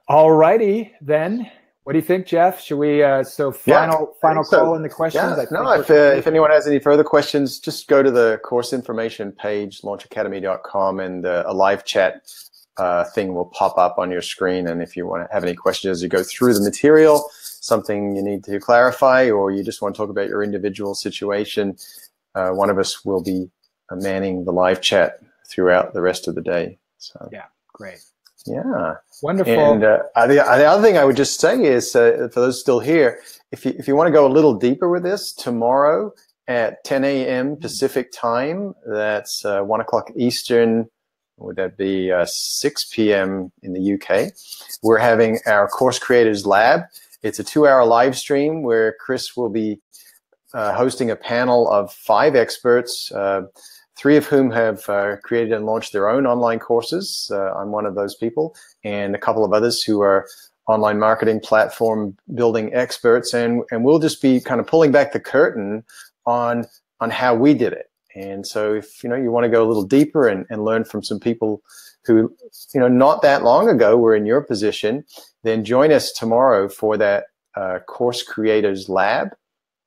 All righty, then. What do you think, Jeff? Should we, final call in the questions? Yeah. If anyone has any further questions, just go to the course information page, launchacademy.com, and a live chat thing will pop up on your screen. And if you want to have any questions as you go through the material, something you need to clarify, or you just want to talk about your individual situation, one of us will be manning the live chat throughout the rest of the day. So yeah, great. Yeah. Wonderful. And the other thing I would just say is, for those still here, if you want to go a little deeper with this, tomorrow at 10 a.m. Pacific time, that's 1 o'clock Eastern, would that be 6 p.m. in the UK, we're having our Course Creators Lab. It's a 2-hour live stream where Chris will be hosting a panel of 5 experts, 3 of whom have created and launched their own online courses. I'm one of those people, and a couple of others who are online marketing platform building experts. And we'll just be kind of pulling back the curtain on how we did it. And so if you want to go a little deeper and learn from some people who not that long ago were in your position, then join us tomorrow for that Course Creators Lab.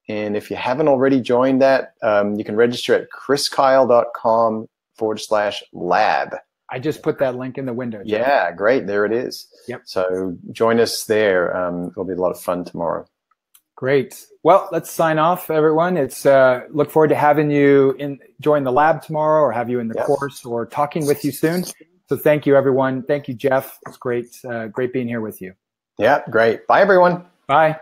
And if you haven't already joined that, you can register at chriskyle.com/lab. I just put that link in the window. Jeff. Yeah, great. There it is. Yep. So join us there. It'll be a lot of fun tomorrow. Great. Well, let's sign off, everyone. It's look forward to having you join the lab tomorrow, or have you in the course, or talking with you soon. So thank you, everyone. Thank you, Jeff. It's great being here with you. Yeah, great. Bye, everyone. Bye.